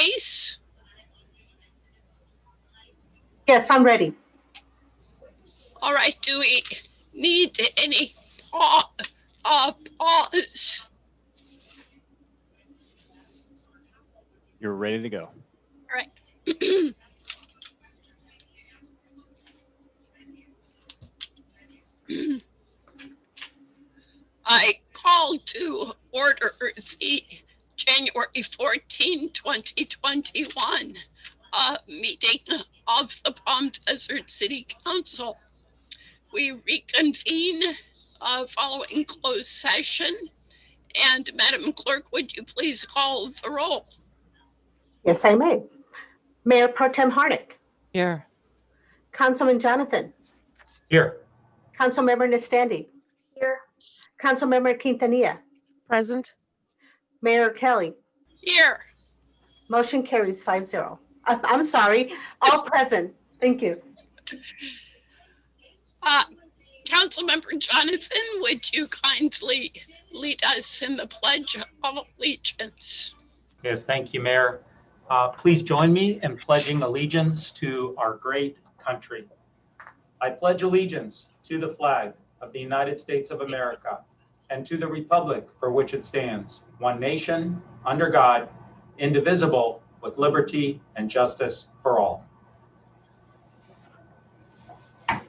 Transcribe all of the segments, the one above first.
Denise? Yes, I'm ready. All right, do we need any pause? You're ready to go. All right. I call to order the January 14, 2021 meeting of the Palm Desert City Council. We reconvene following closed session. And Madam Clerk, would you please call the roll? Yes, I may. Mayor Pro Tem Harnick. Here. Councilman Jonathan. Here. Councilmember Nestandi. Here. Councilmember Quintanilla. Present. Mayor Kelly. Here. Motion carries 5-0. I'm sorry, all present. Thank you. Councilmember Jonathan, would you kindly lead us in the Pledge of Allegiance? Yes, thank you, Mayor. Please join me in pledging allegiance to our great country. I pledge allegiance to the flag of the United States of America and to the republic for which it stands, one nation, under God, indivisible, with liberty and justice for all. And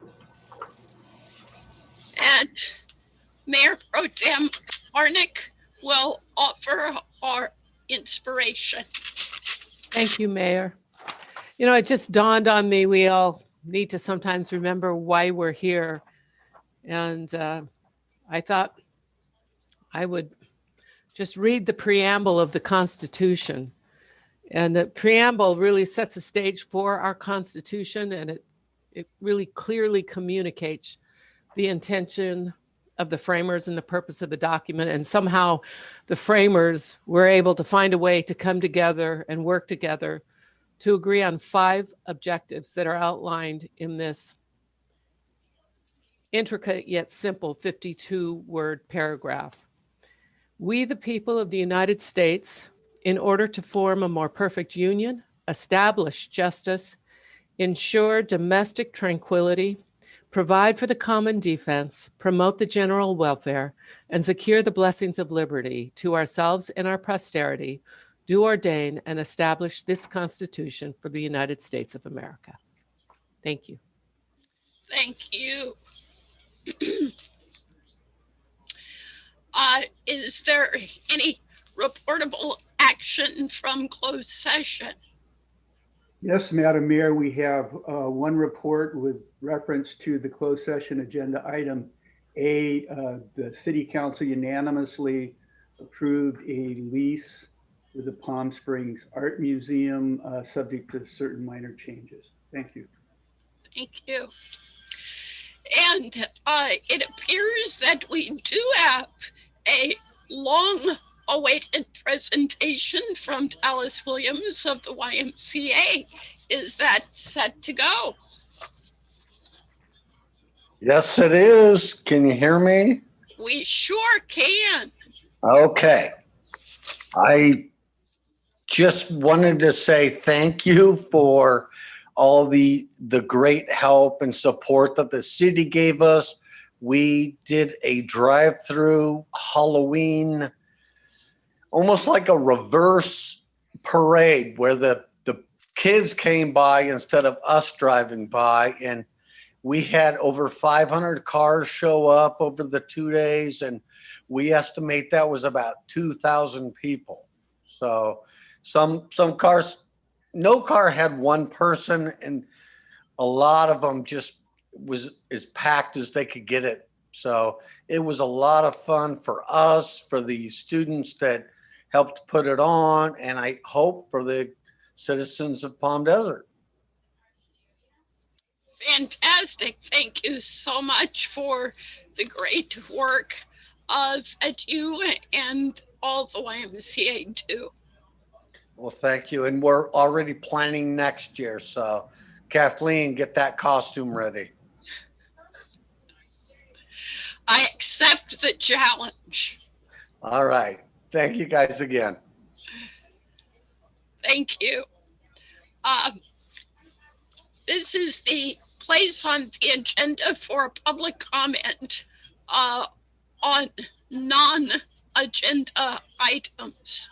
Mayor Pro Tem Harnick will offer our inspiration. Thank you, Mayor. You know, it just dawned on me, we all need to sometimes remember why we're here. And I thought I would just read the preamble of the Constitution. And the preamble really sets the stage for our Constitution, and it really clearly communicates the intention of the framers and the purpose of the document. And somehow the framers were able to find a way to come together and work together to agree on 5 objectives that are outlined in this intricate yet simple 52-word paragraph. We, the people of the United States, in order to form a more perfect union, establish justice, ensure domestic tranquility, provide for the common defense, promote the general welfare, and secure the blessings of liberty to ourselves and our posterity, do ordain and establish this Constitution for the United States of America. Thank you. Thank you. Is there any reportable action from closed session? Yes, Madam Mayor, we have one report with reference to the closed session agenda item A. The City Council unanimously approved a lease with the Palm Springs Art Museum, subject to certain minor changes. Thank you. Thank you. And it appears that we do have a long-awaited presentation from Dallas Williams of the YMCA. Is that set to go? Yes, it is. Can you hear me? We sure can. Okay. I just wanted to say thank you for all the great help and support that the city gave us. We did a drive-through Halloween, almost like a reverse parade where the kids came by instead of us driving by. And we had over 500 cars show up over the 2 days. And we estimate that was about 2,000 people. So some cars, no car had one person, and a lot of them just was as packed as they could get it. So it was a lot of fun for us, for the students that helped put it on, and I hope for the citizens of Palm Desert. Fantastic. Thank you so much for the great work that you and all the YMCA do. Well, thank you. And we're already planning next year. So Kathleen, get that costume ready. I accept the challenge. All right. Thank you guys again. Thank you. This is the place on the agenda for public comment on non-agenda items.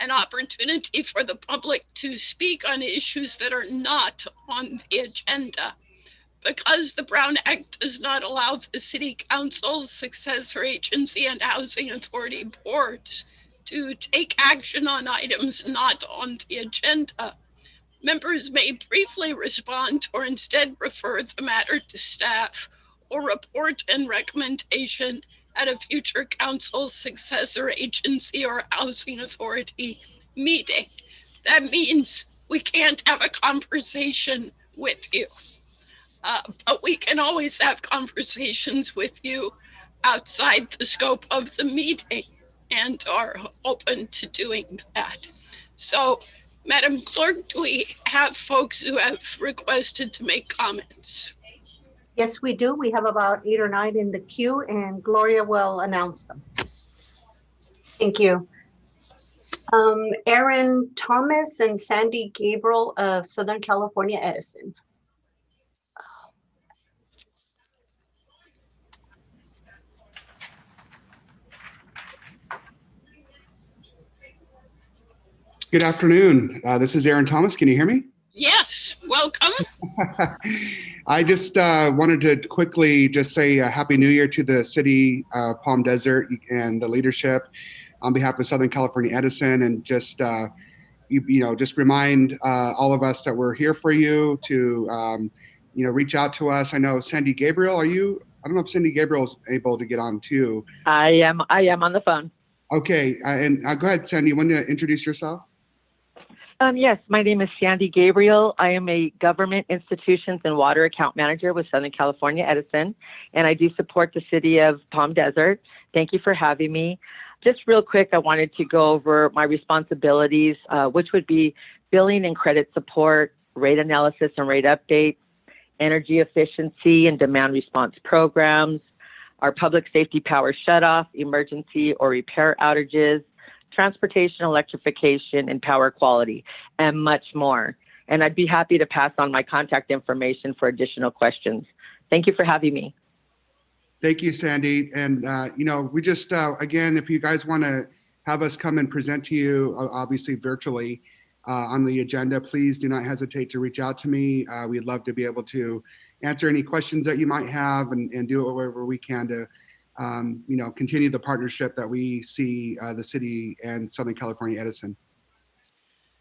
An opportunity for the public to speak on issues that are not on the agenda. Because the Brown Act does not allow the City Council, successor agency, and housing authority boards to take action on items not on the agenda, members may briefly respond or instead refer the matter to staff or report and recommendation at a future council, successor agency, or housing authority meeting. That means we can't have a conversation with you. But we can always have conversations with you outside the scope of the meeting and are open to doing that. So, Madam Clerk, do we have folks who have requested to make comments? Yes, we do. We have about 8 or 9 in the queue, and Gloria will announce them. Thank you. Aaron Thomas and Sandy Gabriel of Southern California Edison. Good afternoon. This is Aaron Thomas. Can you hear me? Yes, welcome. I just wanted to quickly just say Happy New Year to the city of Palm Desert and the leadership on behalf of Southern California Edison, and just just remind all of us that we're here for you to reach out to us. I know Sandy Gabriel, I don't know if Sandy Gabriel's able to get on too. I am on the phone. Okay, and go ahead, Sandy. You want to introduce yourself? Yes, my name is Sandy Gabriel. I am a government institutions and water account manager with Southern California Edison, and I do support the city of Palm Desert. Thank you for having me. Just real quick, I wanted to go over my responsibilities, which would be billing and credit support, rate analysis and rate updates, energy efficiency and demand response programs, our public safety power shutoff, emergency or repair outages, transportation electrification, and power quality, and much more. And I'd be happy to pass on my contact information for additional questions. Thank you for having me. Thank you, Sandy. And, we just, again, if you guys want to have us come and present to you, obviously virtually on the agenda, please do not hesitate to reach out to me. We'd love to be able to answer any questions that you might have and do it wherever we can to continue the partnership that we see the city and Southern California Edison.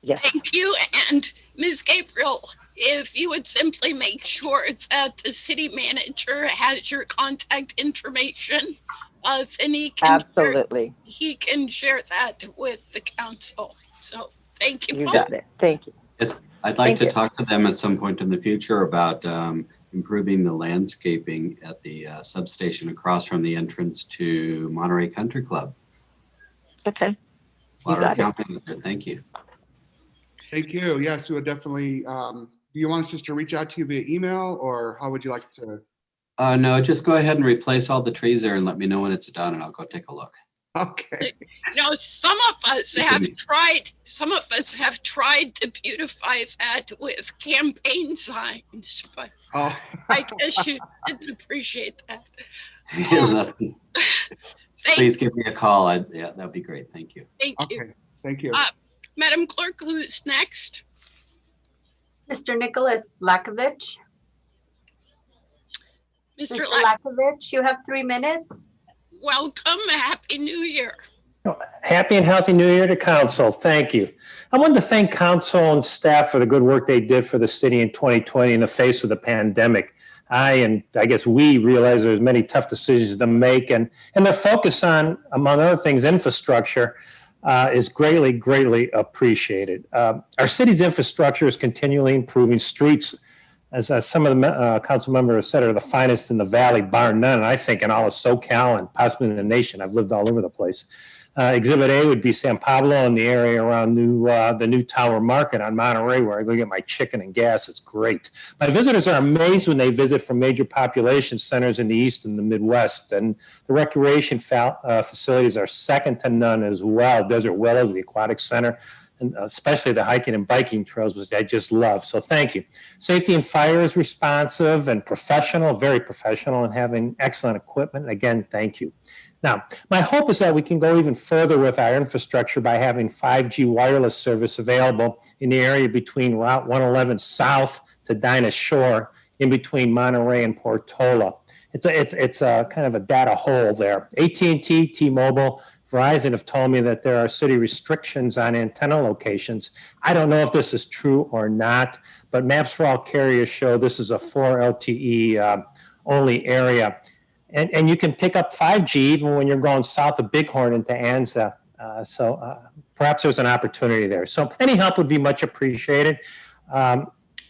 Yes. Thank you. And Ms. Gabriel, if you would simply make sure that the city manager has your contact information, then he can share that with the council. So thank you. You got it. Thank you. Yes, I'd like to talk to them at some point in the future about improving the landscaping at the substation across from the entrance to Monterey Country Club. Okay. Water account manager, thank you. Thank you. Yes, we would definitely. Do you want us just to reach out to you via email, or how would you like to? No, just go ahead and replace all the trees there and let me know when it's done, and I'll go take a look. Okay. Some of us have tried. Some of us have tried to beautify that with campaign signs, but I guess you didn't appreciate that. Please give me a call. Yeah, that'd be great. Thank you. Thank you. Okay. Thank you. Madam Clerk, who's next? Mr. Nicholas Lakovich. Mr. Lakovich, you have 3 minutes. Welcome. Happy New Year. Happy and healthy New Year to Council. Thank you. I wanted to thank Council and staff for the good work they did for the city in 2020 in the face of the pandemic. I guess we realize there's many tough decisions to make, and their focus on, among other things, infrastructure is greatly appreciated. Our city's infrastructure is continually improving. Streets, as some of the council members have said, are the finest in the valley, bar none, and I think in all of SoCal and possibly in the nation. I've lived all over the place. Exhibit A would be San Pablo and the area around the new Tower Market on Monterey, where I go get my chicken and gas. It's great. My visitors are amazed when they visit from major population centers in the East and the Midwest, and the recreation facilities are second to none as well. Desert Willows, the Aquatic Center, and especially the hiking and biking trails, which I just love. So thank you. Safety and Fire is responsive and professional, very professional, and having excellent equipment. Again, thank you. Now, my hope is that we can go even further with our infrastructure by having 5G wireless service available in the area between Route 111 south to Dinah Shore, in between Monterey and Portola. It's a kind of a data hole there. AT&T, T-Mobile, Verizon have told me that there are city restrictions on antenna locations. I don't know if this is true or not, but Maps for All carriers show this is a 4 LTE only area. And you can pick up 5G even when you're going south of Bighorn into Anza. So perhaps there's an opportunity there. So any help would be much appreciated.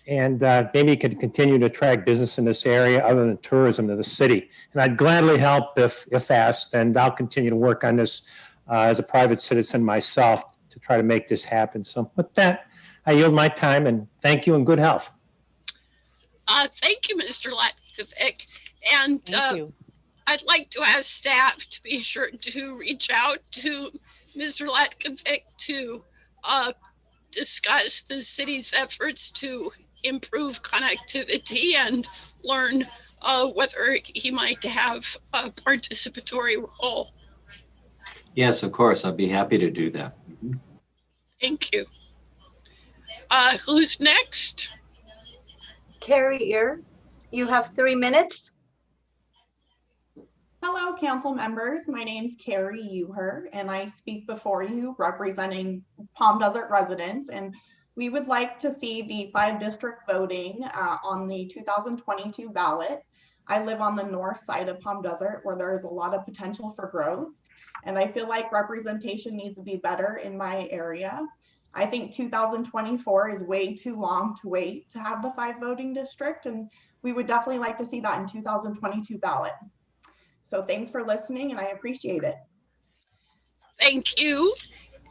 And maybe you could continue to attract business in this area other than tourism to the city. And I'd gladly help if asked, and I'll continue to work on this as a private citizen myself to try to make this happen. So with that, I yield my time and thank you and good health. Thank you, Mr. Latkovic. And Thank you. I'd like to ask staff to be sure to reach out to Mr. Latkovic to discuss the city's efforts to improve connectivity and learn whether he might have a participatory role. Yes, of course. I'd be happy to do that. Mhm. Thank you. Who's next? Carrie Ear, you have 3 minutes. Hello, council members. My name's Carrie Uher, and I speak before you representing Palm Desert residents. And we would like to see the 5-district voting on the 2022 ballot. I live on the north side of Palm Desert where there is a lot of potential for growth. And I feel like representation needs to be better in my area. I think 2024 is way too long to wait to have the 5 voting district. And we would definitely like to see that in 2022 ballot. So thanks for listening, and I appreciate it. Thank you.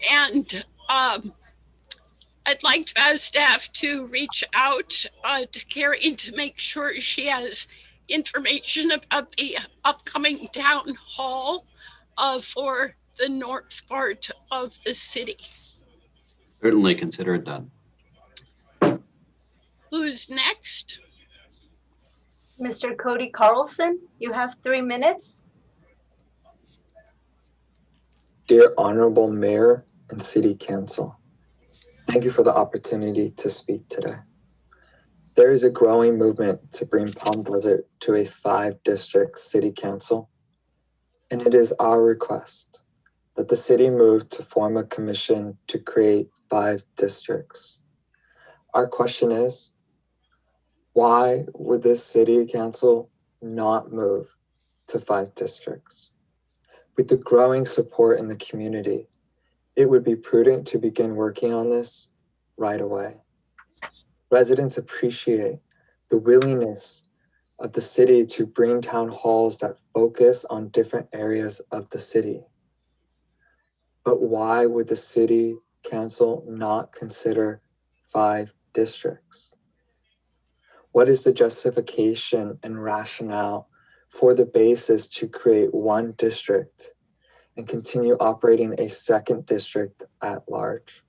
And I'd like to ask staff to reach out to Carrie to make sure she has information about the upcoming town hall for the north part of the city. Certainly consider it done. Who's next? Mr. Cody Carlson, you have 3 minutes. Dear Honorable Mayor and City Council, thank you for the opportunity to speak today. There is a growing movement to bring Palm Desert to a 5-district city council, and it is our request that the city move to form a commission to create 5 districts. Our question is, why would this city council not move to 5 districts? With the growing support in the community, it would be prudent to begin working on this right away. Residents appreciate the willingness of the city to bring town halls that focus on different areas of the city. But why would the city council not consider 5 districts? What is the justification and rationale for the basis to create 1 district and continue operating a 2nd district at large?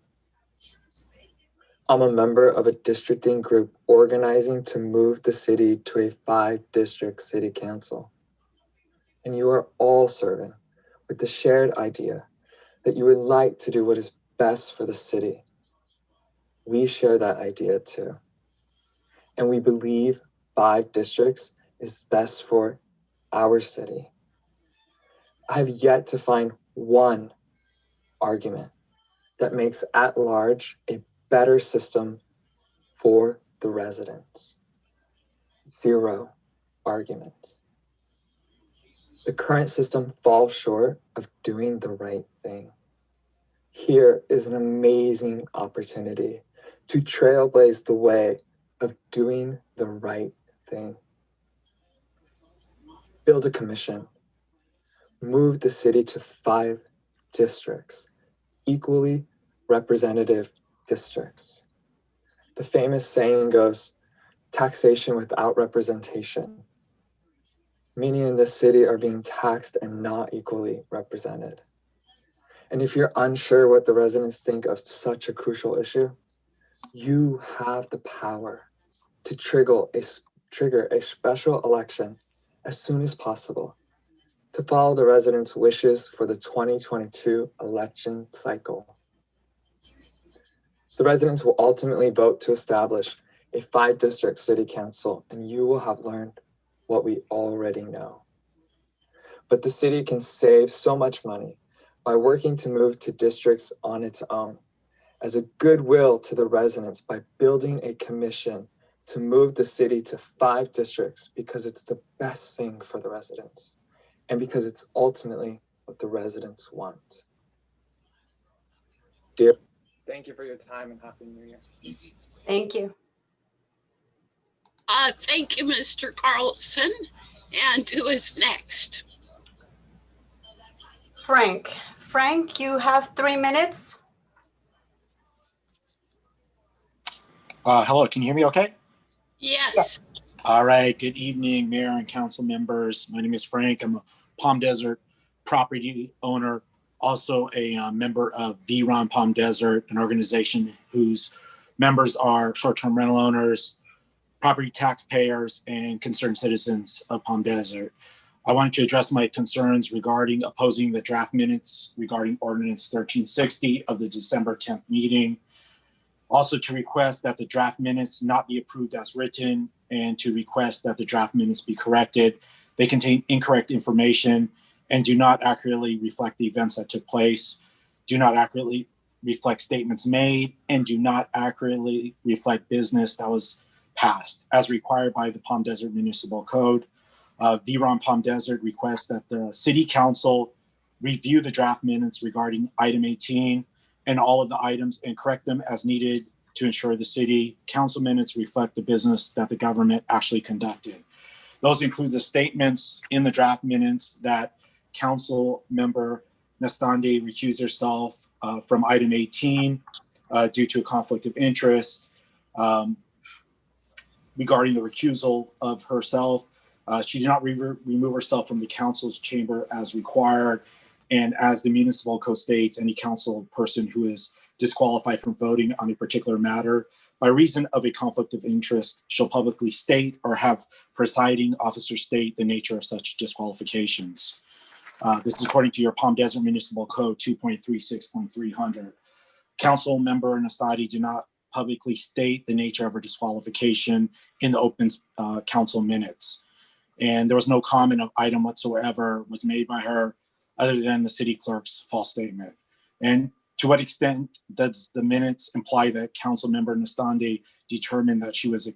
I'm a member of a districting group organizing to move the city to a 5-district city council. And you are all serving with the shared idea that you would like to do what is best for the city. We share that idea too. And we believe 5 districts is best for our city. I have yet to find one argument that makes at large a better system for the residents. 0 arguments. The current system falls short of doing the right thing. Here is an amazing opportunity to trailblaze the way of doing the right thing. Build a commission. Move the city to 5 districts, equally representative districts. The famous saying goes, taxation without representation. Many in this city are being taxed and not equally represented. And if you're unsure what the residents think of such a crucial issue, you have the power to trigger a special election as soon as possible to follow the residents' wishes for the 2022 election cycle. The residents will ultimately vote to establish a 5-district city council, and you will have learned what we already know. But the city can save so much money by working to move to districts on its own as a goodwill to the residents by building a commission to move the city to 5 districts because it's the best thing for the residents and because it's ultimately what the residents want. Dear, thank you for your time and Happy New Year. Thank you. Thank you, Mr. Carlson. And who is next? Frank. Frank, you have 3 minutes. Hello, can you hear me okay? Yes. All right, good evening, Mayor and council members. My name is Frank. I'm a Palm Desert property owner, also a member of VRON Palm Desert, an organization whose members are short-term rental owners, property taxpayers, and concerned citizens of Palm Desert. I wanted to address my concerns regarding opposing the draft minutes regarding Ordinance 1360 of the December 10th meeting. Also to request that the draft minutes not be approved as written and to request that the draft minutes be corrected. They contain incorrect information and do not accurately reflect the events that took place, do not accurately reflect statements made, and do not accurately reflect business that was passed as required by the Palm Desert Municipal Code. VRON Palm Desert requests that the City Council review the draft minutes regarding item 18 and all of the items and correct them as needed to ensure the City Council minutes reflect the business that the government actually conducted. Those include the statements in the draft minutes that Council Member Nastande recused herself from item 18 due to a conflict of interest. Regarding the recusal of herself, she did not remove herself from the council's chamber as required. And as the municipal code states, any council person who is disqualified from voting on a particular matter by reason of a conflict of interest shall publicly state or have presiding officer state the nature of such disqualifications. This is according to your Palm Desert Municipal Code 2.36.300. Council member Nastande do not publicly state the nature of her disqualification in the open council minutes. And there was no comment of item whatsoever was made by her other than the city clerk's false statement. And to what extent does the minutes imply that council member Nastande determined that she was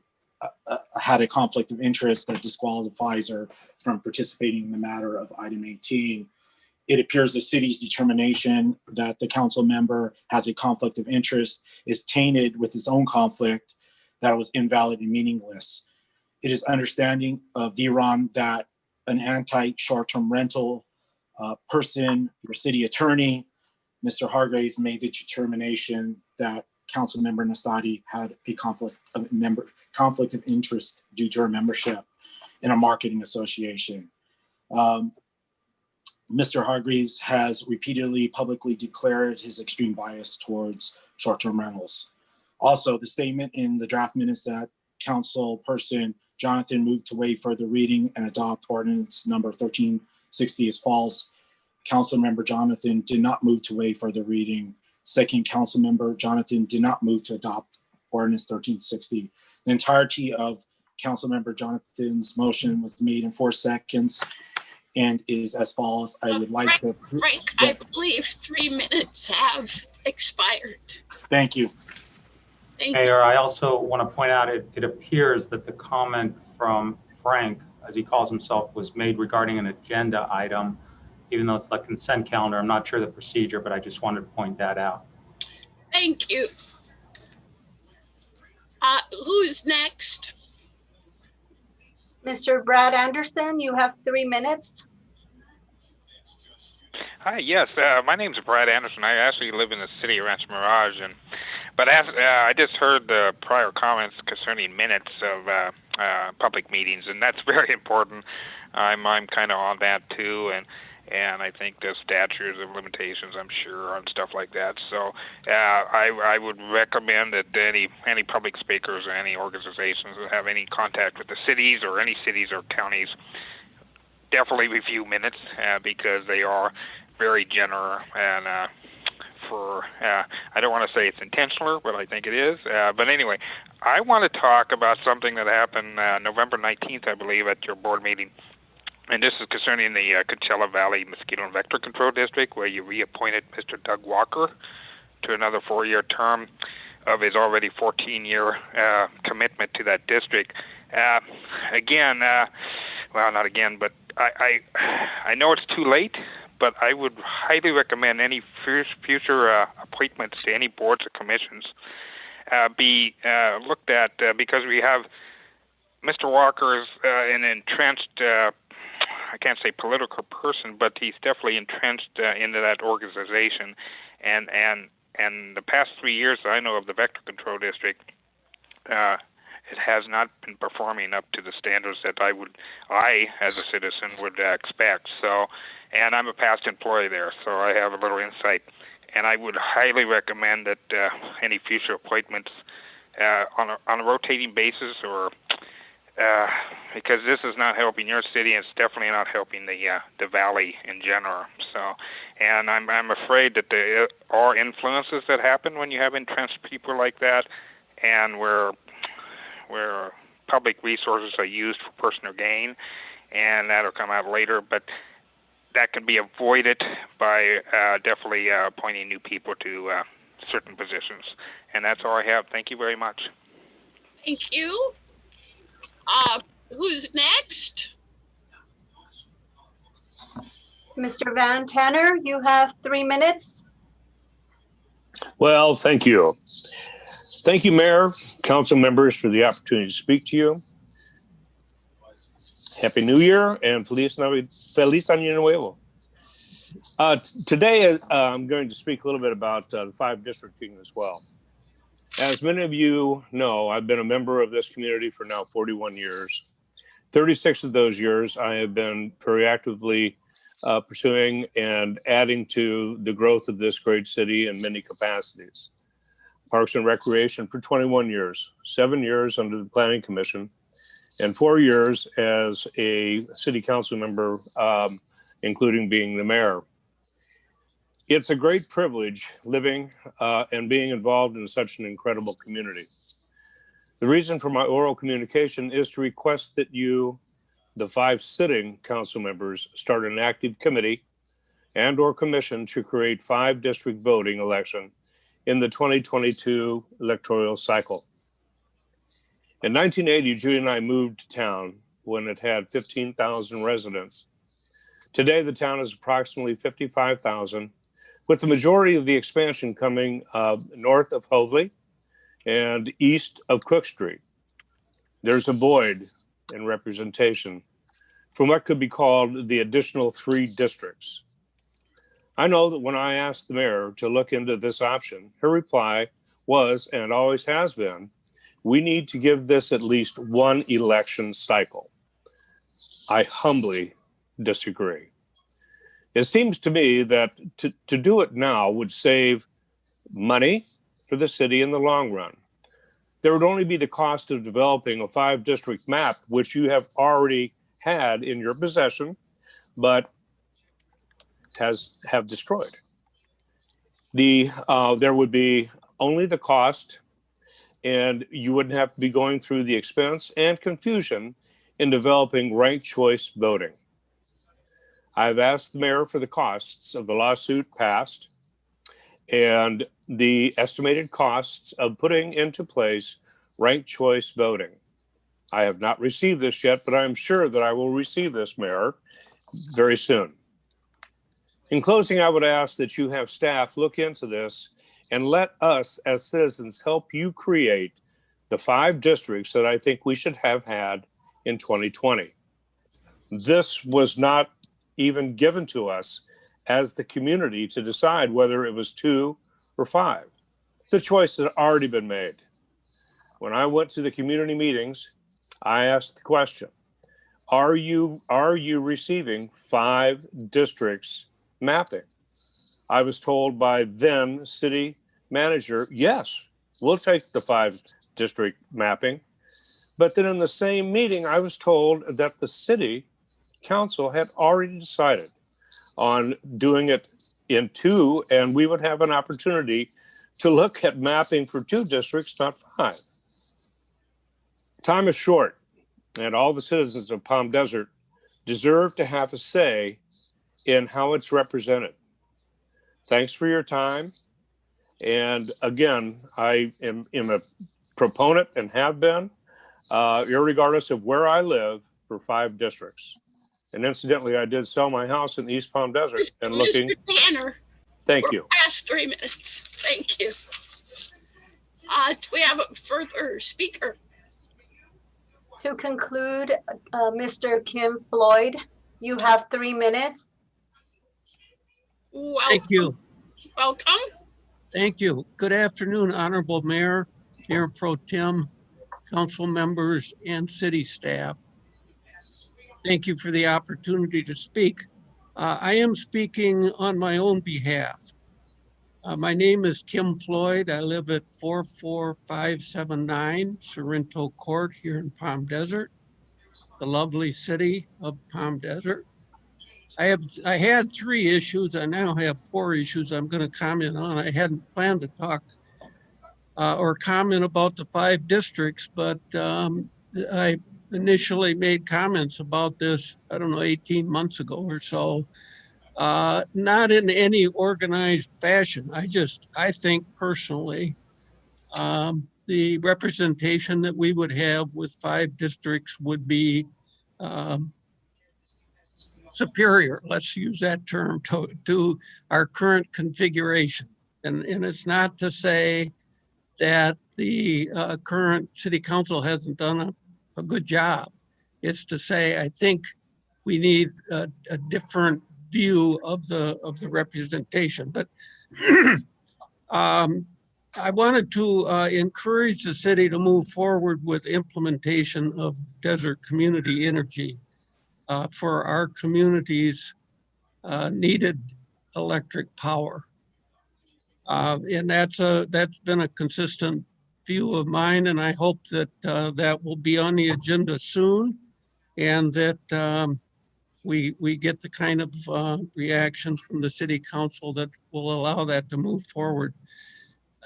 had a conflict of interest that disqualifies her from participating in the matter of item 18? It appears the city's determination that the council member has a conflict of interest is tainted with his own conflict that was invalid and meaningless. It is understanding of VRON that an anti-short-term rental person, your city attorney, Mr. Hargraves, made the determination that council member Nastande had a conflict of interest due to her membership in a marketing association. Mr. Hargreaves has repeatedly publicly declared his extreme bias towards short-term rentals. Also, the statement in the draft minutes that council person Jonathan moved to waive further reading and adopt ordinance number 1360 is false. Council member Jonathan did not move to waive further reading. Second, council member Jonathan did not move to adopt ordinance 1360. The entirety of council member Jonathan's motion was made in 4 seconds and is as follows. I would like to. Frank, I believe 3 minutes have expired. Thank you. Mayor, I also want to point out it appears that the comment from Frank, as he calls himself, was made regarding an agenda item, even though it's the consent calendar. I'm not sure the procedure, but I just wanted to point that out. Thank you. Who's next? Mr. Brad Anderson, you have 3 minutes. Hi, yes, my name's Brad Anderson. I actually live in the city of Rancho Mirage, but as I just heard the prior comments concerning minutes of public meetings, and that's very important. I'm kind of on that too, and I think the statutes of limitations, I'm sure, on stuff like that. So I would recommend that any public speakers or any organizations that have any contact with the cities or any cities or counties definitely review minutes because they are very generous and I don't want to say it's intentional, but I think it is. But anyway, I want to talk about something that happened November 19th, I believe, at your board meeting. And this is concerning the Coachella Valley Mosquito and Vector Control District, where you reappointed Mr. Doug Walker to another 4-year term of his already 14-year commitment to that district. Again, well, not again, but I know it's too late, but I would highly recommend any future appointments to any boards or commissions be looked at because we have Mr. Walker is an entrenched, I can't say political person, but he's definitely entrenched into that organization. And the past 3 years I know of the Vector Control District, it has not been performing up to the standards that I as a citizen would expect. So, and I'm a past employee there, so I have a little insight. And I would highly recommend that any future appointments on a rotating basis, or because this is not helping your city, and it's definitely not helping the valley in general. So, and I'm afraid that there are influences that happen when you have entrenched people like that, and where public resources are used for personal gain, and that'll come out later. But that can be avoided by definitely appointing new people to certain positions. And that's all I have. Thank you very much. Thank you. Who's next? Mr. Van Tanner, you have 3 minutes. Well, thank you. Thank you, Mayor, council members, for the opportunity to speak to you. Happy New Year and Feliz Año Nuevo. Today, I'm going to speak a little bit about the 5-districting as well. As many of you know, I've been a member of this community for now 41 years. 36 of those years, I have been very actively pursuing and adding to the growth of this great city in many capacities. Parks and Recreation for 21 years, 7 years under the Planning Commission, and 4 years as a city council member, including being the mayor. It's a great privilege living and being involved in such an incredible community. The reason for my oral communication is to request that you, the 5 sitting council members, start an active committee and or commission to create 5-district voting election in the 2022 electoral cycle. In 1980, Judy and I moved to town when it had 15,000 residents. Today, the town is approximately 55,000, with the majority of the expansion coming north of Hoveley and east of Cook Street. There's a void in representation from what could be called the additional 3 districts. I know that when I asked the mayor to look into this option, her reply was, and always has been, we need to give this at least 1 election cycle. I humbly disagree. It seems to me that to do it now would save money for the city in the long run. There would only be the cost of developing a 5-district map, which you have already had in your possession, but have destroyed. There would be only the cost, and you wouldn't have to be going through the expense and confusion in developing ranked choice voting. I've asked the mayor for the costs of the lawsuit passed and the estimated costs of putting into place ranked choice voting. I have not received this yet, but I'm sure that I will receive this, Mayor, very soon. In closing, I would ask that you have staff look into this and let us as citizens help you create the 5 districts that I think we should have had in 2020. This was not even given to us as the community to decide whether it was 2 or 5. The choice had already been made. When I went to the community meetings, I asked the question, Are you receiving 5 districts mapping? I was told by then city manager, yes, we'll take the 5 district mapping. But then in the same meeting, I was told that the city council had already decided on doing it in 2, and we would have an opportunity to look at mapping for 2 districts, not 5. Time is short, and all the citizens of Palm Desert deserve to have a say in how it's represented. Thanks for your time. And again, I am a proponent and have been, irregardless of where I live, for 5 districts. And incidentally, I did sell my house in East Palm Desert and looking. Mr. Tanner. Thank you. Last 3 minutes. Thank you. Do we have a further speaker? To conclude, Mr. Kim Floyd, you have 3 minutes. Welcome. Thank you. Welcome. Thank you. Good afternoon, Honorable Mayor, Mayor Pro Tem, council members, and city staff. Thank you for the opportunity to speak. I am speaking on my own behalf. My name is Kim Floyd. I live at 44579 Sorrento Court here in Palm Desert, the lovely city of Palm Desert. I had 3 issues. I now have 4 issues I'm going to comment on. I hadn't planned to talk or comment about the 5 districts, but I initially made comments about this, I don't know, 18 months ago or so. Not in any organized fashion. I think personally, the representation that we would have with 5 districts would be superior, let's use that term, to our current configuration. And it's not to say that the current city council hasn't done a good job. It's to say, I think we need a different view of the representation. But I wanted to encourage the city to move forward with implementation of desert community energy for our community's needed electric power. And that's been a consistent view of mine, and I hope that that will be on the agenda soon, and that we get the kind of reaction from the city council that will allow that to move forward.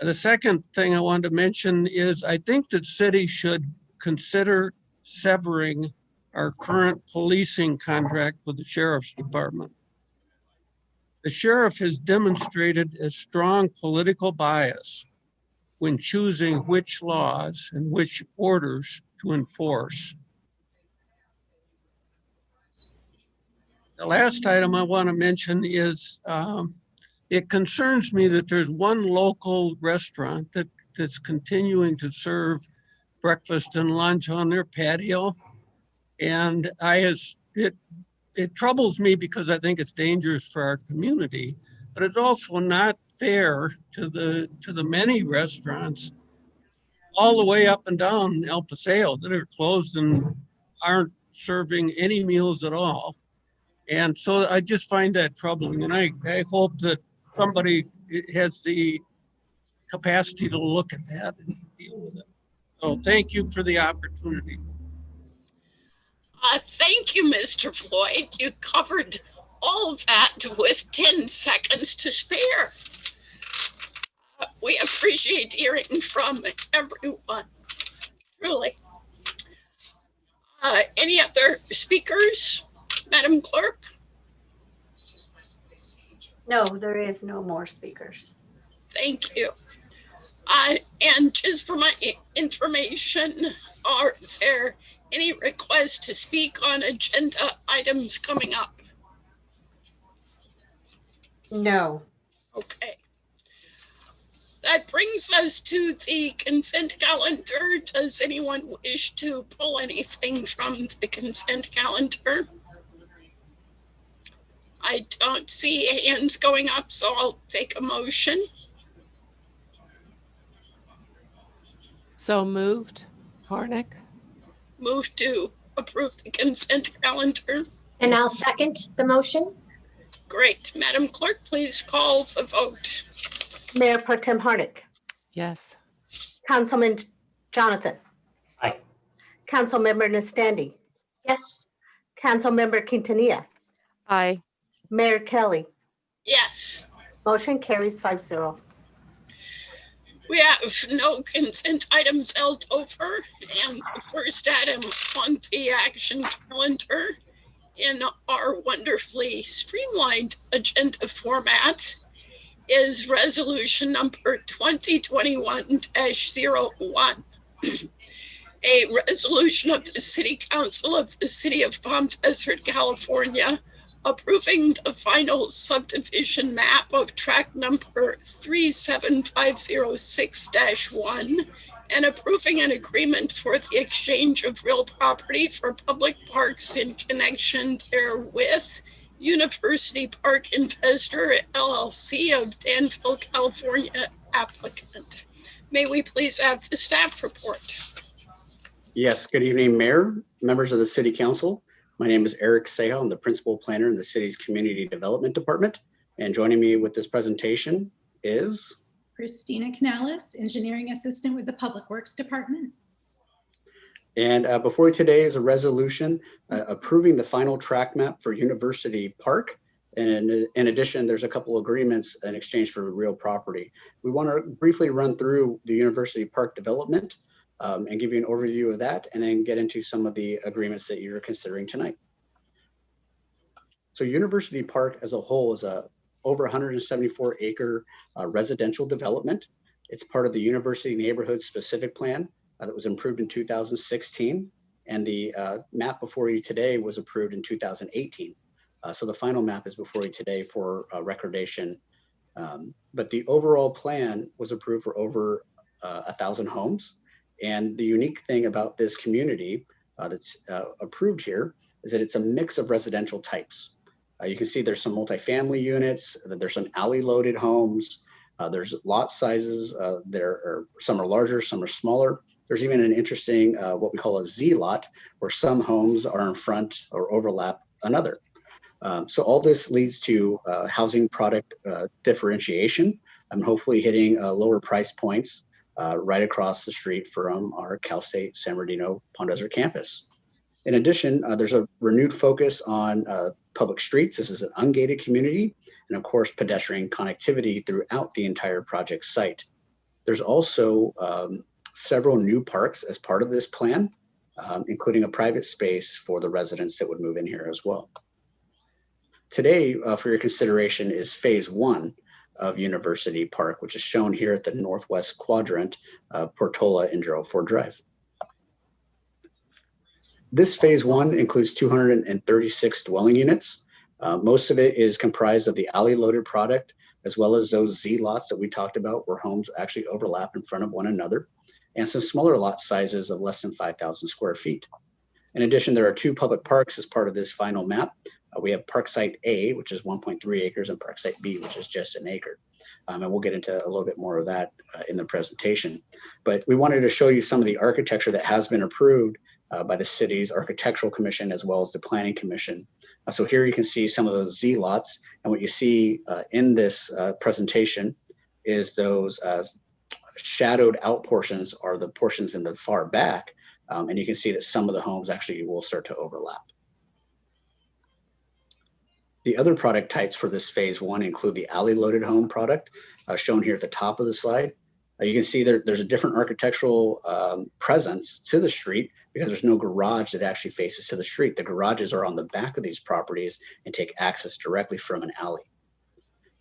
The second thing I wanted to mention is I think that city should consider severing our current policing contract with the sheriff's department. The sheriff has demonstrated a strong political bias when choosing which laws and which orders to enforce. The last item I want to mention is it concerns me that there's one local restaurant that's continuing to serve breakfast and lunch on their patio. And it troubles me because I think it's dangerous for our community, but it's also not fair to the many restaurants all the way up and down El Paseo that are closed and aren't serving any meals at all. And so I just find that troubling. And I hope that somebody has the capacity to look at that and deal with it. So thank you for the opportunity. Thank you, Mr. Floyd. You covered all of that with 10 seconds to spare. We appreciate hearing from everyone, truly. Any other speakers, Madam Clerk? No, there is no more speakers. Thank you. And just for my information, are there any requests to speak on agenda items coming up? No. Okay. That brings us to the consent calendar. Does anyone wish to pull anything from the consent calendar? I don't see hands going up, so I'll take a motion. So moved. Harnick. Move to approve the consent calendar. And I'll second the motion. Great. Madam Clerk, please call the vote. Mayor Pro Tem Harnick, Yes. Councilman Jonathan. Aye. Councilmember Nastandi, Yes. Councilmember Quintanilla, Aye. Mayor Kelly. Yes. Motion carries 5-0. We have no consent items held over, and the first item on the action calendar in our wonderfully streamlined agenda format is resolution number 2021-01. A resolution of the City Council of the City of Palm Desert, California, approving the final subdivision map of tract number 37506-1 and approving an agreement for the exchange of real property for public parks in connection therewith. University Park Investor LLC of Danville, California applicant. May we please have the staff report? Yes, good evening, Mayor, members of the City Council. My name is Eric Seha. I'm the Principal Planner in the city's Community Development Department. And joining me with this presentation is Christina Canales, Engineering Assistant with the Public Works Department. And before you today is a resolution approving the final track map for University Park. And in addition, there's a couple of agreements in exchange for real property. We want to briefly run through the University Park development and give you an overview of that, and then get into some of the agreements that you're considering tonight. So University Park as a whole is a over 174 acre residential development. It's part of the University Neighborhood Specific Plan that was approved in 2016. And the map before you today was approved in 2018. So the final map is before you today for recordation. But the overall plan was approved for over 1,000 homes. And the unique thing about this community that's approved here is that it's a mix of residential types. You can see there's some multifamily units, there's some alley loaded homes, there's lot sizes, some are larger, some are smaller. There's even an interesting, what we call a Z lot, where some homes are in front or overlap another. So all this leads to housing product differentiation and hopefully hitting lower price points right across the street from our Cal State San Bernardino Palm Desert campus. In addition, there's a renewed focus on public streets. This is an ungated community, and of course, pedestrian connectivity throughout the entire project site. There's also several new parks as part of this plan, including a private space for the residents that would move in here as well. Today, for your consideration, is phase 1 of University Park, which is shown here at the northwest quadrant of Portola and Gerald Ford Drive. This phase 1 includes 236 dwelling units. Most of it is comprised of the alley loaded product, as well as those Z lots that we talked about where homes actually overlap in front of one another, and some smaller lot sizes of less than 5,000 square feet. In addition, there are 2 public parks as part of this final map. We have Park Site A, which is 1.3 acres, and Park Site B, which is just an acre. And we'll get into a little bit more of that in the presentation. But we wanted to show you some of the architecture that has been approved by the city's Architectural Commission as well as the Planning Commission. So here you can see some of those Z lots. And what you see in this presentation is those shadowed out portions are the portions in the far back. And you can see that some of the homes actually will start to overlap. The other product types for this phase 1 include the alley loaded home product shown here at the top of the slide. You can see there's a different architectural presence to the street because there's no garage that actually faces to the street. The garages are on the back of these properties and take access directly from an alley.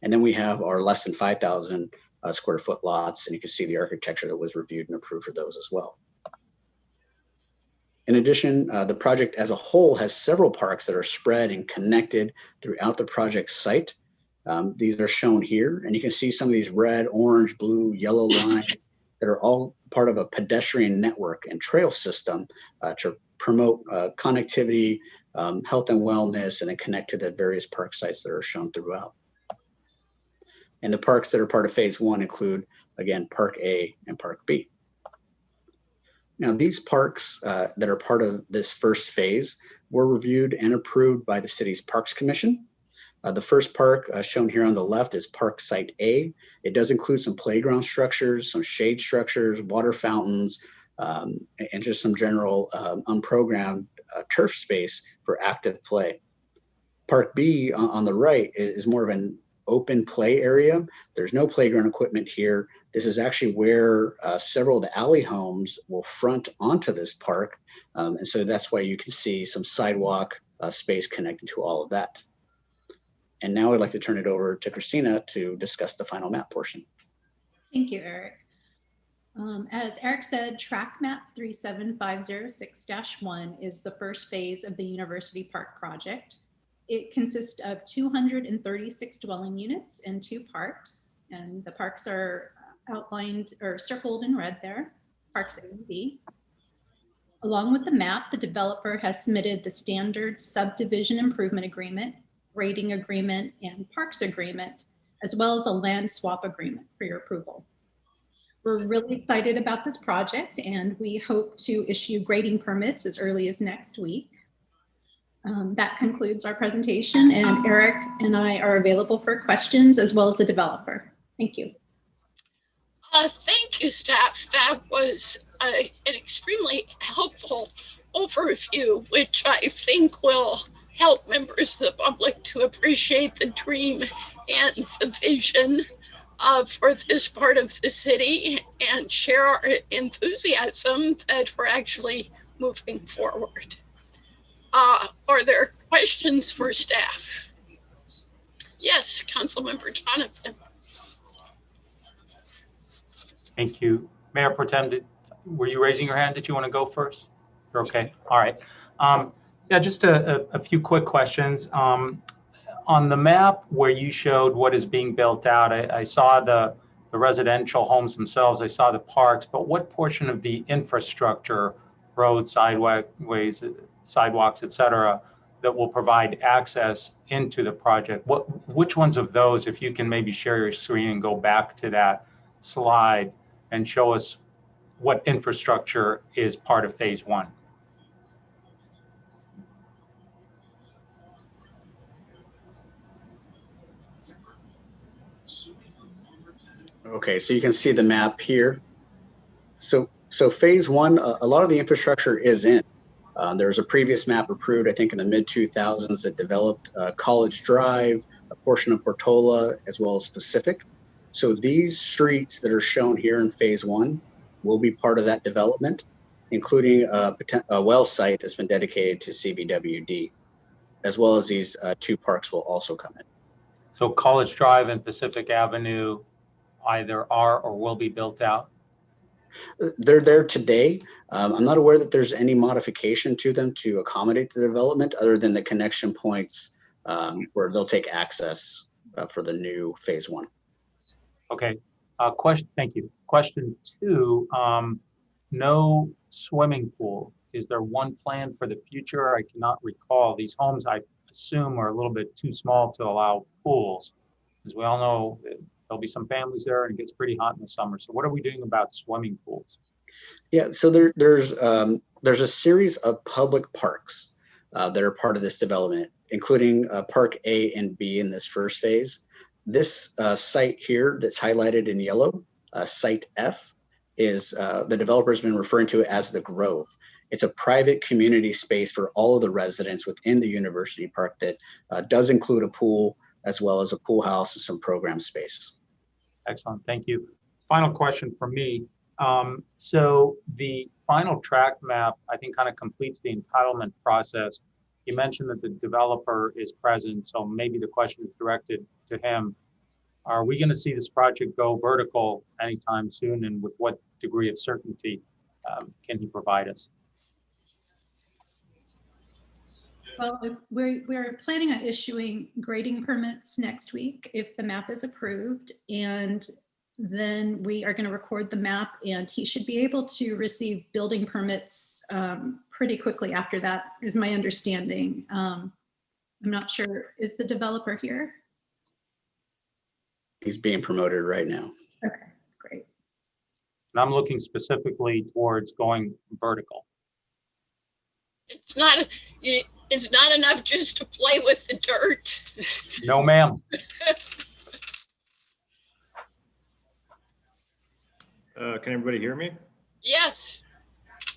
And then we have our less than 5,000 square foot lots, and you can see the architecture that was reviewed and approved for those as well. In addition, the project as a whole has several parks that are spread and connected throughout the project site. These are shown here, and you can see some of these red, orange, blue, yellow lines that are all part of a pedestrian network and trail system to promote connectivity, health and wellness, and then connect to the various park sites that are shown throughout. And the parks that are part of phase 1 include, again, Park A and Park B. Now, these parks that are part of this first phase were reviewed and approved by the city's Parks Commission. The first park shown here on the left is Park Site A. It does include some playground structures, some shade structures, water fountains, and just some general unprogrammed turf space for active play. Park B on the right is more of an open play area. There's no playground equipment here. This is actually where several of the alley homes will front onto this park. And so that's why you can see some sidewalk space connected to all of that. And now I'd like to turn it over to Christina to discuss the final map portion. Thank you, Eric. As Eric said, track map 37506-1 is the first phase of the University Park project. It consists of 236 dwelling units and 2 parks, and the parks are outlined or circled in red there, parks A and B. Along with the map, the developer has submitted the standard subdivision improvement agreement, grading agreement, and parks agreement, as well as a land swap agreement for your approval. We're really excited about this project, and we hope to issue grading permits as early as next week. That concludes our presentation, and Eric and I are available for questions as well as the developer. Thank you. Thank you, staff. That was an extremely helpful overview, which I think will help members of the public to appreciate the dream and the vision for this part of the city and share our enthusiasm that we're actually moving forward. Are there questions for staff? Yes, Councilmember Jonathan. Thank you. Mayor Pro Tem, were you raising your hand? Did you want to go first? You're okay. All right. Yeah, just a few quick questions. On the map where you showed what is being built out, I saw the residential homes themselves, I saw the parks, but what portion of the infrastructure, roads, sidewalks, et cetera, that will provide access into the project? Which ones of those, if you can maybe share your screen and go back to that slide and show us what infrastructure is part of phase 1? Okay, so you can see the map here. So phase 1, a lot of the infrastructure is in. There's a previous map approved, I think in the mid-2000s, that developed College Drive, a portion of Portola, as well as Pacific. So these streets that are shown here in phase 1 will be part of that development, including a well site that's been dedicated to CBWD, as well as these 2 parks will also come in. So College Drive and Pacific Avenue either are or will be built out? They're there today. I'm not aware that there's any modification to them to accommodate the development other than the connection points where they'll take access for the new phase 1. Okay. Thank you. Question 2, no swimming pool. Is there one planned for the future? I cannot recall. These homes, I assume, are a little bit too small to allow pools. As we all know, there'll be some families there and it gets pretty hot in the summer. So what are we doing about swimming pools? Yeah, so there's a series of public parks that are part of this development, including Park A and B in this first phase. This site here that's highlighted in yellow, Site F, is the developer's been referring to it as the Grove. It's a private community space for all of the residents within the University Park that does include a pool, as well as a pool house and some program space. Excellent, thank you. Final question from me. So the final track map, I think, kind of completes the entitlement process. You mentioned that the developer is present, so maybe the question is directed to him. Are we going to see this project go vertical anytime soon, and with what degree of certainty can he provide us? Well, we're planning on issuing grading permits next week if the map is approved, and then we are going to record the map, and he should be able to receive building permits pretty quickly after that, is my understanding. I'm not sure, is the developer here? He's being promoted right now. Okay, great. And I'm looking specifically towards going vertical. It's not enough just to play with the dirt. No, ma'am. Can everybody hear me? Yes.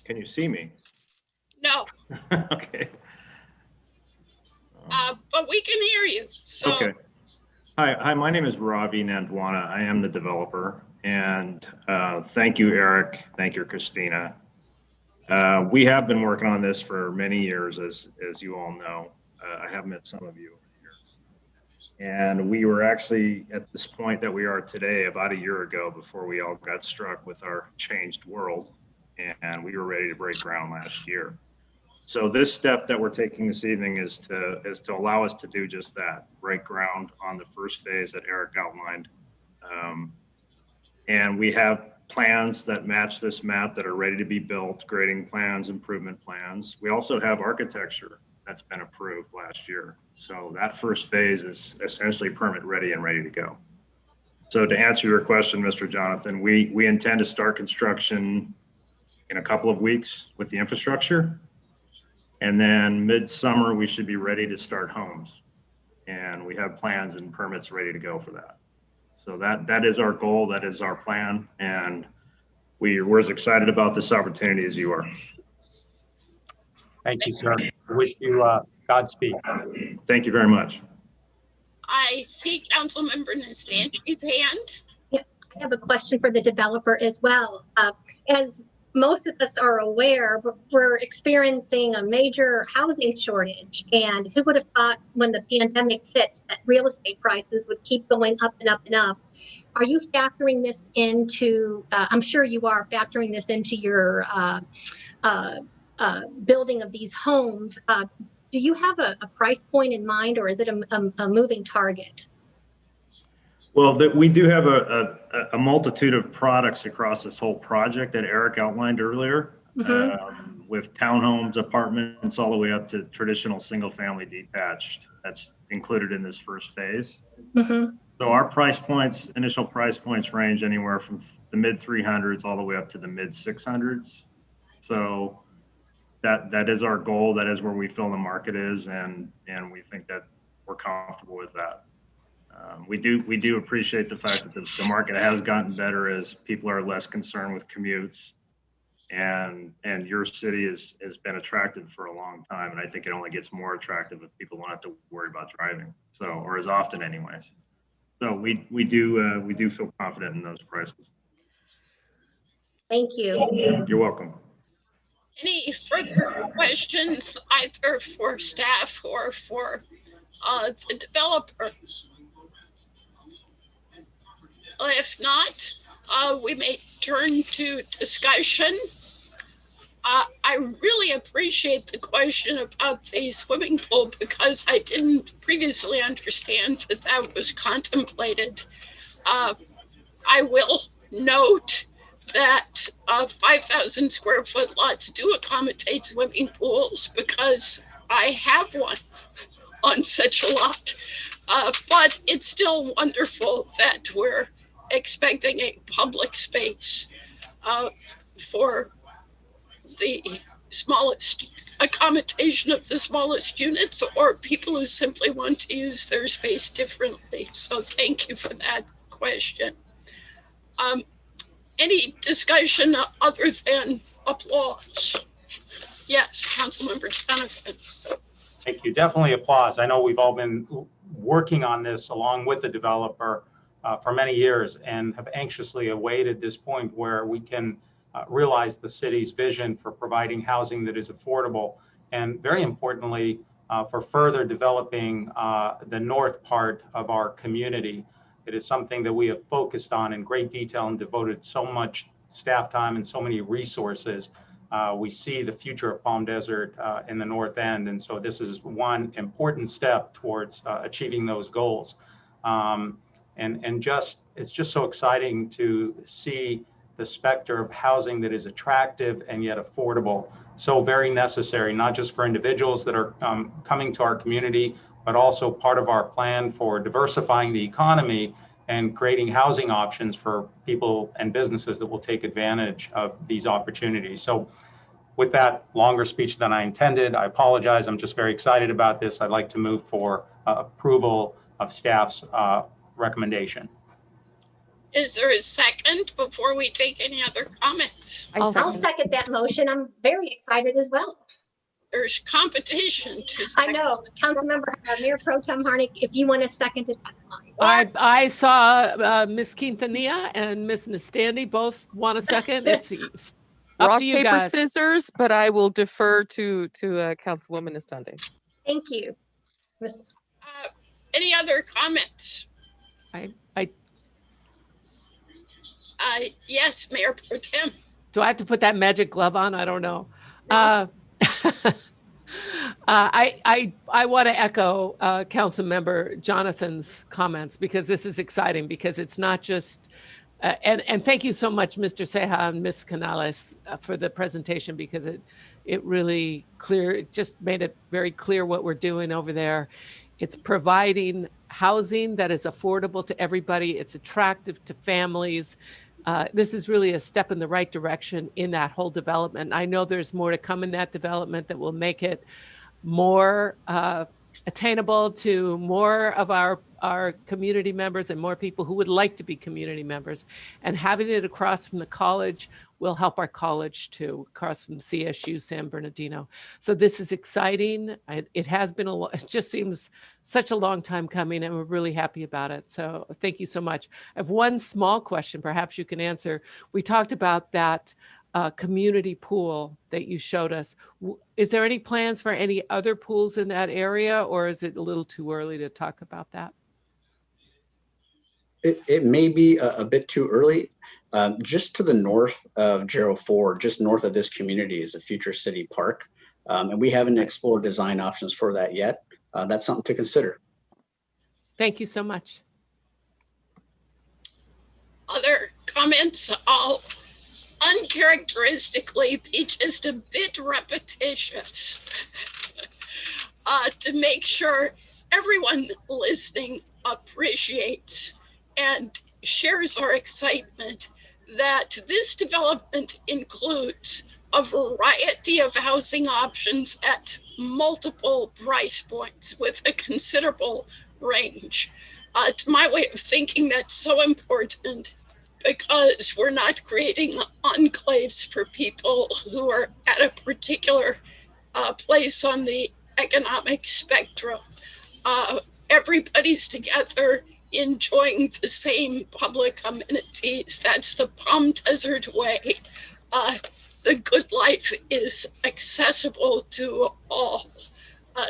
Can you see me? No. Okay. But we can hear you. So. Okay. Hi, my name is Ravi Nandwana. I am the developer. And thank you, Eric. Thank you, Christina. We have been working on this for many years, as you all know. I have met some of you over the years. And we were actually at this point that we are today about a year ago before we all got struck with our changed world. And we were ready to break ground last year. So this step that we're taking this evening is to allow us to do just that, break ground on the first phase that Eric outlined. And we have plans that match this map that are ready to be built, grading plans, improvement plans. We also have architecture that's been approved last year. So that first phase is essentially permit ready and ready to go. So to answer your question, Mr. Jonathan, we intend to start construction in a couple of weeks with the infrastructure. And then midsummer, we should be ready to start homes. And we have plans and permits ready to go for that. So that is our goal, that is our plan. And we're as excited about this opportunity as you are. Thank you, sir. I wish you Godspeed. Thank you very much. I see Councilmember Nastanji's hand. Yeah, I have a question for the developer as well. As most of us are aware, we're experiencing a major housing shortage. And who would have thought when the pandemic hit that real estate prices would keep going up and up and up? Are you factoring this into, I'm sure you are factoring this into your building of these homes. Do you have a price point in mind, or is it a moving target? Well, we do have a multitude of products across this whole project that Eric outlined earlier, with townhomes, apartments, all the way up to traditional single-family detached. That's included in this first phase. So our price points, initial price points, range anywhere from the mid 300s all the way up to the mid 600s. So that is our goal. That is where we feel the market is, and we think that we're comfortable with that. We do appreciate the fact that the market has gotten better as people are less concerned with commutes, and your city has been attractive for a long time, and I think it only gets more attractive if people don't have to worry about driving, or as often anyways. So we do feel confident in those prices. Thank you. You're welcome. Any further questions either for staff or for the developer? If not, we may turn to discussion. I really appreciate the question about the swimming pool because I didn't previously understand that was contemplated. I will note that 5,000 square foot lots do accommodate swimming pools because I have one on such a lot. But it's still wonderful that we're expecting a public space for the smallest accommodation of the smallest units or people who simply want to use their space differently. So thank you for that question. Any discussion other than applause? Yes, Councilmember Jonathan. Thank you. Definitely applause. I know we've all been working on this along with the developer for many years and have anxiously awaited this point where we can realize the city's vision for providing housing that is affordable and, very importantly, for further developing the north part of our community. It is something that we have focused on in great detail and devoted so much staff time and so many resources. We see the future of Palm Desert in the north end, and so this is one important step towards achieving those goals. It's just so exciting to see the specter of housing that is attractive and yet affordable. So very necessary, not just for individuals that are coming to our community, but also part of our plan for diversifying the economy and creating housing options for people and businesses that will take advantage of these opportunities. So with that longer speech than I intended, I apologize. I'm just very excited about this. I'd like to move for approval of staff's recommendation. Is there a second before we take any other comments? I'll second that motion. I'm very excited as well. There's competition to I know. Councilmember Mayor Pro Tem Harnick, if you want to second it, that's fine. I saw Ms. Quintanilla and Ms. Nastandi both want a second. It's up Rock, to you paper, guys. scissors, but I will defer to Councilwoman Estande. Thank you. Any other comments? Yes, Mayor Pro Tem. Do I have to put that magic glove on? I don't know. I want to echo Councilmember Jonathan's comments, because this is exciting, because it's not just, and thank you so much, Mr. Ceja and Ms. Canales, for the presentation, because it really it just made it very clear what we're doing over there. It's providing housing that is affordable to everybody. It's attractive to families. This is really a step in the right direction in that whole development. I know there's more to come in that development that will make it more attainable to more of our community members and more people who would like to be community members. And having it across from the college will help our college too, across from CSU San Bernardino. So this is exciting. It has been it just seems such a long time coming, and we're really happy about it. So thank you so much. I have one small question, perhaps you can answer. We talked about that community pool that you showed us. Is there any plans for any other pools in that area, or is it a little too early to talk about that? It may be a bit too early. Just to the north of Gerald Ford, just north of this community, is a future city park. And we haven't explored design options for that yet. That's something to consider. Thank you so much. Other comments? I'll uncharacteristically be just a bit repetitious to make sure everyone listening appreciates and shares our excitement that this development includes a variety of housing options at multiple price points with a considerable range. To my way of thinking, that's so important, because we're not creating enclaves for people who are at a particular place on the economic spectrum. Everybody's together enjoying the same public amenities. That's the Palm Desert way. The good life is accessible to all.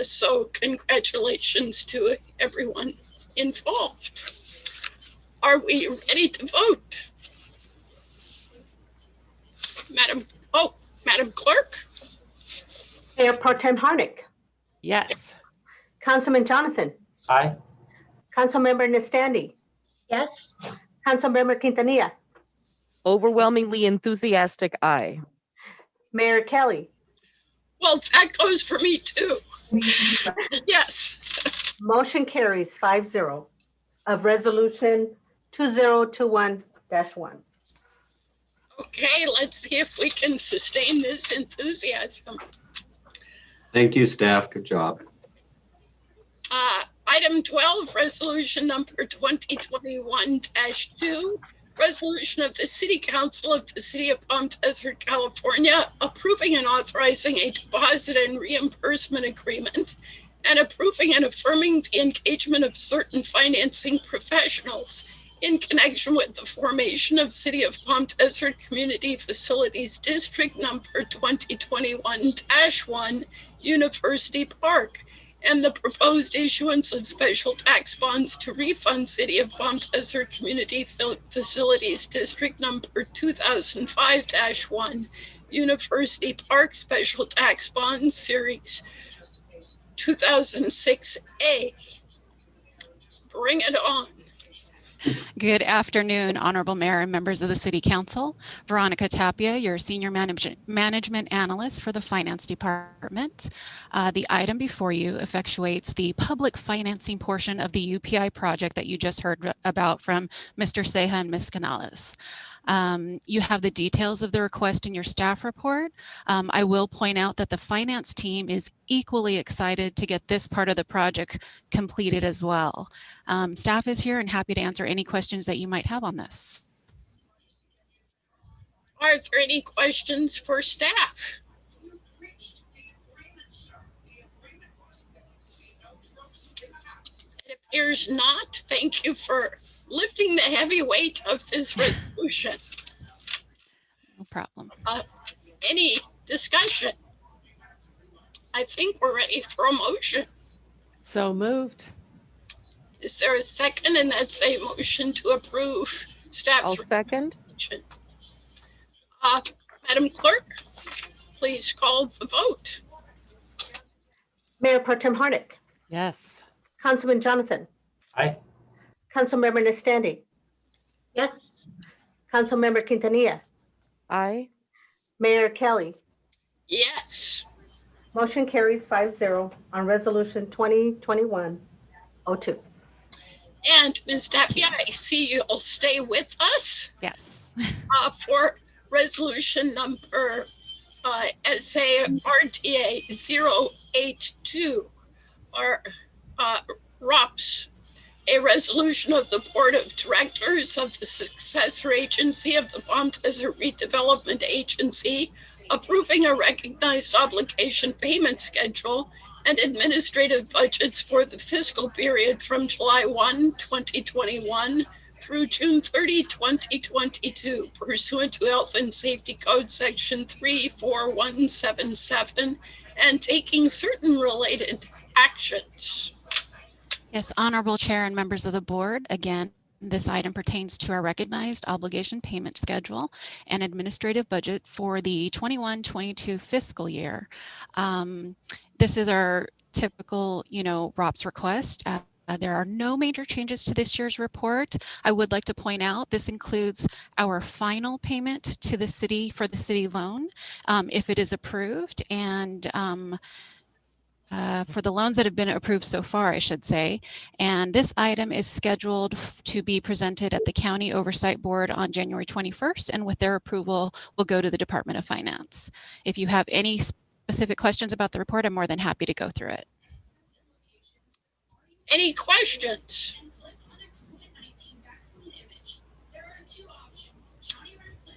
So congratulations to everyone involved. Are we ready to vote? Madam Clerk? Mayor Pro Tem Harnick. Yes. Councilman Jonathan. Aye. Councilmember Nastandi. Yes. Councilmember Quintanilla. Overwhelmingly enthusiastic, aye. Mayor Kelly. Well, that goes for me too. Yes. Motion carries 5-0 of resolution 2021-1. Okay, let's see if we can sustain this enthusiasm. Thank you, staff. Good job. Item 12, resolution number 2021-2, resolution of the City Council of the City of Palm Desert, California, approving and authorizing a deposit and reimbursement agreement and approving and affirming the engagement of certain financing professionals in connection with the formation of City of Palm Desert Community Facilities District number 2021-1, University Park, and the proposed issuance of special tax bonds to refund City of Palm Desert Community Facilities District number 2005-1, University Park Special Tax Bonds Series 2006A. Bring it on. Good afternoon, Honorable Mayor and members of the City Council. Veronica Tapia, your Senior Management Analyst for the Finance Department. The item before you effectuates the public financing portion of the UPI project that you just heard about from Mr. Ceja and Ms. Canales. You have the details of the request in your staff report. I will point out that the finance team is equally excited to get this part of the project completed as well. Staff is here and happy to answer any questions that you might have on this. Are there any questions for staff? It appears not. Thank you for lifting the heavy weight of this resolution. No problem. Any discussion? I think we're ready for a motion. So moved. Is there a second? And that's a motion to approve staff's I'll second. recommendation. Madam Clerk, please call the vote. Mayor Pro Tem Harnick, Yes. Councilman Jonathan, Aye. Councilmember Nestandi, Yes. Councilmember Quintanilla, Aye. Mayor Kelly. Yes. Motion carries 5-0 on Resolution 2021-02. And Ms. Tapia, I see you'll stay with us Yes. for resolution number SARTA 082, or ROPS, a resolution of the Board of Directors of the Successor Agency of the Palm Desert Redevelopment Agency, approving a recognized obligation payment schedule and administrative budgets for the fiscal period from July 1, 2021 through June 30, 2022, pursuant to Health and Safety Code Section 34177, and taking certain related actions. Yes, Honorable Chair and members of the board, again, this item pertains to our recognized obligation payment schedule and administrative budget for the 21-22 fiscal year. This is our typical, ROPS request. There are no major changes to this year's report. I would like to point out this includes our final payment to the city for the city loan, if it is approved, and for the loans that have been approved so far, I should say. And this item is scheduled to be presented at the County Oversight Board on January 21st, and with their approval, will go to the Department of Finance. If you have any specific questions about the report, I'm more than happy to go through it. Any questions?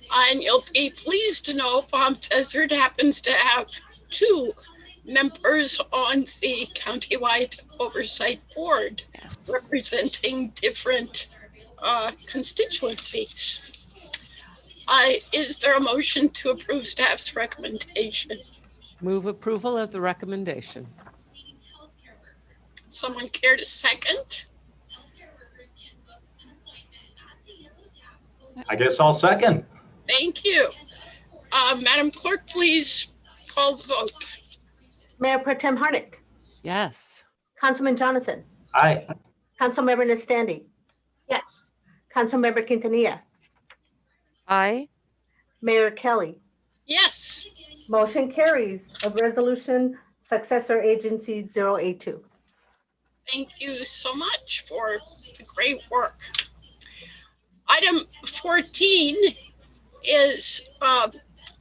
And you'll be pleased to know Palm Desert happens to have 2 members on the Countywide Oversight Board, yes, representing different constituencies. Is there a motion to approve staff's recommendation? Move approval of the recommendation. Someone care to second? I guess I'll second. Thank you. Madam Clerk, please call the vote. Mayor Pro Tem Harnick, Yes. Councilman Jonathan, Aye. Councilmember Nestandi, Yes. Councilmember Quintanilla, Aye. Mayor Kelly. Yes. Motion carries of Resolution Successor Agency 082. Thank you so much for the great work. Item 14 is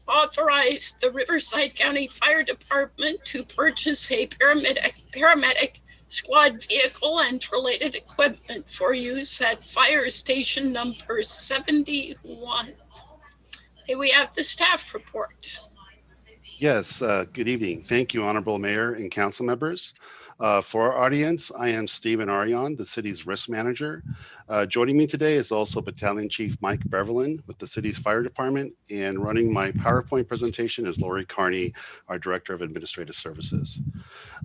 authorize the Riverside County Fire Department to purchase a paramedic squad vehicle and related equipment for use at fire station number 71. Hey, we have the staff report. Yes, good evening. Thank you, Honorable Mayor and council members. For our audience, I am Stephen Arion, the city's risk manager. Joining me today is also Battalion Chief Mike Beverlin with the city's fire department, and running my PowerPoint presentation is Lori Carney, our Director of Administrative Services.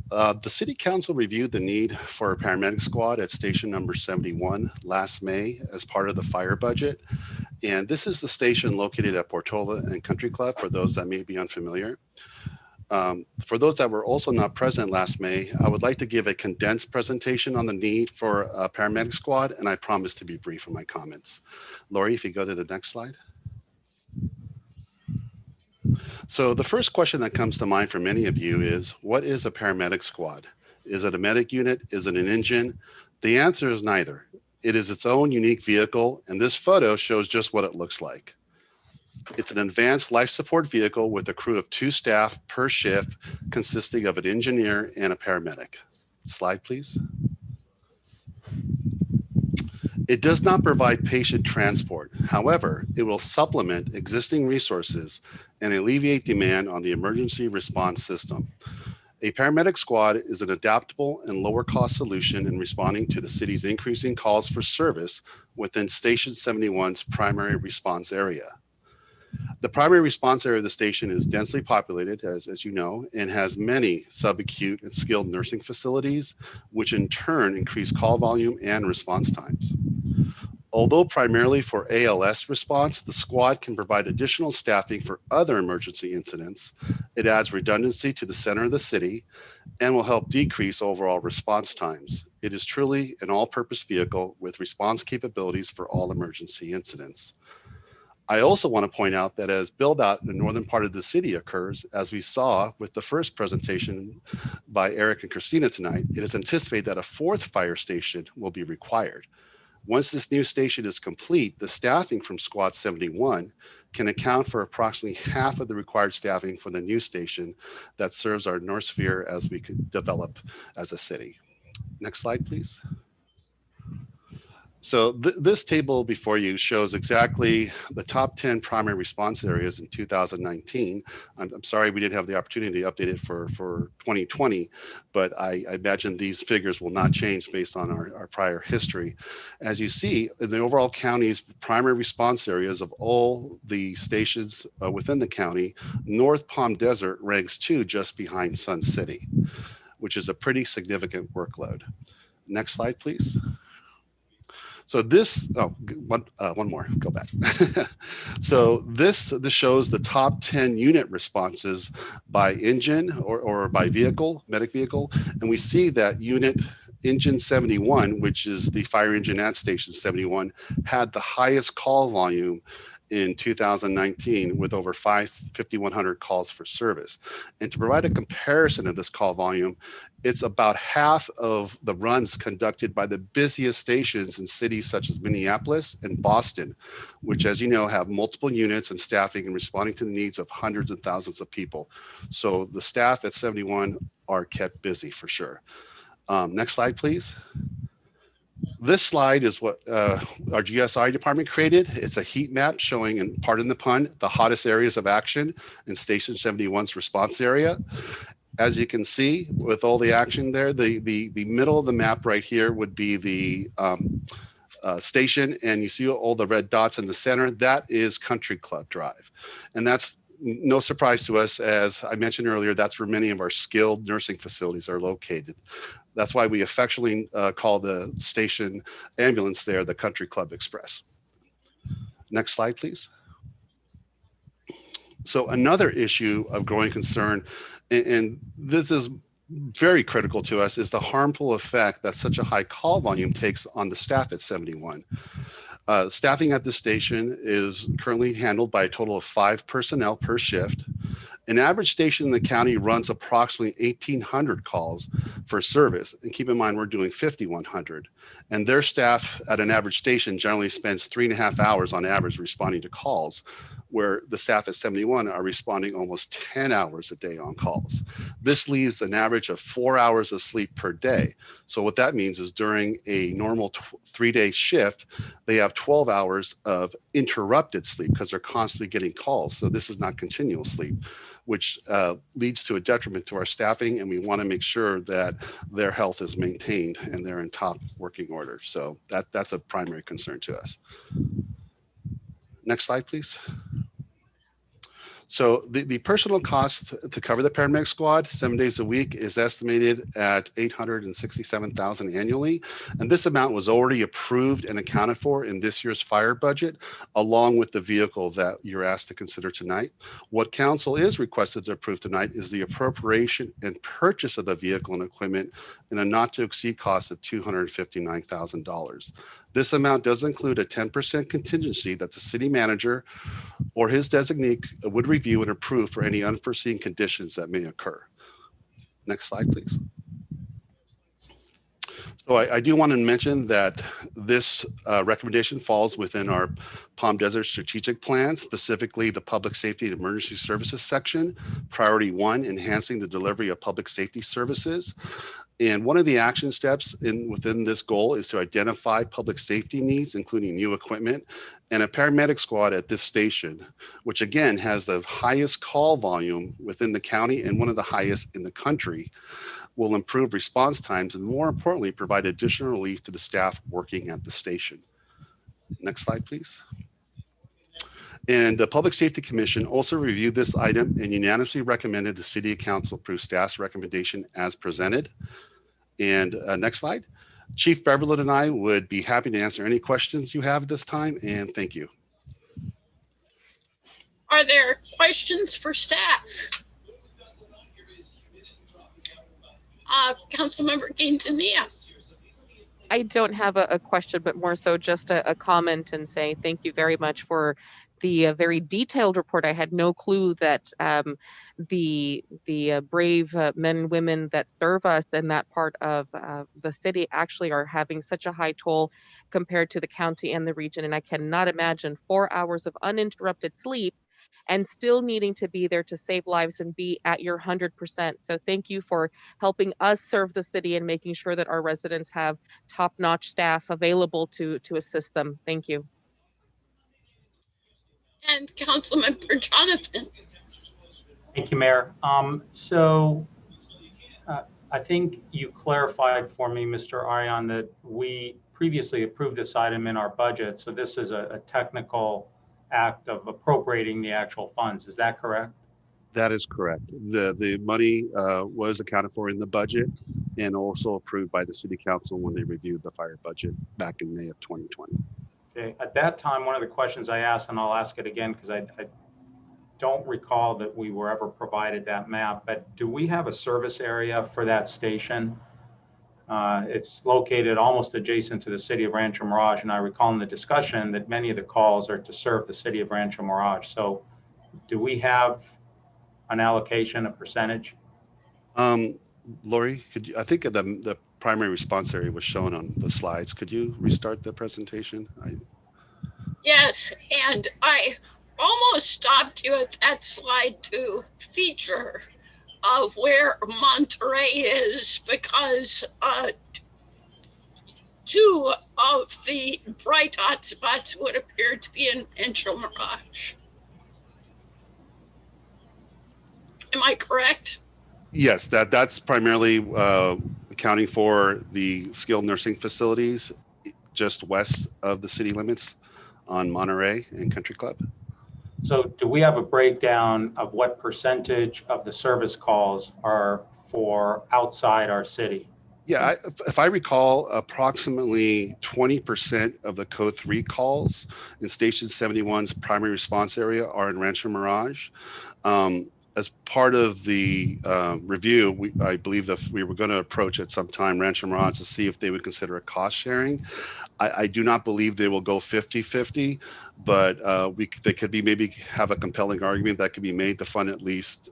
The City Council reviewed the need for a paramedic squad at station number 71 last May as part of the fire budget. And this is the station located at Portola and Country Club, for those that may be unfamiliar. For those that were also not present last May, I would like to give a condensed presentation on the need for a paramedic squad, and I promise to be brief in my comments. Lori, if you go to the next slide. So the first question that comes to mind for many of you is, what is a paramedic squad? Is it a medic unit? Is it an engine? The answer is neither. It is its own unique vehicle, and this photo shows just what it looks like. It's an advanced life support vehicle with a crew of 2 staff per shift, consisting of an engineer and a paramedic. Slide, please. It does not provide patient transport. However, it will supplement existing resources and alleviate demand on the emergency response system. A paramedic squad is an adaptable and lower cost solution in responding to the city's increasing calls for service within Station 71's primary response area. The primary response area of the station is densely populated, as you know, and has many subacute and skilled nursing facilities, which in turn increase call volume and response times. Although primarily for ALS response, the squad can provide additional staffing for other emergency incidents. It adds redundancy to the center of the city and will help decrease overall response times. It is truly an all-purpose vehicle with response capabilities for all emergency incidents. I also want to point out that as build out in the northern part of the city occurs, as we saw with the first presentation by Eric and Christina tonight, it is anticipated that a 4th fire station will be required. Once this new station is complete, the staffing from Squad 71 can account for approximately half of the required staffing for the new station that serves our North Sphere as we could develop as a city. Next slide, please. So this table before you shows exactly the top 10 primary response areas in 2019. I'm sorry we didn't have the opportunity to update it for 2020, but I imagine these figures will not change based on our prior history. As you see, in the overall county's primary response areas of all the stations within the county, North Palm Desert ranks 2 just behind Sun City, which is a pretty significant workload. Next slide, please. So this, one more, go back. So this shows the top 10 unit responses by engine or by vehicle, medic vehicle. And we see that unit engine 71, which is the fire engine at Station 71, had the highest call volume in 2019 with over 5,100 calls for service. And to provide a comparison of this call volume, it's about half of the runs conducted by the busiest stations in cities such as Minneapolis and Boston, which, as you know, have multiple units and staffing and responding to the needs of hundreds and thousands of people. So the staff at 71 are kept busy for sure. Next slide, please. This slide is what our GSI department created. It's a heat map showing, and pardon the pun, the hottest areas of action in Station 71's response area. As you can see, with all the action there, the middle of the map right here would be the station, and you see all the red dots in the center. That is Country Club Drive, and that's no surprise to us. As I mentioned earlier, that's where many of our skilled nursing facilities are located. That's why we affectionately call the station ambulance there the Country Club Express. Next slide, please. So another issue of growing concern, and this is very critical to us, is the harmful effect that such a high call volume takes on the staff at 71. Staffing at the station is currently handled by a total of 5 personnel per shift. An average station in the county runs approximately 1,800 calls for service. And keep in mind, we're doing 5,100. And their staff at an average station generally spends 3.5 hours on average responding to calls, where the staff at 71 are responding almost 10 hours a day on calls. This leaves an average of 4 hours of sleep per day. So what that means is during a normal 3-day shift, they have 12 hours of interrupted sleep because they're constantly getting calls. So this is not continual sleep, which leads to a detriment to our staffing, and we want to make sure that their health is maintained and they're in top working order. So that's a primary concern to us. Next slide, please. So the personal cost to cover the paramedic squad 7 days a week is estimated at $867,000 annually. And this amount was already approved and accounted for in this year's fire budget, along with the vehicle that you're asked to consider tonight. What council is requested to approve tonight is the appropriation and purchase of the vehicle and equipment in a not to exceed cost of $259,000. This amount does include a 10% contingency that the city manager or his designee would review and approve for any unforeseen conditions that may occur. Next slide, please. So I do want to mention that this recommendation falls within our Palm Desert strategic plan, specifically the public safety and emergency services section, priority 1, enhancing the delivery of public safety services. And one of the action steps within this goal is to identify public safety needs, including new equipment and a paramedic squad at this station, which again has the highest call volume within the county and one of the highest in the country, will improve response times and more importantly, provide additional relief to the staff working at the station. Next slide, please. And the Public Safety Commission also reviewed this item and unanimously recommended the City Council approve staff's recommendation as presented. And next slide. Chief Beverland and I would be happy to answer any questions you have at this time, and thank you. Are there questions for staff? Councilmember Quintanilla. I don't have a question, but more so just a comment and say thank you very much for the very detailed report. I had no clue that the brave men and women that serve us in that part of the city actually are having such a high toll compared to the county and the region. And I cannot imagine 4 hours of uninterrupted sleep and still needing to be there to save lives and be at your 100%. So thank you for helping us serve the city and making sure that our residents have top-notch staff available to assist them. Thank you. And Councilmember Jonathan. Thank you, Mayor. I think you clarified for me, Mr. Arian, that we previously approved this item in our budget. So this is a technical act of appropriating the actual funds. Is that correct? That is correct. The money was accounted for in the budget and also approved by the City Council when they reviewed the fire budget back in May of 2020. Okay. At that time, one of the questions I asked, and I'll ask it again because I don't recall that we were ever provided that map, but do we have a service area for that station? It's located almost adjacent to the city of Rancho Mirage, and I recall in the discussion that many of the calls are to serve the city of Rancho Mirage. So do we have an allocation, a percentage? Lori, I think the primary response area was shown on the slides. Could you restart the presentation? Yes, and I almost stopped you at that slide to feature of where Monterey is because 2 of the bright hot spots would appear to be in Rancho Mirage. Am I correct? Yes, that's primarily accounting for the skilled nursing facilities just west of the city limits on Monterey and Country Club. So do we have a breakdown of what percentage of the service calls are for outside our city? Yeah, if I recall, approximately 20% of the Code 3 calls in Station 71's primary response area are in Rancho Mirage. As part of the review, I believe that we were going to approach at some time Rancho Mirage to see if they would consider a cost sharing. I do not believe they will go 50-50, but they could be maybe have a compelling argument that could be made to fund at least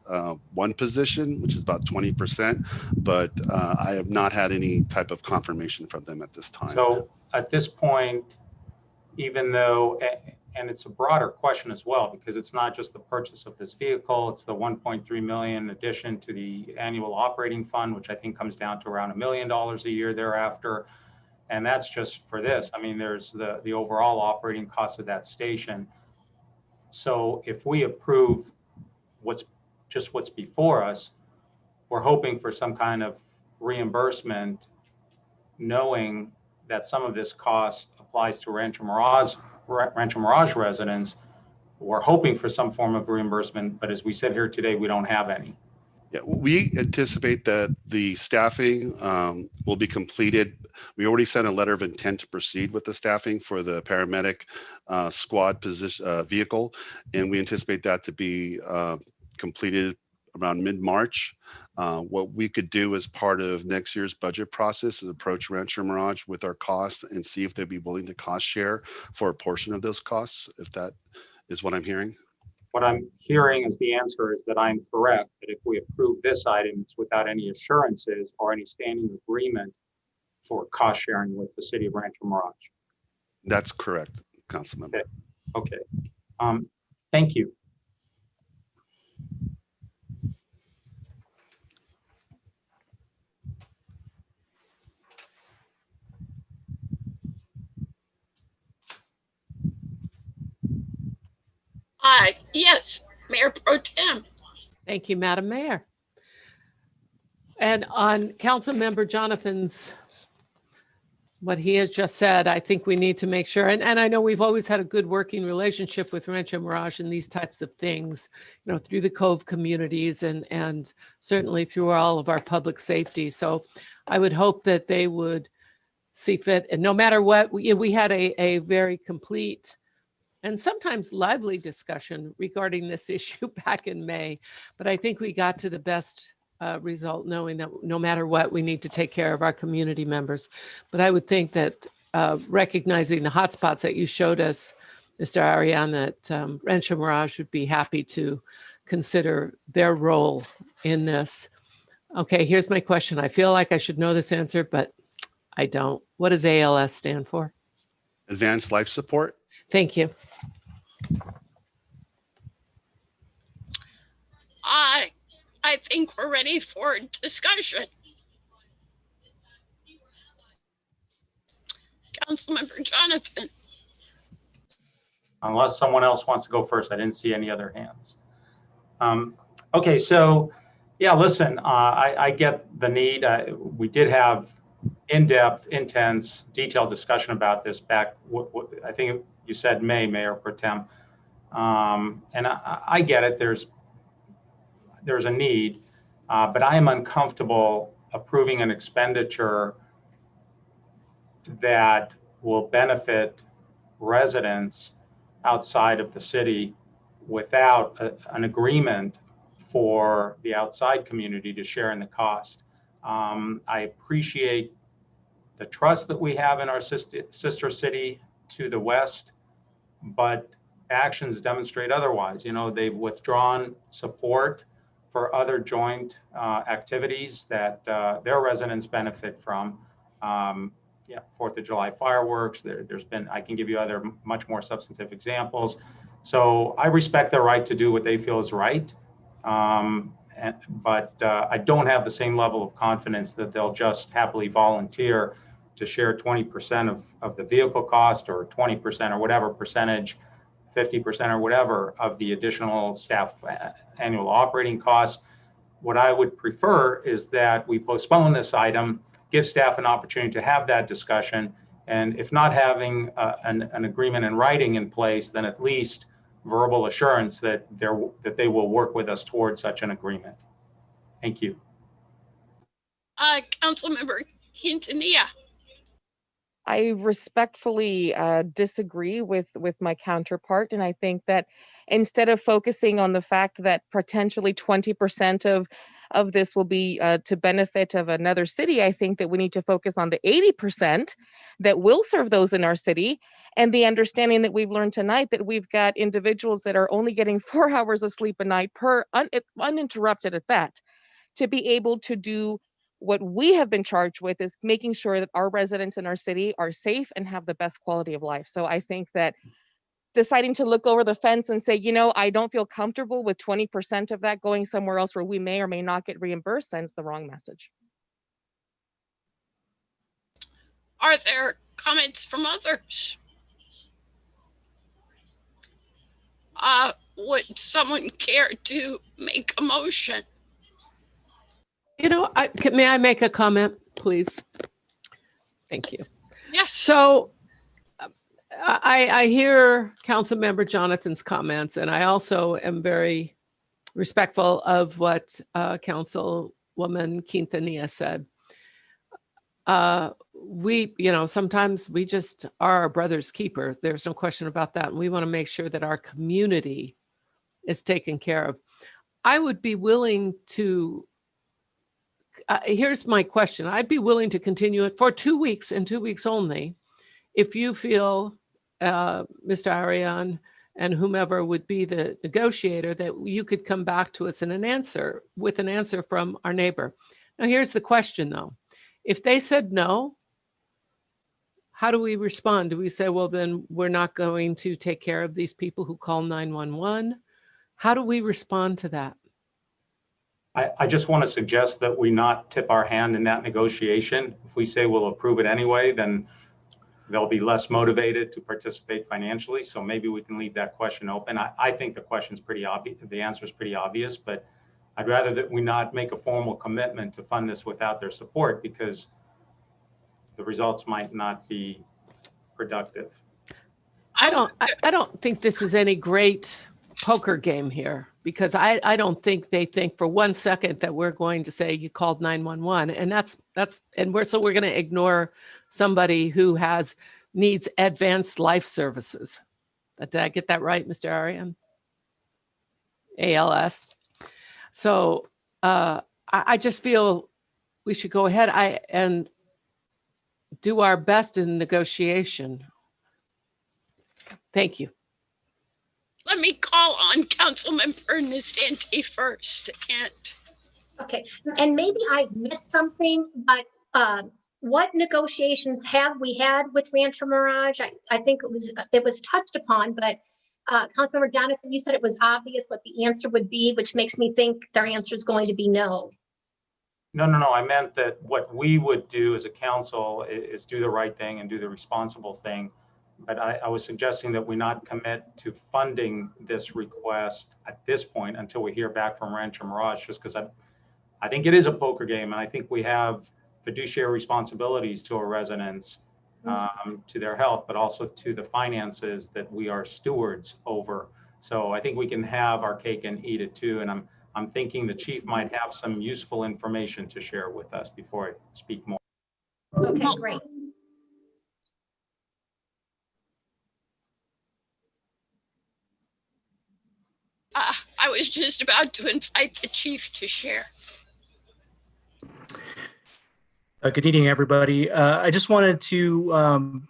one position, which is about 20%. But I have not had any type of confirmation from them at this time. So at this point, even though, and it's a broader question as well, because it's not just the purchase of this vehicle, it's the 1.3 million addition to the annual operating fund, which I think comes down to around $1 million a year thereafter. And that's just for this. I mean, there's the overall operating cost of that station. So if we approve what's before us, we're hoping for some kind of reimbursement, knowing that some of this cost applies to Rancho Mirage residents, we're hoping for some form of reimbursement, but as we said here today, we don't have any. Yeah, we anticipate that the staffing will be completed. We already sent a letter of intent to proceed with the staffing for the paramedic squad position vehicle, and we anticipate that to be completed around mid-March. What we could do as part of next year's budget process is approach Rancho Mirage with our costs and see if they'd be willing to cost share for a portion of those costs, if that is what I'm hearing. What I'm hearing is the answer is that I'm correct, that if we approve this item, it's without any assurances or any standing agreement for cost sharing with the city of Rancho Mirage. That's correct, Councilmember. Okay. Thank you. Yes, Mayor Pro Tem. Thank you, Madam Mayor. And on Councilmember Jonathan's, what he has just said, I think we need to make sure, and I know we've always had a good working relationship with Rancho Mirage and these types of things, you know, through the Cove communities and certainly through all of our public safety. So I would hope that they would see fit, and no matter what, we had a very complete and sometimes lively discussion regarding this issue back in May, but I think we got to the best result, knowing that no matter what, we need to take care of our community members. But I would think that recognizing the hotspots that you showed us, Mr. Ariane, that Rancho Mirage would be happy to consider their role in this. Okay, here's my question. I feel like I should know this answer, but I don't. What does ALS stand for? Advanced Life Support. Thank you. I think we're ready for discussion. Councilmember Jonathan. Unless someone else wants to go first, I didn't see any other hands. Okay, so yeah, listen, I get the need. We did have in-depth, intense, detailed discussion about this back, I think you said May, Mayor Pro Tem. And I get it, there's a need, but I am uncomfortable approving an expenditure that will benefit residents outside of the city without an agreement for the outside community to share in the cost. I appreciate the trust that we have in our sister city to the west, but actions demonstrate otherwise. You know, they've withdrawn support for other joint activities that their residents benefit from. Yeah, 4th of July fireworks, there's been, I can give you other much more substantive examples. So I respect their right to do what they feel is right. But I don't have the same level of confidence that they'll just happily volunteer to share 20% of the vehicle cost, or 20% or whatever percentage, 50% or whatever of the additional staff annual operating costs. What I would prefer is that we postpone this item, give staff an opportunity to have that discussion, and if not having an agreement in writing in place, then at least verbal assurance that they will work with us towards such an agreement. Thank you. Councilmember Quintanilla. I respectfully disagree with my counterpart, and I think that instead of focusing on the fact that potentially 20% of this will be to benefit of another city, I think that we need to focus on the 80% that will serve those in our city, and the understanding that we've learned tonight that we've got individuals that are only getting 4 hours of sleep a night uninterrupted at that, to be able to do what we have been charged with is making sure that our residents in our city are safe and have the best quality of life. So I think that deciding to look over the fence and say, you know, I don't feel comfortable with 20% of that going somewhere else where we may or may not get reimbursed sends the wrong message. Are there comments from others? Would someone care to make a motion? You know, may I make a comment, please? Thank you. Yes. So I hear Councilmember Jonathan's comments, and I also am very respectful of what Councilwoman Quintanilla said. Sometimes we just are our brother's keeper. There's no question about that. And we want to make sure that our community is taken care of. I would be willing to, here's my question. I'd be willing to continue it for 2 weeks and 2 weeks only. If you feel, Mr. Arian and whomever would be the negotiator, that you could come back to us with an answer from our neighbor. Now, here's the question though. If they said no, how do we respond? Do we say, well, then we're not going to take care of these people who call 911? How do we respond to that? I just want to suggest that we not tip our hand in that negotiation. If we say we'll approve it anyway, then they'll be less motivated to participate financially. So maybe we can leave that question open. I think the question's pretty obvious. The answer is pretty obvious, but I'd rather that we not make a formal commitment to fund this without their support, because the results might not be productive. I don't think this is any great poker game here, because I don't think they think for 1 second that we're going to say you called 911, and we're going to ignore somebody who needs advanced life services. Did I get that right, Mr. Arian? ALS. So I just feel we should go ahead and do our best in negotiation. Thank you. Let me call on Councilmember Nastanti first. Okay, and maybe I missed something, but what negotiations have we had with Rancho Mirage? I think it was touched upon, but Councilmember Jonathan, you said it was obvious what the answer would be, which makes me think their answer is going to be no. No. I meant that what we would do as a council is do the right thing and do the responsible thing. But I was suggesting that we not commit to funding this request at this point until we hear back from Rancho Mirage, just because I think it is a poker game, and I think we have fiduciary responsibilities to our residents, to their health, but also to the finances that we are stewards over. So I think we can have our cake and eat it too. And I'm thinking the chief might have some useful information to share with us before I speak more. Okay, great. I was just about to invite the chief to share. Good evening, everybody. I just wanted to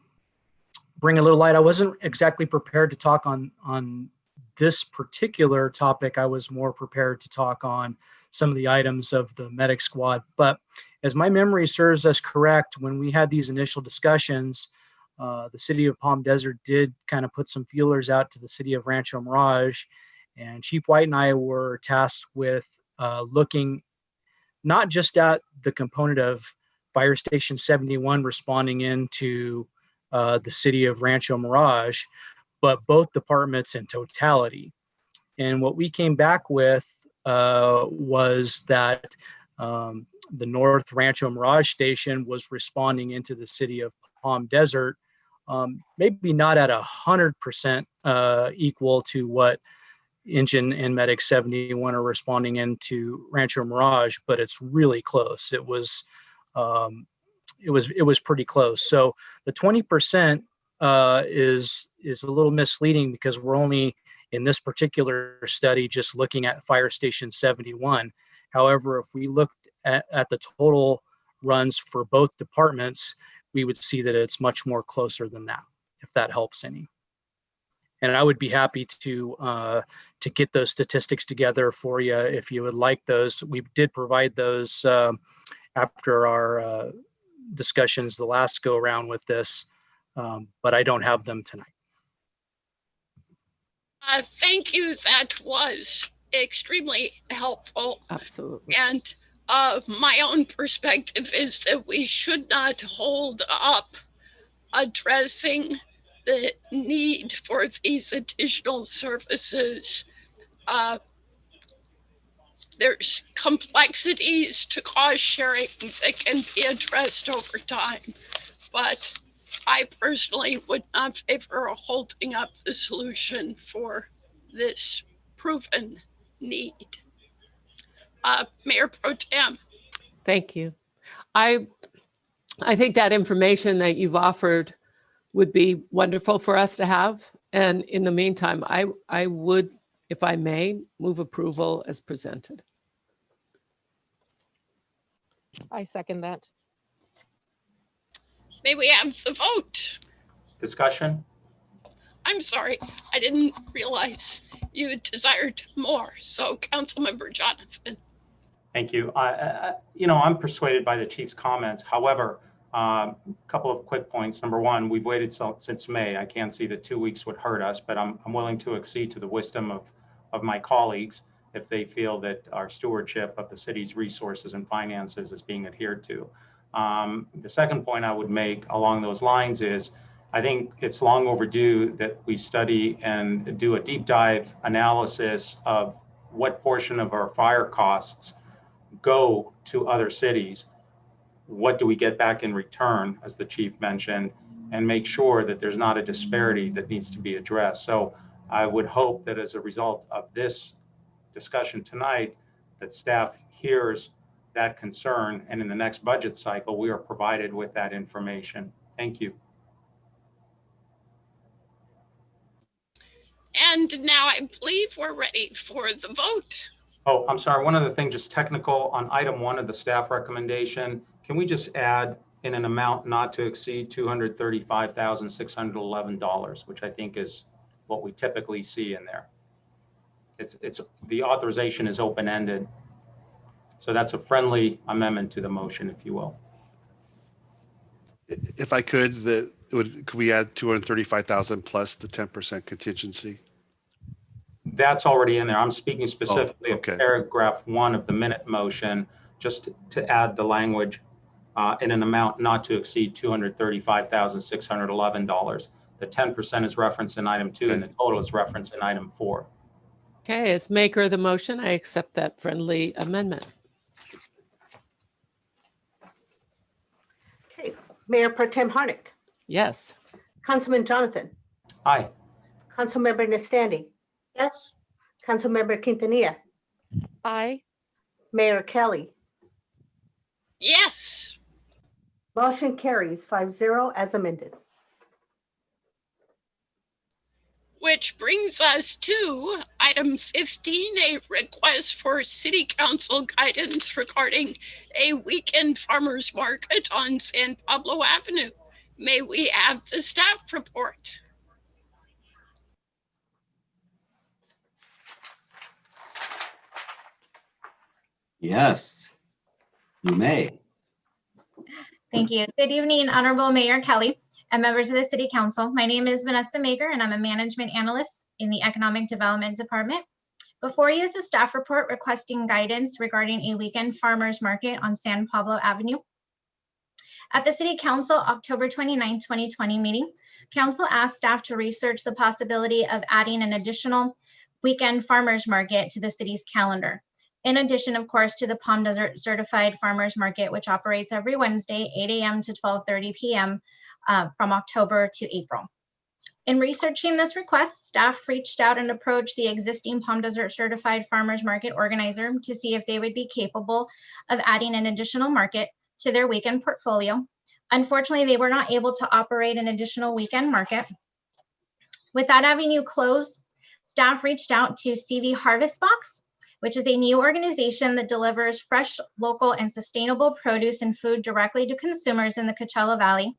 bring a little light. I wasn't exactly prepared to talk on this particular topic. I was more prepared to talk on some of the items of the medic squad. But as my memory serves us correct, when we had these initial discussions, the city of Palm Desert did kind of put some feelers out to the city of Rancho Mirage. And Chief White and I were tasked with looking not just at the component of Fire Station 71 responding into the city of Rancho Mirage, but both departments in totality. And what we came back with was that the North Rancho Mirage Station was responding into the city of Palm Desert, maybe not at 100% equal to what Engine and Medic 71 are responding into Rancho Mirage, but it's really close. It was pretty close. So the 20% is a little misleading, because we're only in this particular study just looking at Fire Station 71. However, if we looked at the total runs for both departments, we would see that it's much more closer than that, if that helps any. And I would be happy to get those statistics together for you if you would like those. We did provide those after our discussions the last go around with this, but I don't have them tonight. Thank you. That was extremely helpful. Absolutely. And my own perspective is that we should not hold up addressing the need for these additional services. There's complexities to cost sharing that can be addressed over time, but I personally would not favor holding up the solution for this proven need. Mayor Pro Tem. Thank you. I think that information that you've offered would be wonderful for us to have. And in the meantime, I would, if I may, move approval as presented. I second that. May we have the vote? Discussion? I'm sorry, I didn't realize you desired more. So Councilmember Jonathan. Thank you. I'm persuaded by the chief's comments. However, a couple of quick points. Number one, we've waited since May. I can't see that 2 weeks would hurt us, but I'm willing to accede to the wisdom of my colleagues if they feel that our stewardship of the city's resources and finances is being adhered to. The second point I would make along those lines is I think it's long overdue that we study and do a deep dive analysis of what portion of our fire costs go to other cities. What do we get back in return, as the chief mentioned, and make sure that there's not a disparity that needs to be addressed. So I would hope that as a result of this discussion tonight, that staff hears that concern, and in the next budget cycle, we are provided with that information. Thank you. And now I believe we're ready for the vote. Oh, I'm sorry. One other thing, just technical on item 1 of the staff recommendation. Can we just add in an amount not to exceed $235,611, which I think is what we typically see in there. It's the authorization is open-ended. So that's a friendly amendment to the motion, if you will. If I could, could we add 235,000 plus the 10% contingency? That's already in there. I'm speaking specifically okay. of paragraph 1 of the minute motion, just to add the language in an amount not to exceed $235,611. The 10% is referenced in item 2, and the total is referenced in item 4. Okay, as maker of the motion, I accept that friendly amendment. Okay, Mayor Pro Tem Harnick. Yes. Councilman Jonathan. Aye. Councilmember Nestandi. Yes. Councilmember Quintanilla. Aye. Mayor Kelly. Yes. Motion carries 5-0 as amended. Which brings us to item 15, a request for city council guidance regarding a weekend farmers market on San Pablo Avenue. May we have the staff report? Yes, you may. Thank you. Good evening, Honorable Mayor Kelly and members of the City Council. My name is Vanessa Mager, and I'm a management analyst in the Economic Development Department. Before you is a staff report requesting guidance regarding a weekend farmers market on San Pablo Avenue. At the City Council October 29, 2020 meeting, Council asked staff to research the possibility of adding an additional weekend farmers market to the city's calendar. In addition, of course, to the Palm Desert Certified Farmers Market, which operates every Wednesday, 8 a.m. to 12:30 p.m. From October to April. In researching this request, staff reached out and approached the existing Palm Desert Certified Farmers Market organizer to see if they would be capable of adding an additional market to their weekend portfolio. Unfortunately, they were not able to operate an additional weekend market. With that avenue closed, staff reached out to CV Harvest Box, which is a new organization that delivers fresh, local, and sustainable produce and food directly to consumers in the Coachella Valley.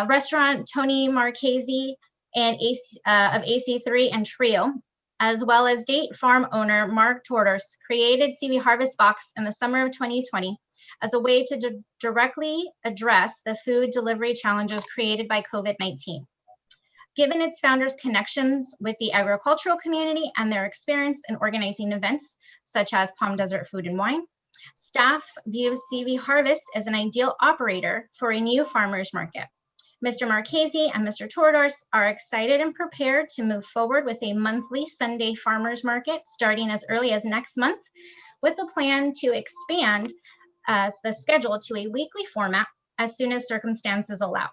Restaurant Tony Marchese and of AC3 and Trio, as well as date farm owner Mark Tordos, created CV Harvest Box in the summer of 2020 as a way to directly address the food delivery challenges created by COVID-19. Given its founders' connections with the agricultural community and their experience in organizing events such as Palm Desert Food and Wine, staff views CV Harvest as an ideal operator for a new farmers market. Mr. Marchese and Mr. Tordos are excited and prepared to move forward with a monthly Sunday farmers market starting as early as next month, with the plan to expand the schedule to a weekly format as soon as circumstances allow.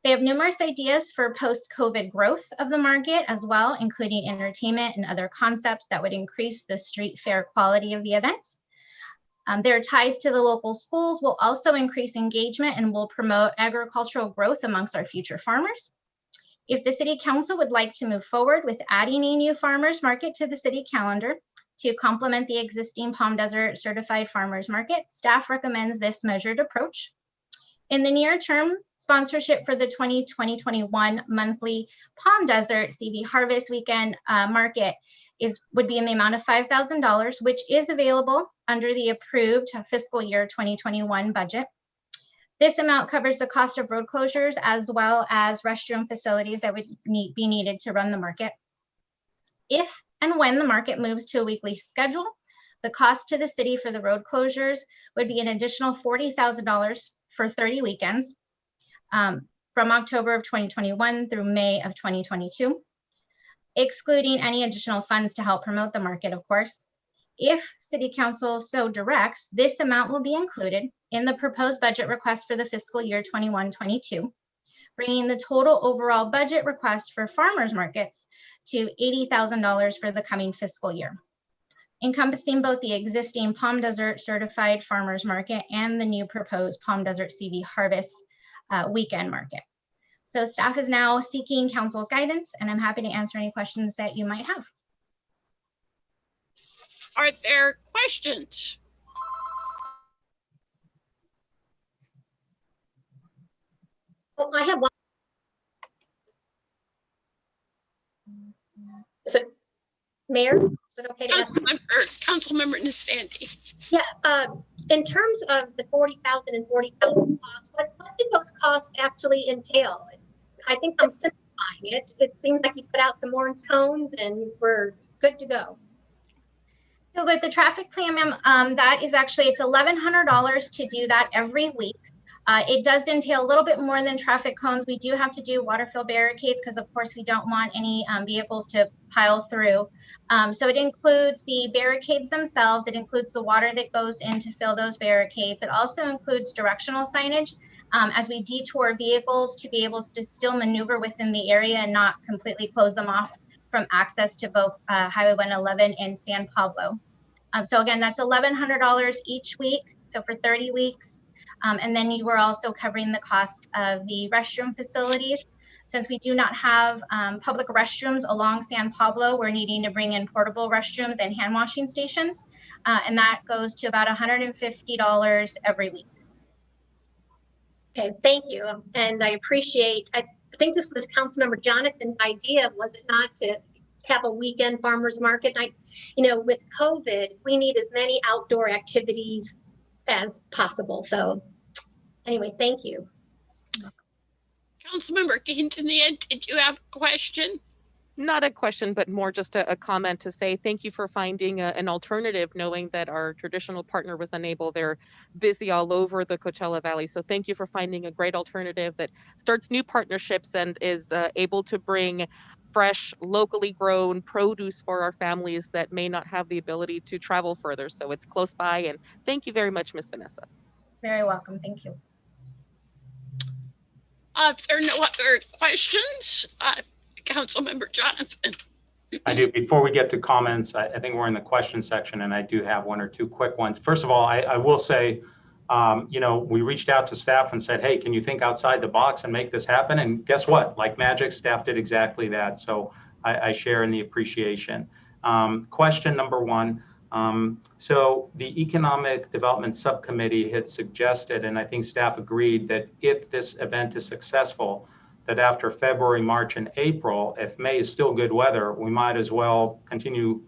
They have numerous ideas for post-COVID growth of the market as well, including entertainment and other concepts that would increase the street fair quality of the event. Their ties to the local schools will also increase engagement and will promote agricultural growth amongst our future farmers. If the City Council would like to move forward with adding a new farmers market to the city calendar to complement the existing Palm Desert Certified Farmers Market, staff recommends this measured approach. In the near term, sponsorship for the 2020-21 monthly Palm Desert CV Harvest Weekend Market would be in the amount of $5,000, which is available under the approved fiscal year 2021 budget. This amount covers the cost of road closures as well as restroom facilities that would be needed to run the market. If and when the market moves to a weekly schedule, the cost to the city for the road closures would be an additional $40,000 for 30 weekends from October of 2021 through May of 2022, excluding any additional funds to help promote the market, of course. If City Council so directs, this amount will be included in the proposed budget request for the fiscal year 21-22, bringing the total overall budget request for farmers markets to $80,000 for the coming fiscal year, encompassing both the existing Palm Desert Certified Farmers Market and the new proposed Palm Desert CV Harvest Weekend Market. So staff is now seeking council's guidance, and I'm happy to answer any questions that you might have. Are there questions? Well, I have one. Is it Mayor? Is it okay to ask? Councilmember Nastandi. Yeah, in terms of the 40,000 and 40,000 costs, what do those costs actually entail? I think I'm simplifying it. It seems like you put out some orange cones and we're good to go. So with the traffic plan, ma'am, that is actually, it's $1,100 to do that every week. It does entail a little bit more than traffic cones. We do have to do water fill barricades because of course we don't want any vehicles to pile through. So it includes the barricades themselves. It includes the water that goes in to fill those barricades. It also includes directional signage as we detour vehicles to be able to still maneuver within the area and not completely close them off from access to both Highway 111 and San Pablo. So again, that's $1,100 each week. So for 30 weeks. And then you were also covering the cost of the restroom facilities. Since we do not have public restrooms along San Pablo, we're needing to bring in portable restrooms and hand washing stations. And that goes to about $150 every week. Okay, thank you. And I appreciate, I think this was Councilmember Jonathan's idea, was it not, to have a weekend farmers market? You know, with COVID, we need as many outdoor activities as possible. So anyway, thank you. Councilmember Quintanilla, did you have a question? Not a question, but more just a comment to say thank you for finding an alternative, knowing that our traditional partner was unable. They're busy all over the Coachella Valley. So thank you for finding a great alternative that starts new partnerships and is able to bring fresh, locally grown produce for our families that may not have the ability to travel further. So it's close by. And thank you very much, Ms. Vanessa. Very welcome. Thank you. If there are no other questions, Councilmember Jonathan. I do. Before we get to comments, I think we're in the question section, and I do have one or two quick ones. First of all, I will say, you know, we reached out to staff and said, hey, can you think outside the box and make this happen? And guess what? Like magic, staff did exactly that. So I share in the appreciation. Question number one. So the Economic Development Subcommittee had suggested, and I think staff agreed, that if this event is successful, that after February, March, and April, if May is still good weather, we might as well continue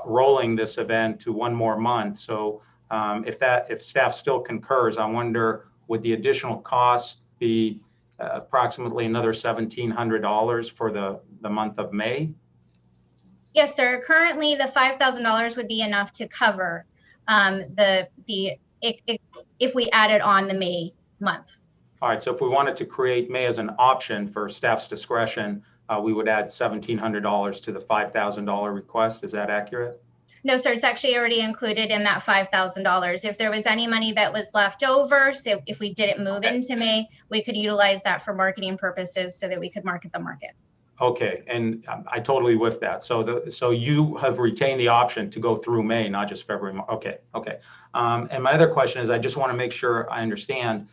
rolling this event to one more month. So if staff still concurs, I wonder, would the additional cost be approximately another $1,700 for the month of May? Yes, sir. Currently, the $5,000 would be enough to cover if we added on the May month. All right, so if we wanted to create May as an option for staff's discretion, we would add $1,700 to the $5,000 request. Is that accurate? No, sir, it's actually already included in that $5,000. If there was any money that was left over, so if we didn't move into May, we could utilize that for marketing purposes so that we could market the market. Okay, and I totally with that. So you have retained the option to go through May, not just February. Okay. And my other question is, I just want to make sure I understand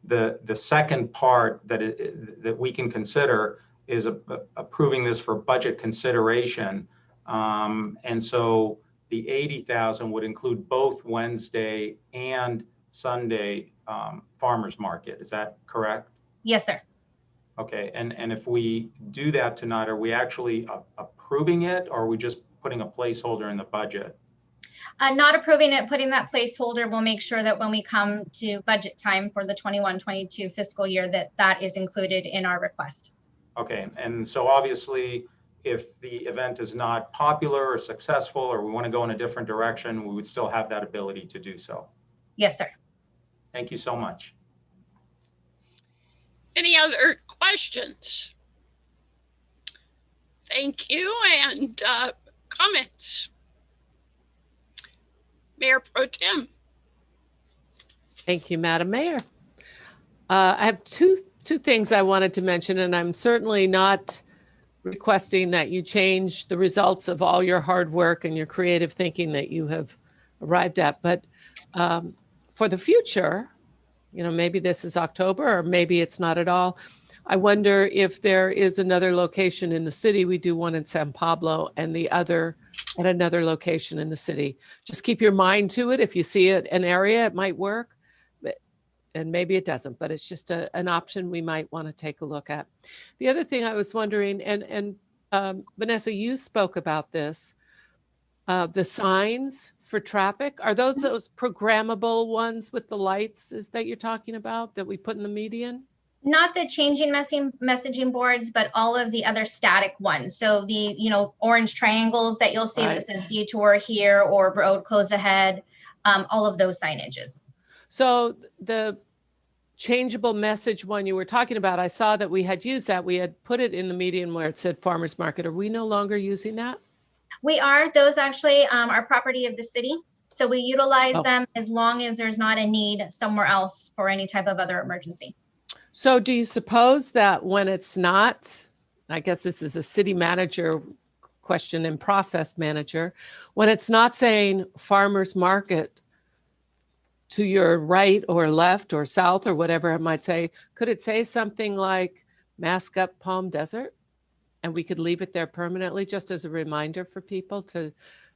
the second part that we can consider is approving this for budget consideration. And so the 80,000 would include both Wednesday and Sunday farmers market. Is that correct? Yes, sir. Okay, and if we do that tonight, are we actually approving it, or are we just putting a placeholder in the budget? Not approving it, putting that placeholder will make sure that when we come to budget time for the 21-22 fiscal year, that is included in our request. Okay, and so obviously, if the event is not popular or successful, or we want to go in a different direction, we would still have that ability to do so. Yes, sir. Thank you so much. Any other questions? Thank you. And comments? Mayor Pro Tem. Thank you, Madam Mayor. I have two things I wanted to mention, and I'm certainly not requesting that you change the results of all your hard work and your creative thinking that you have arrived at. But for the future, maybe this is October or maybe it's not at all. I wonder if there is another location in the city. We do one in San Pablo and the other at another location in the city. Just keep your mind to it. If you see an area, it might work, and maybe it doesn't, but it's just an option we might want to take a look at. The other thing I was wondering, and Vanessa, you spoke about this, the signs for traffic, are those programmable ones with the lights that you're talking about that we put in the median? Not the changing messaging boards, but all of the other static ones. So the, orange triangles that you'll see that says detour here or road close ahead, all of those signages. So the changeable message one you were talking about, I saw that we had used that. We had put it in the median where it said farmers market. Are we no longer using that? We are. Those actually are property of the city. So we utilize them as long as there's not a need somewhere else for any type of other emergency. So do you suppose that when it's not, I guess this is a city manager question and process manager, when it's not saying farmers market to your right or left or south or whatever it might say, could it say something like Mask Up Palm Desert? And we could leave it there permanently just as a reminder for people to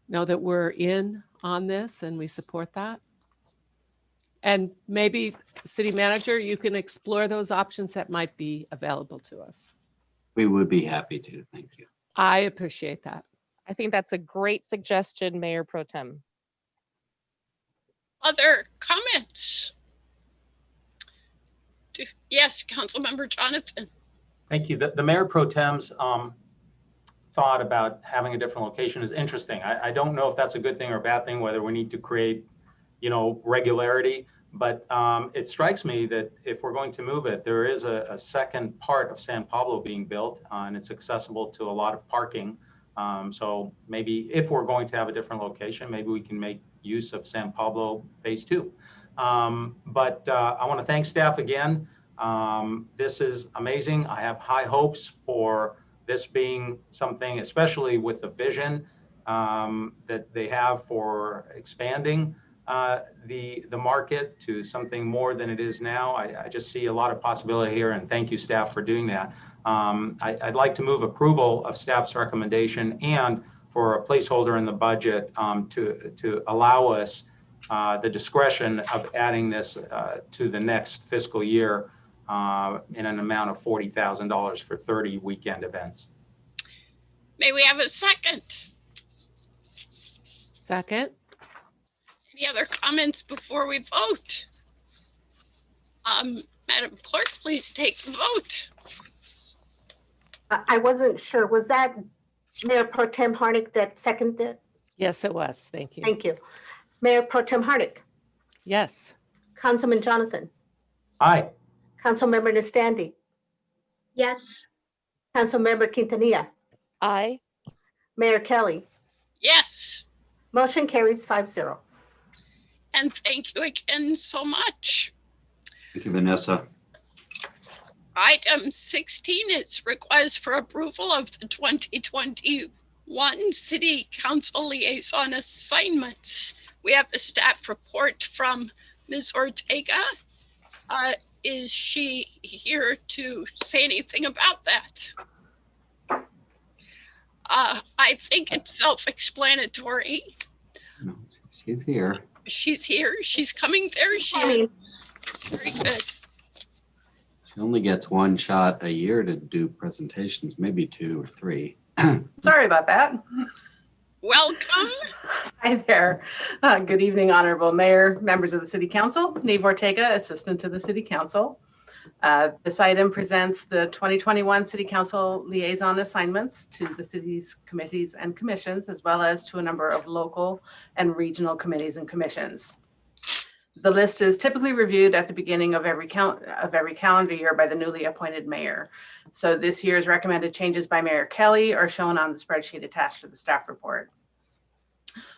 know that we're in on this and we support that. And maybe city manager, you can explore those options that might be available to us. We would be happy to. Thank you. I appreciate that. I think that's a great suggestion, Mayor Pro Tem. Other comments? Yes, Councilmember Jonathan. Thank you. The Mayor Pro Tem's thought about having a different location is interesting. I don't know if that's a good thing or a bad thing, whether we need to create, regularity, but it strikes me that if we're going to move it, there is a second part of San Pablo being built and it's accessible to a lot of parking. So maybe if we're going to have a different location, maybe we can make use of San Pablo Phase 2. But I want to thank staff again. This is amazing. I have high hopes for this being something, especially with the vision that they have for expanding the market to something more than it is now. I just see a lot of possibility here, and thank you, staff, for doing that. I'd like to move approval of staff's recommendation and for a placeholder in the budget to allow us the discretion of adding this to the next fiscal year in an amount of $40,000 for 30 weekend events. May we have a second? Second. Any other comments before we vote? Madam Clerk, please take the vote. I wasn't sure. Was that Mayor Pro Tem Harnick that seconded? Yes, it was. Thank you. Thank you. Mayor Pro Tem Harnick. Yes. Councilman Jonathan. Aye. Councilmember Nastandi. Yes. Councilmember Quintanilla. Aye. Mayor Kelly. Yes. Motion carries 5-0. And thank you again so much. Thank you, Vanessa. Item 16 is request for approval of the 2021 City Council Liaison Assignments. We have a staff report from Ms. Ortega. Is she here to say anything about that? I think it's self-explanatory. No, she's here. She's here. She's coming there. Very good. She only gets one shot a year to do presentations, maybe 2 or 3. Sorry about that. Welcome. Hi there. Good evening, Honorable Mayor, members of the City Council. Neve Ortega, Assistant to the City Council. This item presents the 2021 City Council liaison assignments to the city's committees and commissions, as well as to a number of local and regional committees and commissions. The list is typically reviewed at the beginning of every calendar year by the newly appointed mayor. So this year's recommended changes by Mayor Kelly are shown on the spreadsheet attached to the staff report.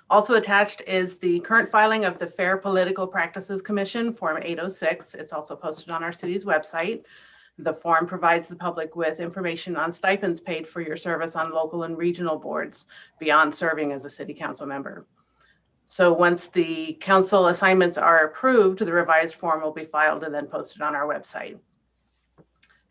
Also attached is the current filing of the Fair Political Practices Commission, Form 806. It's also posted on our city's website. The form provides the public with information on stipends paid for your service on local and regional boards beyond serving as a city council member. So once the council assignments are approved, the revised form will be filed and then posted on our website.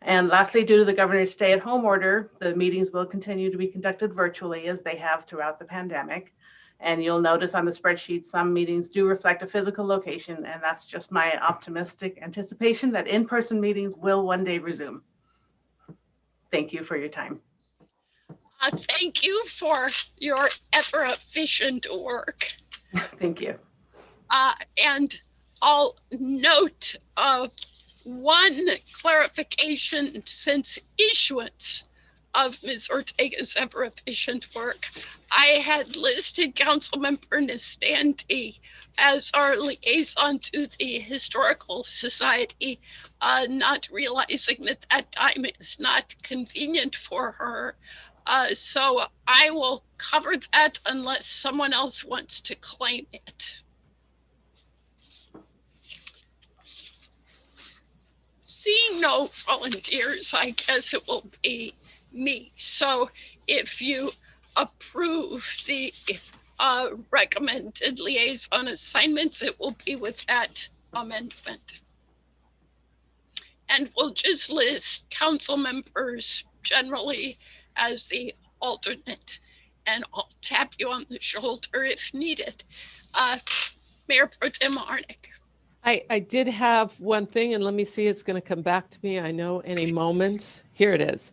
And lastly, due to the governor's stay-at-home order, the meetings will continue to be conducted virtually as they have throughout the pandemic. And you'll notice on the spreadsheet, some meetings do reflect a physical location, and that's just my optimistic anticipation that in-person meetings will one day resume. Thank you for your time. Thank you for your ever-efficient work. Thank you. And I'll note one clarification since issuance of Ms. Ortega's ever-efficient work. I had listed Councilmember Nastanti as our liaison to the Historical Society, not realizing that that time is not convenient for her. So I will cover that unless someone else wants to claim it. Seeing no volunteers, I guess it will be me. So if you approve the recommended liaison assignments, it will be with that amendment. And we'll just list council members generally as the alternate, and I'll tap you on the shoulder if needed. Mayor Pro Tem Harnick. I did have one thing, and let me see, it's going to come back to me. I know any moment. Here it is.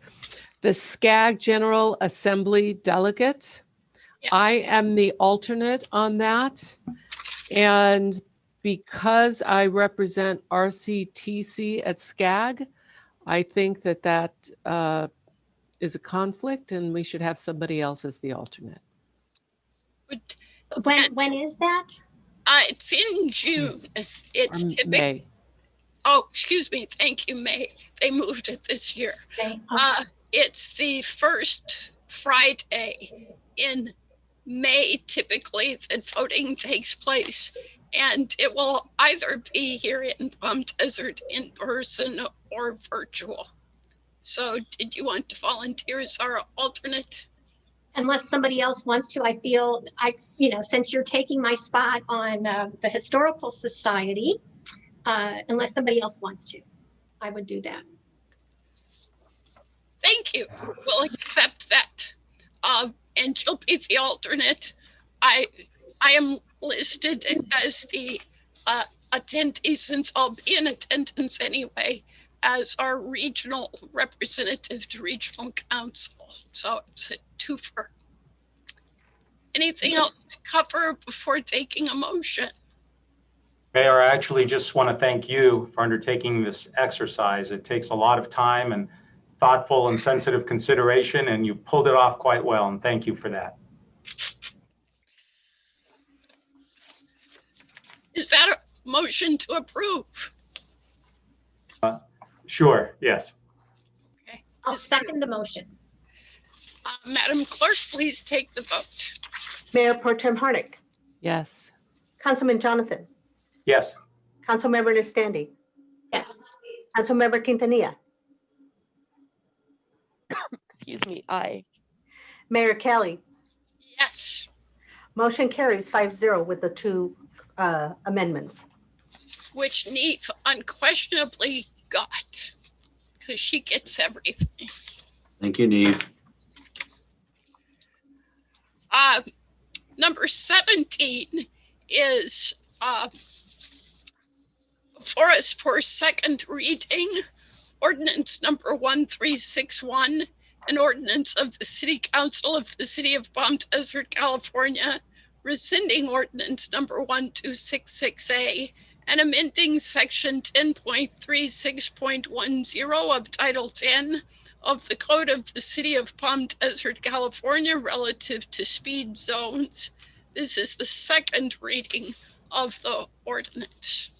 The SCAG General Assembly Delegate. Yes. I am the alternate on that. And because I represent RCTC at SCAG, I think that that is a conflict and we should have somebody else as the alternate. When is that? It's in June. It's typically May. Oh, excuse me. Thank you, May. They moved it this year. Okay. It's the first Friday in May, typically, that voting takes place. And it will either be here in Palm Desert in person or virtual. So did you want to volunteer as our alternate? Unless somebody else wants to, I feel, since you're taking my spot on the Historical Society, unless somebody else wants to, I would do that. Thank you. We'll accept that. And you'll be the alternate. I am listed as the attendee, since I'll be in attendance anyway, as our regional representative to regional council. So it's a twofer. Anything else to cover before taking a motion? Mayor, I actually just want to thank you for undertaking this exercise. It takes a lot of time and thoughtful and sensitive consideration, and you pulled it off quite well, and thank you for that. Is that a motion to approve? Sure, yes. Okay. I'll second the motion. Madam Clerk, please take the vote. Mayor Pro Tem Harnick. Yes. Councilman Jonathan, Yes. Councilmember Nestandi, Yes. Councilmember Quintanilla, Excuse me, aye. Mayor Kelly. Yes. Motion carries 5-0 with the two amendments. Which Neve unquestionably got, because she gets everything. Thank you, Neve. Number 17 is for us for second reading, ordinance number 1361, an ordinance of the City Council of the City of Palm Desert, California, rescinding ordinance number 1266A and amending section 10.36.10 of Title 10 of the Code of the City of Palm Desert, California, relative to speed zones. This is the second reading of the ordinance.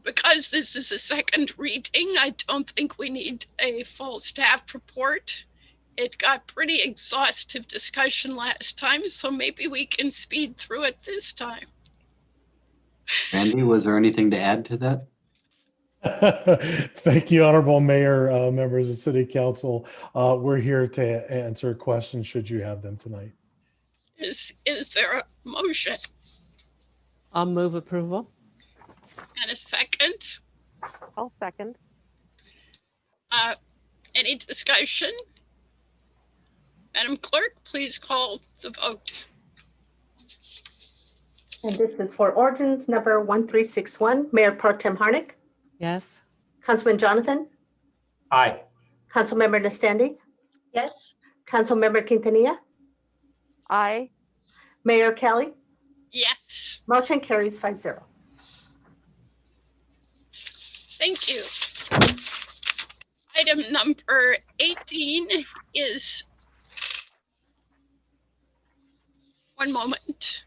Because this is a second reading, I don't think we need a full staff report. It got pretty exhaustive discussion last time, so maybe we can speed through it this time. Randy, was there anything to add to that? Thank you, Honorable Mayor, members of City Council. We're here to answer questions should you have them tonight. Is there a motion I'll move approval. and a second? I'll second. Any discussion? Madam Clerk, please call the vote. And this is for ordinance number 1361. Mayor Pro Tem Harnick, Yes. Councilman Jonathan, Aye. Councilmember Nestandi, Yes. Councilmember Quintanilla, Aye. Mayor Kelly. Yes. Motion carries 5-0. Thank you. Item number 18 is, one moment.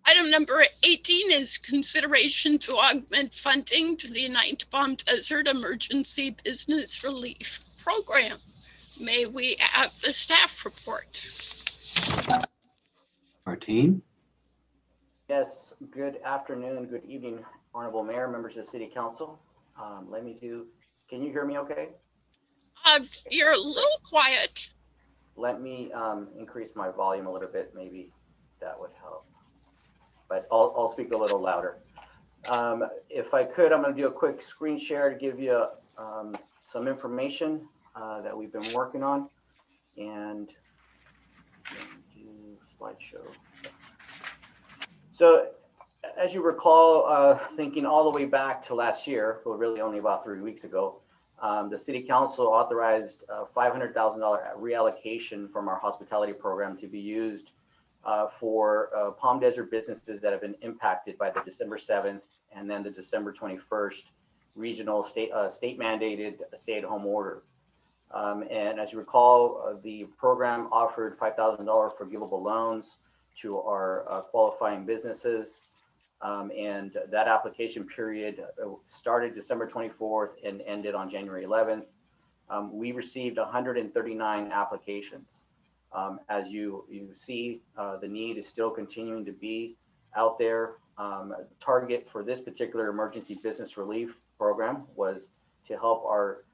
Item number 18 is consideration to augment funding to the United Palm Desert Emergency Business Relief Program. May we have the staff report? Martine? Yes, good afternoon, good evening, Honorable Mayor, members of the City Council. Can you hear me okay? You're a little quiet. Let me increase my volume a little bit, maybe that would help. But I'll speak a little louder. If I could, I'm going to do a quick screen share to give you some information that we've been working on, and do slideshow. So as you recall, thinking all the way back to last year, well, really only about 3 weeks ago, the City Council authorized a $500,000 reallocation from our hospitality program to be used for Palm Desert businesses that have been impacted by the December 7th and then the December 21st regional state mandated stay-at-home order. And as you recall, the program offered $5,000 forgivable loans to our qualifying businesses. And that application period started December 24th and ended on January 11th. We received 139 applications. As you see, the need is still continuing to be out there. The target for this particular emergency business relief program was to help our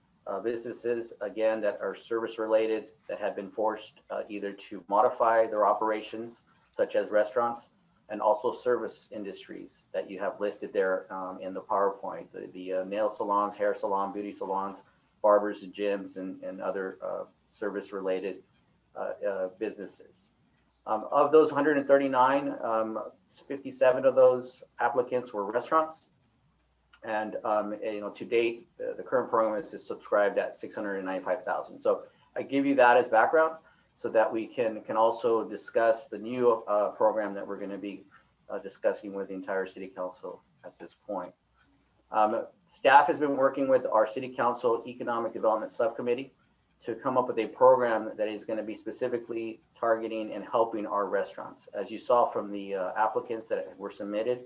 businesses, again, that are service related, that had been forced either to modify their operations, such as restaurants, and also service industries that you have listed there in the PowerPoint, the nail salons, hair salon, beauty salons, barbers and gyms, and other service related businesses. Of those 139, 57 of those applicants were restaurants. And to date, the current program is subscribed at 695,000. So I give you that as background so that we can also discuss the new program that we're going to be discussing with the entire City Council at this point. Staff has been working with our City Council Economic Development Subcommittee to come up with a program that is going to be specifically targeting and helping our restaurants. As you saw from the applicants that were submitted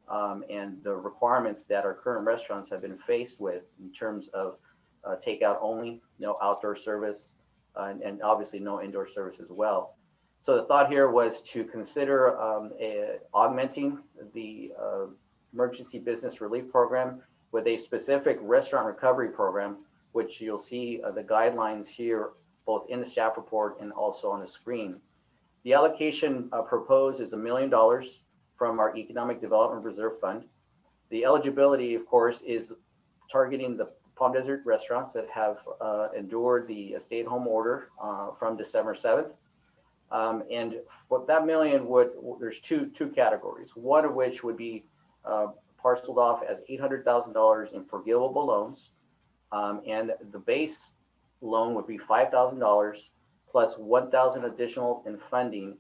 and the requirements that our current restaurants have been faced with in terms of takeout only, no outdoor service, and obviously no indoor service as well. So the thought here was to consider augmenting the emergency business relief program with a specific restaurant recovery program, which you'll see the guidelines here, both in the staff report and also on the screen. The allocation proposed is $1 million from our Economic Development Reserve Fund. The eligibility, of course, is targeting the Palm Desert restaurants that have endured the stay-at-home order from December 7th. And what that million there's two categories, one of which would be parceled off as $800,000 in forgivable loans. And the base loan would be $5,000 plus $1,000 additional in funding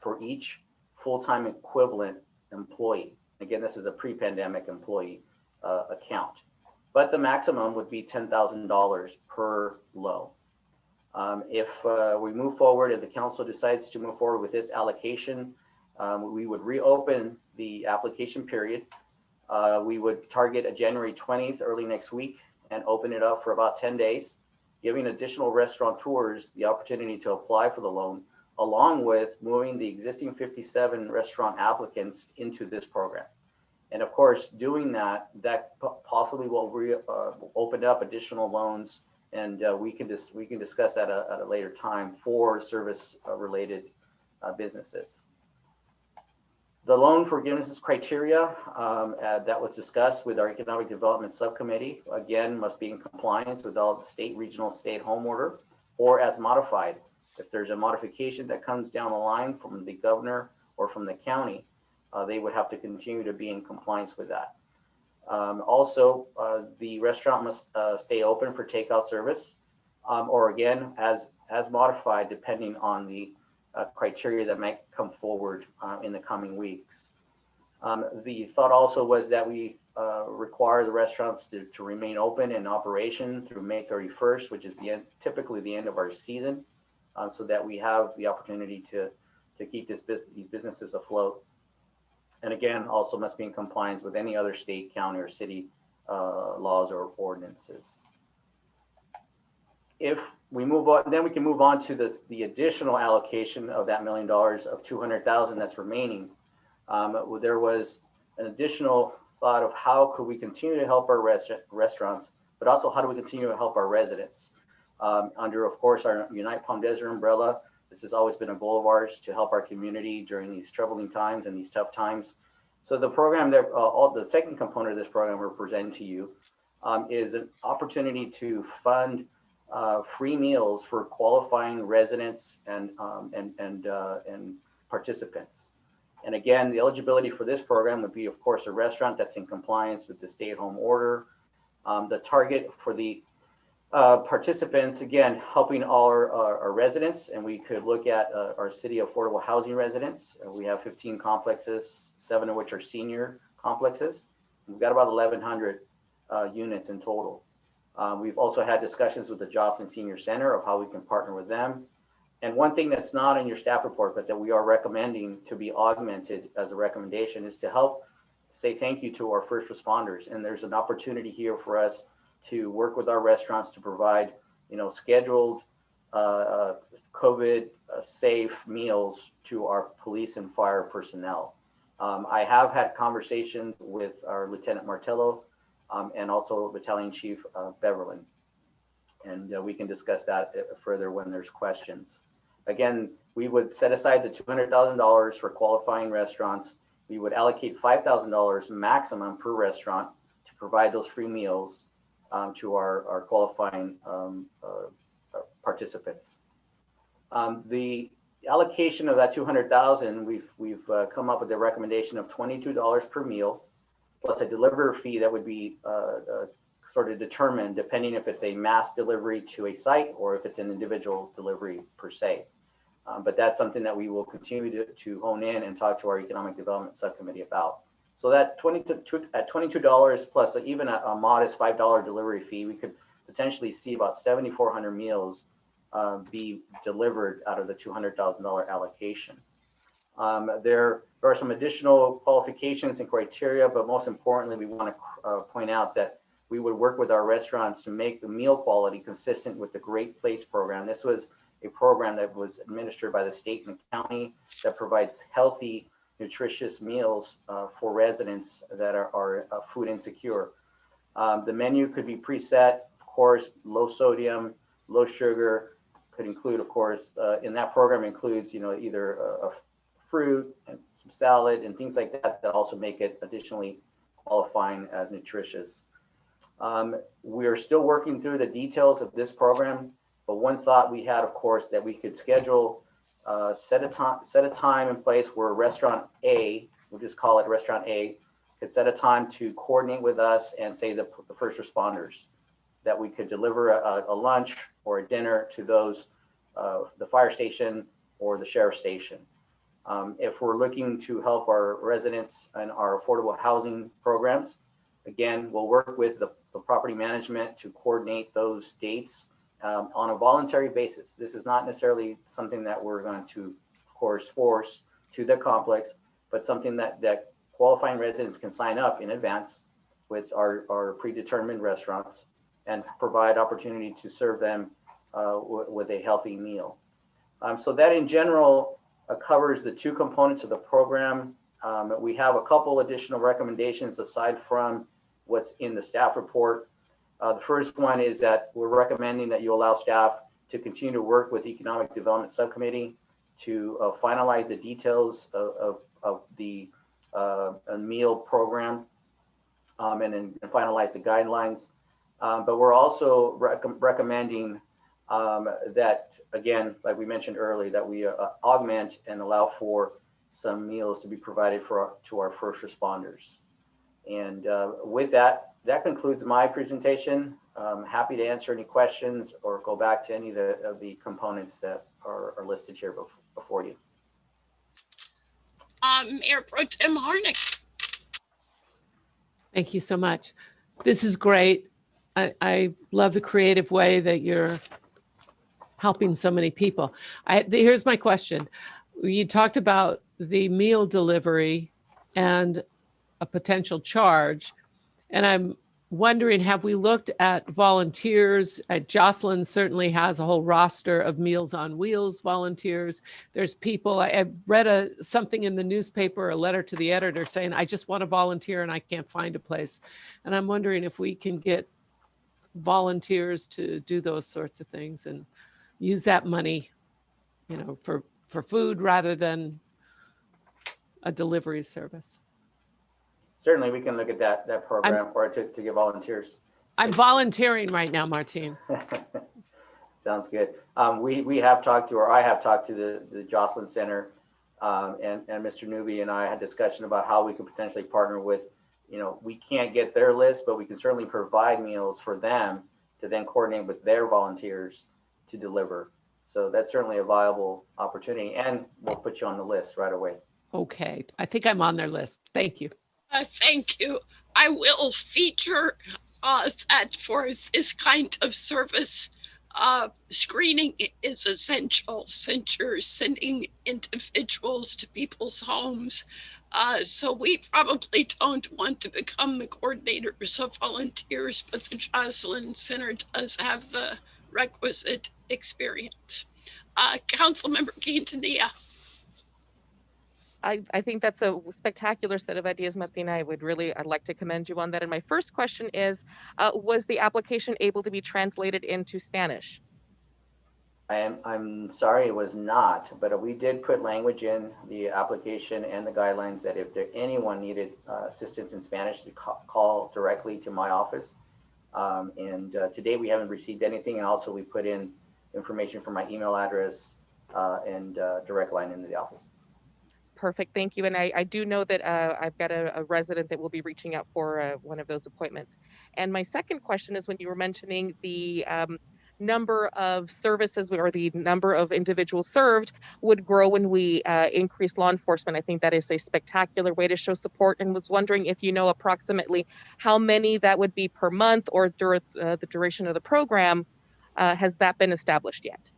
for each full-time equivalent employee. Again, this is a pre-pandemic employee account, but the maximum would be $10,000 per loan. If we move forward and the council decides to move forward with this allocation, we would reopen the application period. We would target a January 20th, early next week, and open it up for about 10 days, giving additional restaurateurs the opportunity to apply for the loan, along with moving the existing 57 restaurant applicants into this program. And of course, doing that possibly will open up additional loans, and we can discuss that at a later time for service related businesses. The loan forgiveness criteria that was discussed with our Economic Development Subcommittee, again, must be in compliance with all the state, regional, stay-at-home order, or as modified. If there's a modification that comes down the line from the governor or from the county, they would have to continue to be in compliance with that. Also, the restaurant must stay open for takeout service, or again, as modified, depending on the criteria that might come forward in the coming weeks. The thought also was that we require the restaurants to remain open in operation through May 31st, which is typically the end of our season, so that we have the opportunity to keep these businesses afloat. And again, also must be in compliance with any other state, county, or city laws or ordinances. If we move on, then we can move on to the additional allocation of that $1 million of $200,000 that's remaining. There was an additional thought of how could we continue to help our restaurants, but also how do we continue to help our residents? Under, of course, our Unite Palm Desert umbrella, this has always been a goal of ours to help our community during these troubling times and these tough times. So the program that, the second component of this program we're presenting to you is an opportunity to fund free meals for qualifying residents and participants. And again, the eligibility for this program would be, of course, a restaurant that's in compliance with the stay-at-home order. The target for the participants, again, helping all our residents, and we could look at our city affordable housing residents. We have 15 complexes, 7 of which are senior complexes. We've got about 1,100 units in total. We've also had discussions with the Jocelyn Senior Center of how we can partner with them. And one thing that's not in your staff report, but that we are recommending to be augmented as a recommendation, is to help say thank you to our first responders. And there's an opportunity here for us to work with our restaurants to provide, scheduled COVID safe meals to our police and fire personnel. I have had conversations with our Lieutenant Martello and also Battalion Chief Beverlin, and we can discuss that further when there's questions. Again, we would set aside the $200,000 for qualifying restaurants. We would allocate $5,000 maximum per restaurant to provide those free meals to our qualifying participants. The allocation of that $200,000, we've come up with a recommendation of $22 per meal, plus a delivery fee that would be sort of determined depending if it's a mass delivery to a site or if it's an individual delivery per se. But that's something that we will continue to hone in and talk to our Economic Development Subcommittee about. So that $22 plus even a modest $5 delivery fee, we could potentially see about 7,400 meals be delivered out of the $200,000 allocation. There are some additional qualifications and criteria, but most importantly, we want to point out that we would work with our restaurants to make the meal quality consistent with the Great Plates program. This was a program that was administered by the state and county that provides healthy, nutritious meals for residents that are food insecure. The menu could be preset, of course, low sodium, low sugar, could include, of course, in that program includes, either a fruit and some salad and things like that that also make it additionally qualifying as nutritious. We're still working through the details of this program, but one thought we had, of course, that we could schedule, set a time in place where restaurant A, we'll just call it restaurant A, could set a time to coordinate with us and say the first responders, that we could deliver a lunch or a dinner to those, the fire station or the sheriff's station. If we're looking to help our residents and our affordable housing programs, again, we'll work with the property management to coordinate those dates on a voluntary basis. This is not necessarily something that we're going to, of course, force to the complex, but something that qualifying residents can sign up in advance with our predetermined restaurants and provide opportunity to serve them with a healthy meal. So that in general covers the two components of the program. We have a couple additional recommendations aside from what's in the staff report. The first one is that we're recommending that you allow staff to continue to work with Economic Development Subcommittee to finalize the details of the meal program and finalize the guidelines. But we're also recommending that, again, like we mentioned earlier, that we augment and allow for some meals to be provided to our first responders. And with that concludes my presentation. I'm happy to answer any questions or go back to any of the components that are listed here before you. Mayor Pro Tem Harnick. Thank you so much. This is great. I love the creative way that you're helping so many people. Here's my question. You talked about the meal delivery and a potential charge, and I'm wondering, have we looked at volunteers? Jocelyn certainly has a whole roster of Meals on Wheels volunteers. There's people, I read something in the newspaper, a letter to the editor saying, I just want to volunteer and I can't find a place. And I'm wondering if we can get volunteers to do those sorts of things and use that money, for food rather than a delivery service. Certainly, we can look at that program or to get volunteers. I'm volunteering right now, Martine. Sounds good. We have talked to, or I have talked to the Jocelyn Center, and Mr. Newby and I had discussion about how we could potentially partner with, we can't get their list, but we can certainly provide meals for them to then coordinate with their volunteers to deliver. So that's certainly a viable opportunity, and we'll put you on the list right away. Okay, I think I'm on their list. Thank you. Thank you. I will feature that for this kind of service. Screening is essential since you're sending individuals to people's homes. So we probably don't want to become the coordinators of volunteers, but the Jocelyn Center does have the requisite experience. Councilmember Quintanilla. I think that's a spectacular set of ideas, Martina. I'd like to commend you on that. And my first question is, was the application able to be translated into Spanish? I'm sorry, it was not, but we did put language in the application and the guidelines that if anyone needed assistance in Spanish, to call directly to my office. And today we haven't received anything. And also we put in information for my email address and direct line into the office. Perfect, thank you. And I do know that I've got a resident that will be reaching out for one of those appointments. And my second question is, when you were mentioning the number of services or the number of individuals served would grow when we increase law enforcement. I think that is a spectacular way to show support, and was wondering if you know approximately how many that would be per month or during the duration of the program. Has that been established yet?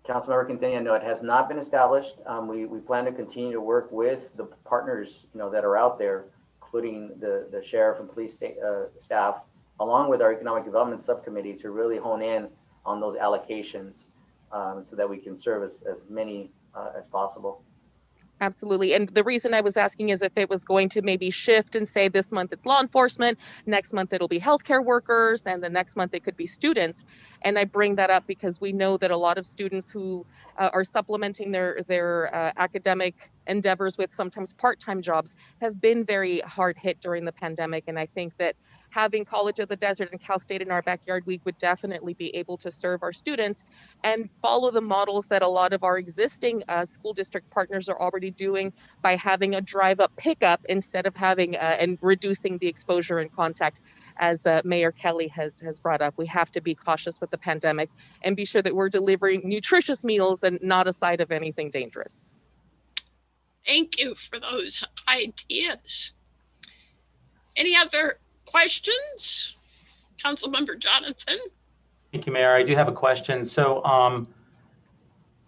Councilmember Quintanilla, no, it has not been established. We plan to continue to work with the partners, that are out there including the sheriff and police staff, along with our economic development subcommittee, to really hone in on those allocations so that we can serve as many as possible. Absolutely. And the reason I was asking is if it was going to maybe shift and say this month it's law enforcement, next month it'll be healthcare workers, and the next month it could be students. And I bring that up because we know that a lot of students who are supplementing their academic endeavors with sometimes part-time jobs have been very hard hit during the pandemic. And I think that having College of the Desert and Cal State in our backyard, we would definitely be able to serve our students and follow the models that a lot of our existing school district partners are already doing by having a drive-up pickup instead of having and reducing the exposure and contact. As Mayor Kelly has brought up, we have to be cautious with the pandemic and be sure that we're delivering nutritious meals and not a side of anything dangerous. Thank you for those ideas. Any other questions? Councilmember Jonathan? Thank you, Mayor. I do have a question. So,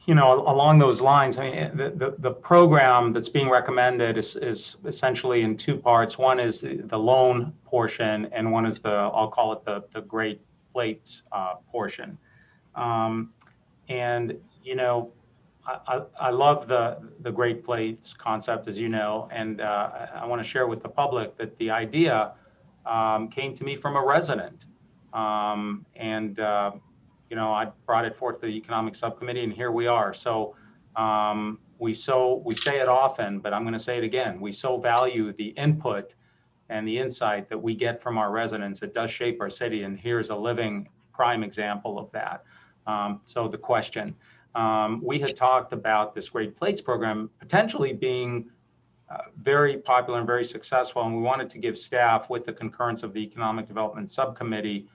along those lines, I mean, the program that's being recommended is essentially in two parts. One is the loan portion, and one is I'll call it the Great Plates portion. I love the Great Plates concept, as you know, and I want to share with the public that the idea came to me from a resident. I brought it forth to the economic subcommittee, and here we are. So we say it often, but I'm going to say it again. We so value the input and the insight that we get from our residents. It does shape our city, and here's a living prime example of that. So the question, we had talked about this Great Plates program potentially being very popular and very successful, and we wanted to give staff, with the concurrence of the Economic Development Subcommittee,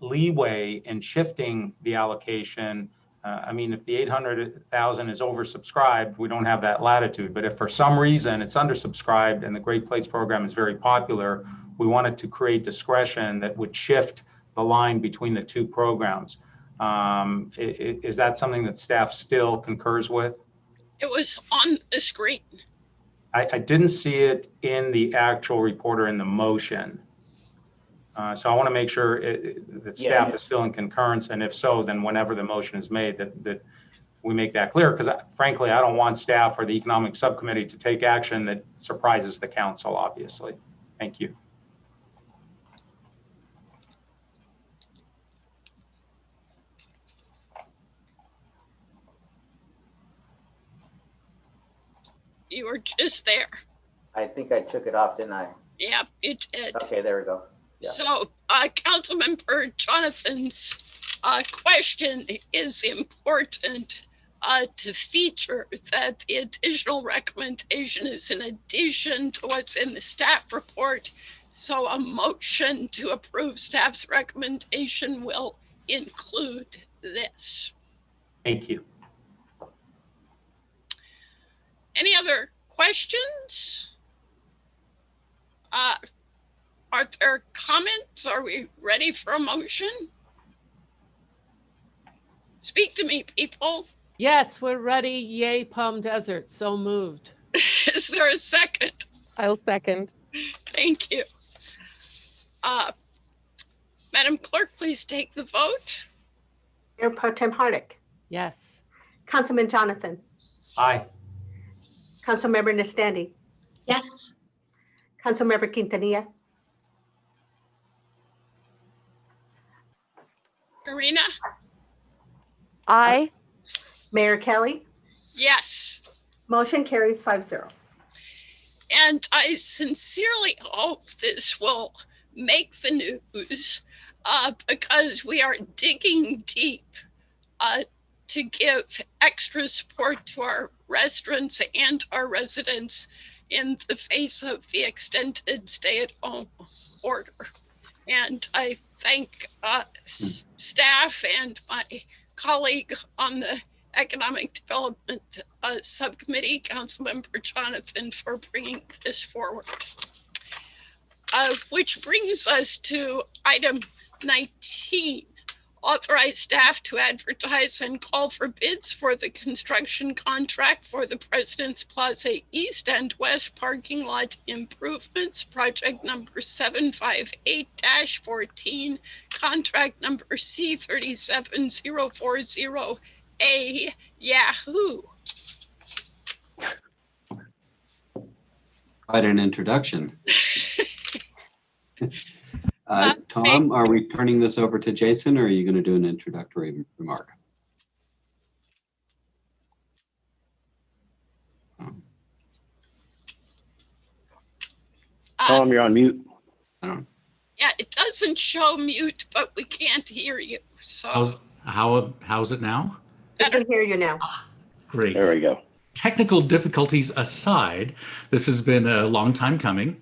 leeway in shifting the allocation. I mean, if the 800,000 is oversubscribed, we don't have that latitude. But if for some reason it's undersubscribed and the Great Plates program is very popular, we wanted to create discretion that would shift the line between the two programs. Is that something that staff still concurs with? It was on the screen. I didn't see it in the actual report or in the motion. So I want to make sure that staff is still in concurrence, and if so, then whenever the motion is made, that we make that clear, because frankly, I don't want staff or the economic subcommittee to take action that surprises the council, obviously. Thank you. You were just there. I think I took it off, didn't I? Yeah, you did. Okay, there we go. Yeah. So, Councilmember Jonathan's question is important to feature that the additional recommendation is in addition to what's in the staff report. So a motion to approve staff's recommendation will include this. Thank you. Any other questions? Are there comments? Are we ready for a motion? Speak to me, people. Yes, we're ready. Yay, Palm Desert. So moved. Is there a second? I'll second. Thank you. Madam Clerk, please take the vote. Mayor Pro Tem Hardick. Yes. Councilman Jonathan. Aye. Councilmember Nestandi. Yes. Councilmember Quintanilla. Karina? Aye. Mayor Kelly. Yes. Motion carries 5-0. And I sincerely hope this will make the news because we are digging deep to give extra support to our restaurants and our residents in the face of the extended stay-at-home order. And I thank staff and my colleague on the Economic Development Subcommittee, Councilmember Jonathan, for bringing this forward. Which brings us to item 19, Authorize staff to advertise and call for bids for the construction contract for the President's Plaza East and West parking lot improvements, project number 758-14, contract number C37040A, Yahoo. Quite an introduction. Tom, are we turning this over to Jason, or are you going to do an introductory remark? Tom, you're on mute. Yeah, it doesn't show mute, but we can't hear you. So How's it now? I can hear you now. Great. There we go. Technical difficulties aside, this has been a long time coming.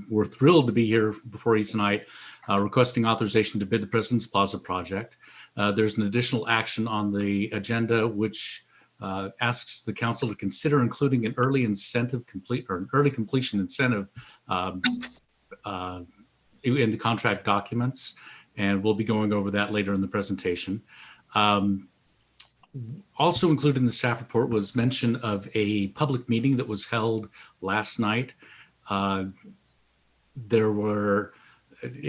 We're thrilled to be here before you tonight, requesting authorization to bid the President's Plaza project. There's an additional action on the agenda which asks the council to consider including an early completion incentive in the contract documents, and we'll be going over that later in the presentation. Also included in the staff report was mention of a public meeting that was held last night. It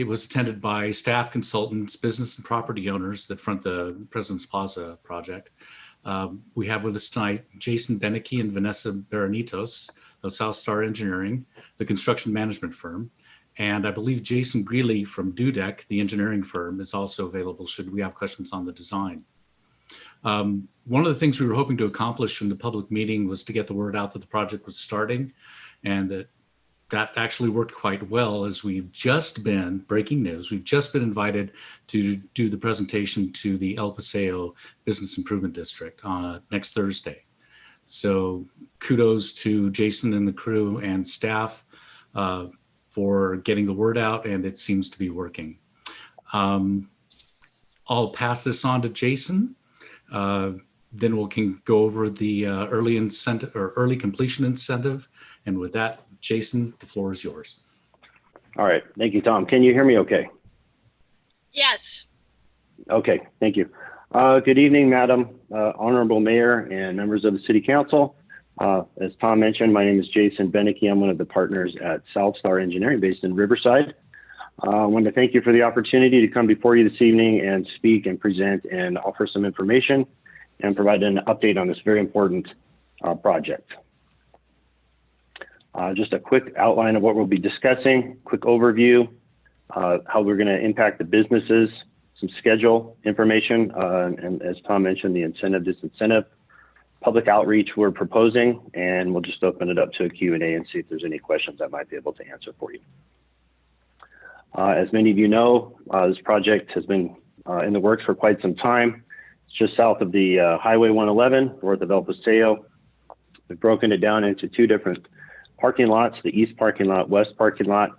was attended by staff, consultants, business and property owners that front the President's Plaza project. We have with us tonight Jason Beneke and Vanessa Baronitos of South Star Engineering, the construction management firm. And I believe Jason Greeley from Dudek, the engineering firm, is also available should we have questions on the design. One of the things we were hoping to accomplish in the public meeting was to get the word out that the project was starting, and that actually worked quite well, as we've just been, breaking news, we've just been invited to do the presentation to the El Paseo Business Improvement District on next Thursday. So kudos to Jason and the crew and staff for getting the word out, and it seems to be working. I'll pass this on to Jason. Then we can go over the early incentive or early completion incentive. And with that, Jason, the floor is yours. All right. Thank you, Tom. Can you hear me okay? Yes. Okay. Thank you. Good evening, Madam Honorable Mayor and members of the City Council. As Tom mentioned, my name is Jason Beneke. I'm one of the partners at South Star Engineering based in Riverside. I want to thank you for the opportunity to come before you this evening and speak and present and offer some information and provide an update on this very important project. Just a quick outline of what we'll be discussing, quick overview, how we're going to impact the businesses, some schedule information, and as Tom mentioned, the incentive, disincentive, public outreach we're proposing, and we'll just open it up to a Q&A and see if there's any questions I might be able to answer for you. As many of you know, this project has been in the works for quite some time. It's just south of the Highway 111, north of El Paseo. We've broken it down into two different parking lots, the east parking lot, west parking lot.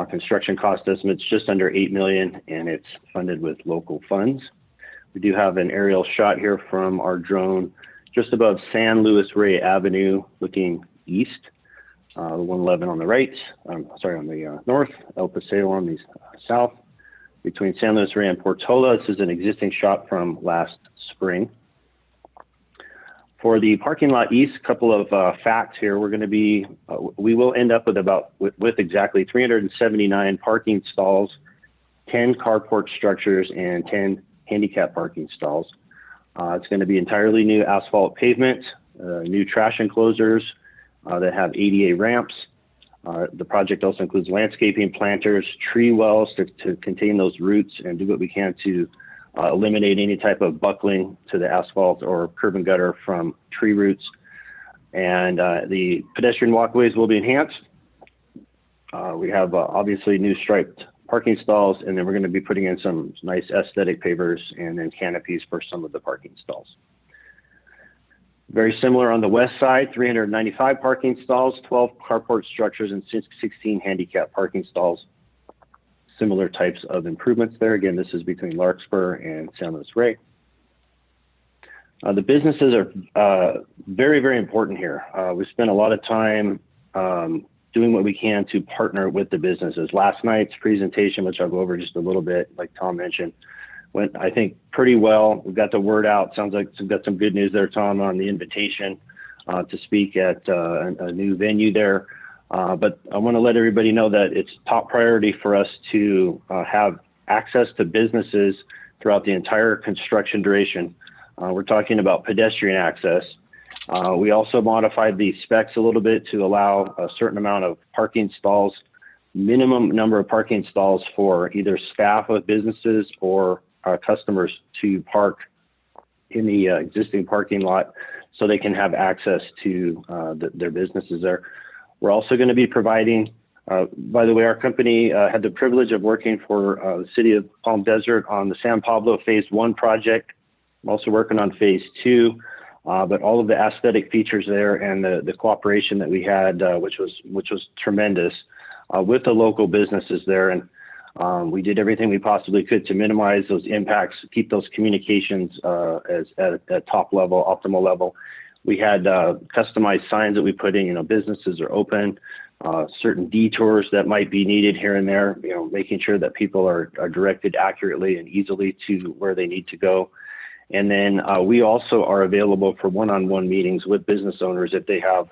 Construction cost estimates just under $8 million, and it's funded with local funds. We do have an aerial shot here from our drone just above San Luis Rey Avenue, looking east. 111 on the right, on the north, El Paseo on the south. Between San Luis Rey and Portola, this is an existing shot from last spring. For the parking lot east, a couple of facts here. We're going to be, we will end up with exactly 379 parking stalls, 10 carport structures, and 10 handicap parking stalls. It's going to be entirely new asphalt pavement, new trash enclosures that have ADA ramps. The project also includes landscaping, planters, tree wells to contain those roots and do what we can to eliminate any type of buckling to the asphalt or curb and gutter from tree roots. And the pedestrian walkways will be enhanced. We have obviously new striped parking stalls, and then we're going to be putting in some nice aesthetic pavers and then canopies for some of the parking stalls. Very similar on the west side, 395 parking stalls, 12 carport structures, and 16 handicap parking stalls. Similar types of improvements there. Again, this is between Larkspur and San Luis Rey. The businesses are very, very important here. We spent a lot of time doing what we can to partner with the businesses. Last night's presentation, which I'll go over just a little bit, like Tom mentioned, went, I think, pretty well. We got the word out. Sounds like we've got some good news there, Tom, on the invitation to speak at a new venue there. But I want to let everybody know that it's top priority for us to have access to businesses throughout the entire construction duration. We're talking about pedestrian access. We also modified the specs a little bit to allow a certain amount of parking stalls, minimum number of parking stalls for either staff of businesses or customers to park in the existing parking lot so they can have access to their businesses there. We're also going to be providing, by the way, our company had the privilege of working for the city of Palm Desert on the San Pablo Phase 1 project. I'm also working on Phase 2, but all of the aesthetic features there and the cooperation that we had, which was tremendous with the local businesses there. And we did everything we possibly could to minimize those impacts, keep those communications at top level, optimal level. We had customized signs that we put in, businesses are open, certain detours that might be needed here and there, making sure that people are directed accurately and easily to where they need to go. And then we also are available for one-on-one meetings with business owners if they have,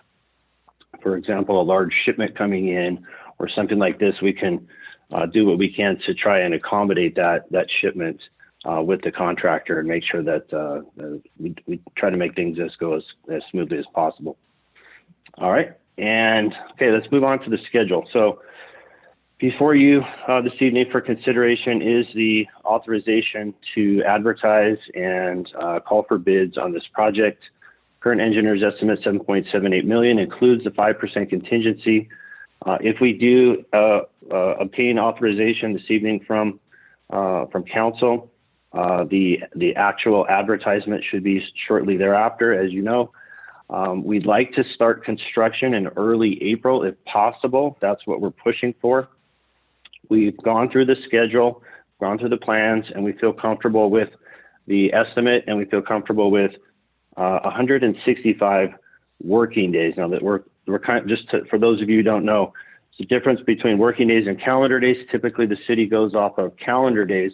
for example, a large shipment coming in or something like this. We can do what we can to try and accommodate that shipment with the contractor and make sure that we try to make things go as smoothly as possible. All right, and okay, let's move on to the schedule. So before you this evening for consideration is the authorization to advertise and call for bids on this project. Current engineer's estimate $7.78 million includes the 5% contingency. If we do obtain authorization this evening from council, the actual advertisement should be shortly thereafter, as you know. We'd like to start construction in early April if possible. That's what we're pushing for. We've gone through the schedule, gone through the plans, and we feel comfortable with the estimate, and we feel comfortable with 165 working days. Now that we're kind of, for those of you who don't know, it's the difference between working days and calendar days. Typically, the city goes off of calendar days.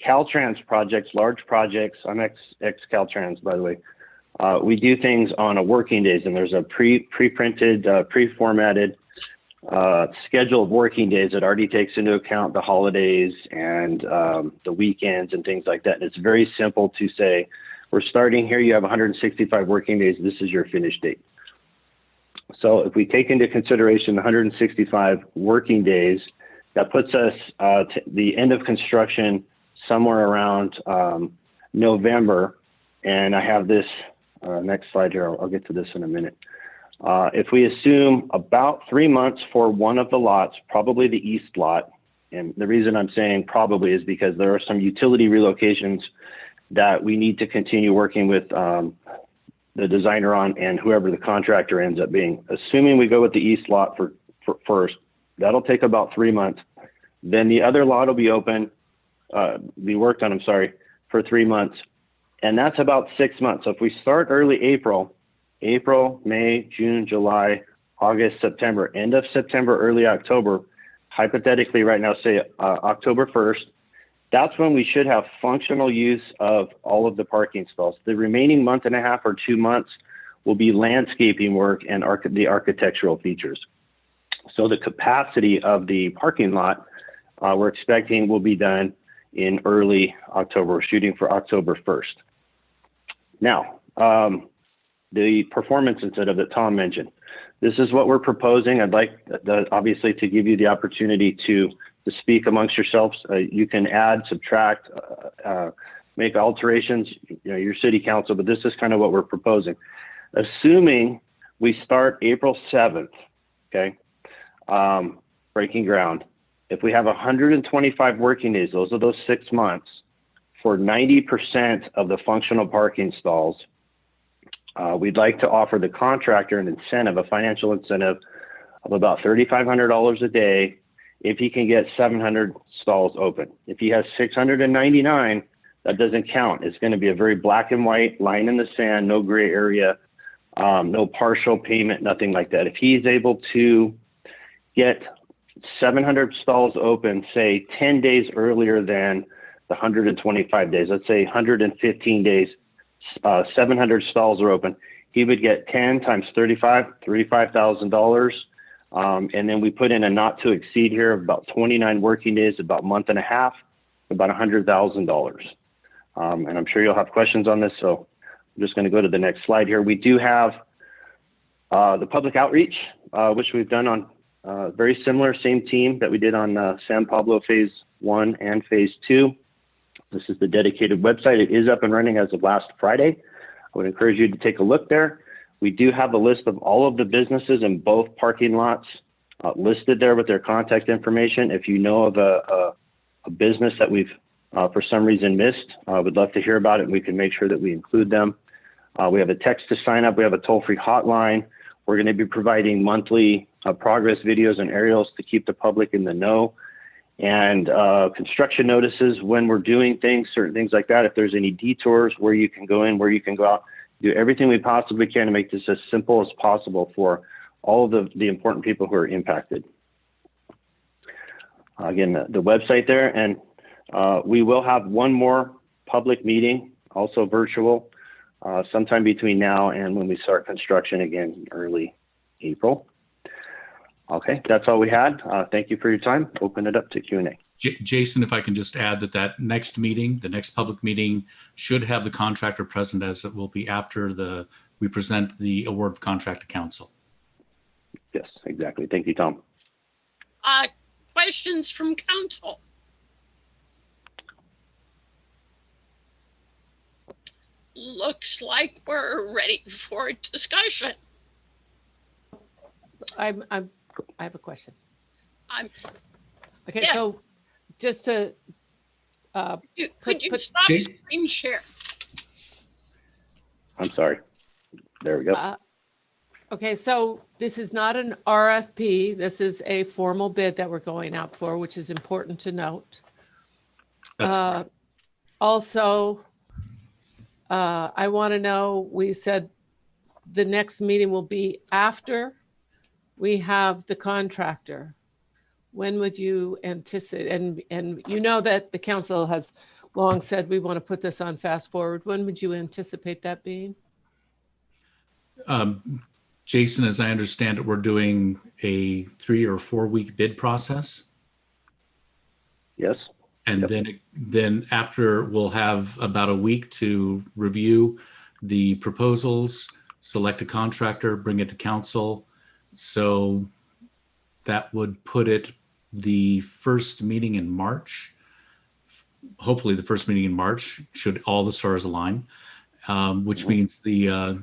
Caltrans projects, large projects, I'm ex-Caltrans, by the way. We do things on a working days, and there's a pre-printed, pre-formatted schedule of working days that already takes into account the holidays and the weekends and things like that. And it's very simple to say, we're starting here, you have 165 working days, this is your finish date. So if we take into consideration the 165 working days, that puts us to the end of construction somewhere around November. And I have this next slide here. I'll get to this in a minute. If we assume about 3 months for one of the lots, probably the east lot, and the reason I'm saying probably is because there are some utility relocations that we need to continue working with the designer on and whoever the contractor ends up being. Assuming we go with the east lot for first, that'll take about 3 months. Then the other lot will be open, be worked on, I'm sorry, for 3 months. And that's about 6 months. So if we start early April, May, June, July, August, September, end of September, early October, hypothetically right now, say October 1st, that's when we should have functional use of all of the parking stalls. The remaining month and a half or 2 months will be landscaping work and the architectural features. So the capacity of the parking lot, we're expecting will be done in early October. We're shooting for October 1st. Now, the performance incentive that Tom mentioned. This is what we're proposing. I'd like, obviously, to give you the opportunity to speak amongst yourselves. You can add, subtract, make alterations, your city council, but this is kind of what we're proposing. Assuming we start April 7th, okay, breaking ground. If we have 125 working days, those are those 6 months, for 90% of the functional parking stalls, we'd like to offer the contractor an incentive, a financial incentive of about $3,500 a day if he can get 700 stalls open. If he has 699, that doesn't count. It's going to be a very black and white line in the sand, no gray area, no partial payment, nothing like that. If he's able to get 700 stalls open, say 10 days earlier than the 125 days. Let's say 115 days, 700 stalls are open. He would get 10 times 35, $35,000. And then we put in a not to exceed here of about 29 working days, about a month and a half, about $100,000. And I'm sure you'll have questions on this, so I'm just going to go to the next slide here. We do have the public outreach, which we've done on very similar, same team that we did on San Pablo Phase 1 and Phase 2. This is the dedicated website. It is up and running as of last Friday. I would encourage you to take a look there. We do have a list of all of the businesses in both parking lots listed there with their contact information. If you know of a business that we've for some reason missed, we'd love to hear about it, and we can make sure that we include them. We have a text to sign up. We have a toll-free hotline. We're going to be providing monthly progress videos and aerials to keep the public in the know, and construction notices when we're doing things, certain things like that. If there's any detours, where you can go in, where you can go out, do everything we possibly can to make this as simple as possible for all of the important people who are impacted. Again, the website there, and we will have one more public meeting, also virtual, sometime between now and when we start construction again, early April. Okay, that's all we had. Thank you for your time. Open it up to Q&A. Jason, if I can just add that next meeting, the next public meeting, should have the contractor present, as it will be after we present the award of contract to council. Yes, exactly. Thank you, Tom. Questions from council? Looks like we're ready for discussion. I have a question. Okay, yeah. so just to could you stop screen share? I'm sorry. There we go. Okay, so this is not an RFP. This is a formal bid that we're going out for, which is important to note. That's right. Also, I want to know, we said the next meeting will be after we have the contractor. When would you anticipate, and you know that the council has long said we want to put this on fast forward. When would you anticipate that being? Jason, as I understand it, we're doing a 3 or 4 week bid process. Yes. And then after, we'll have about a week to review the proposals, select a contractor, bring it to council. So that would put it the first meeting in March. Hopefully the first meeting in March, should all the stars align, which means the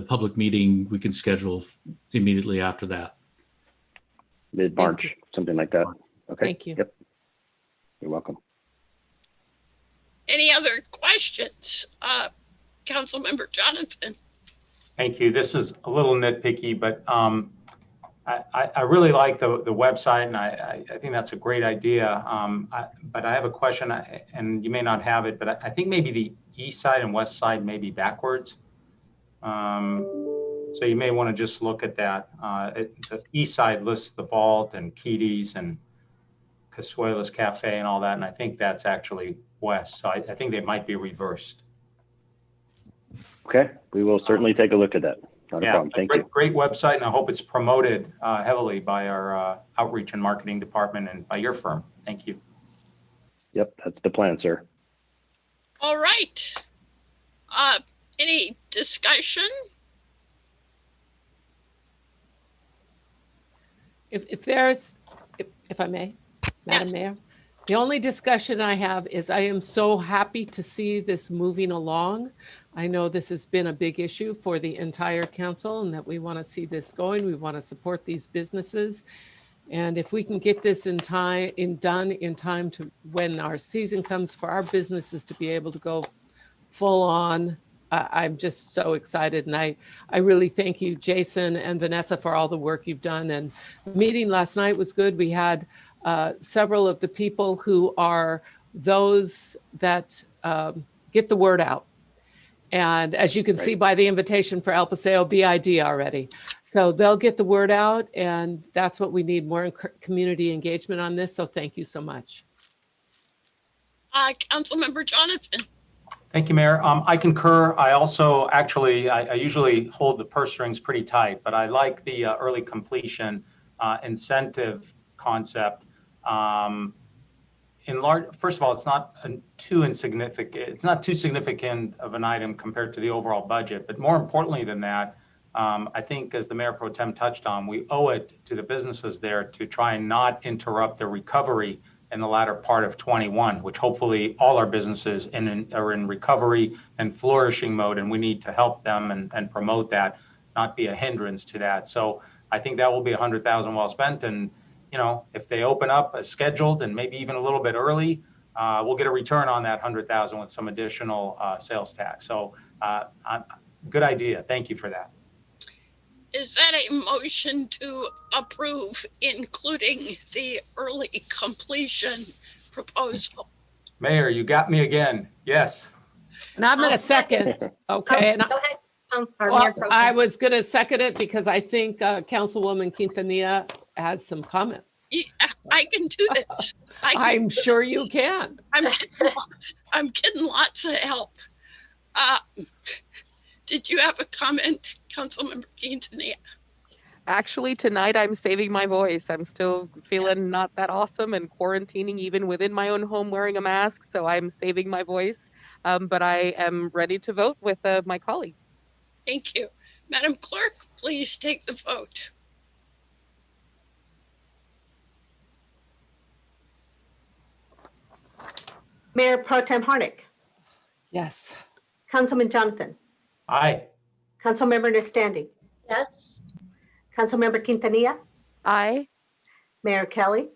public meeting we can schedule immediately after that. Mid-March, something like that. Okay. Thank you. Yep. You're welcome. Any other questions? Councilmember Jonathan. Thank you. This is a little nitpicky, but I really like the website, and I think that's a great idea. But I have a question, and you may not have it, but I think maybe the east side and west side may be backwards. So you may want to just look at that. The east side lists the Vault and Keaty's and Casuelas Cafe and all that, and I think that's actually west. So I think they might be reversed. Okay, we will certainly take a look at that. Not a problem. Thank you. Great website, and I hope it's promoted heavily by our outreach and marketing department and by your firm. Thank you. Yep, that's the plan, sir. All right. Any discussion? If I may, Madam Mayor, the only discussion I have is I am so happy to see this moving along. I know this has been a big issue for the entire council, and that we want to see this going. We want to support these businesses. And if we can get this done in time to when our season comes for our businesses to be able to go full on, I'm just so excited. And I really thank you, Jason and Vanessa, for all the work you've done. And the meeting last night was good. We had several of the people who are those that get the word out. And as you can see by the invitation for El Paseo BID already. So they'll get the word out, and that's what we need, more community engagement on this. So thank you so much. Councilmember Jonathan. Thank you, Mayor. I concur. I also actually, I usually hold the purse strings pretty tight, but I like the early completion incentive concept. First of all, it's not too insignificant. It's not too significant of an item compared to the overall budget. But more importantly than that, I think, as the Mayor Pro Tem touched on, we owe it to the businesses there to try and not interrupt their recovery in the latter part of 21, which hopefully all our businesses are in recovery and flourishing mode, and we need to help them and promote that, not be a hindrance to that. So I think that will be $100,000 well spent. And if they open up as scheduled and maybe even a little bit early, we'll get a return on that $100,000 with some additional sales tax. So good idea. Thank you for that. Is that a motion to approve, including the early completion proposal? Mayor, you got me again. Yes. And I'm going to second. Okay. And Go ahead. well, I was going to second it because I think Councilwoman Quintanilla has some comments. Yeah, I can do this. I'm sure you can. I'm getting lots of help. Did you have a comment, Councilmember Quintanilla? Actually, tonight I'm saving my voice. I'm still feeling not that awesome and quarantining even within my own home wearing a mask. So I'm saving my voice, but I am ready to vote with my colleague. Thank you. Madam Clerk, please take the vote. Mayor Pro Tem Harnick. Yes. Councilman Jonathan. Aye. Councilmember Nestandi. Yes. Councilmember Quintanilla. Aye. Mayor Kelly.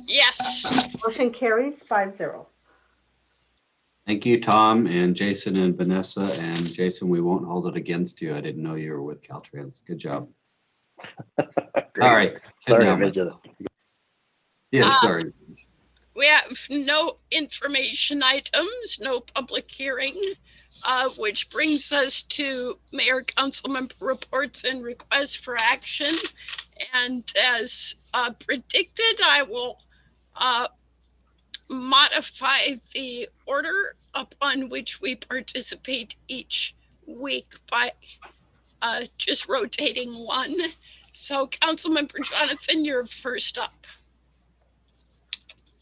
Yes. Motion carries 5-0. Thank you, Tom and Jason and Vanessa. And Jason, we won't hold it against you. I didn't know you were with Caltrans. Good job. All right. Sit down. Yeah, sorry. We have no information items, no public hearing, which brings us to Mayor Councilmember reports and requests for action. And as predicted, I will modify the order upon which we participate each week by just rotating one. So Councilmember Jonathan, you're first up.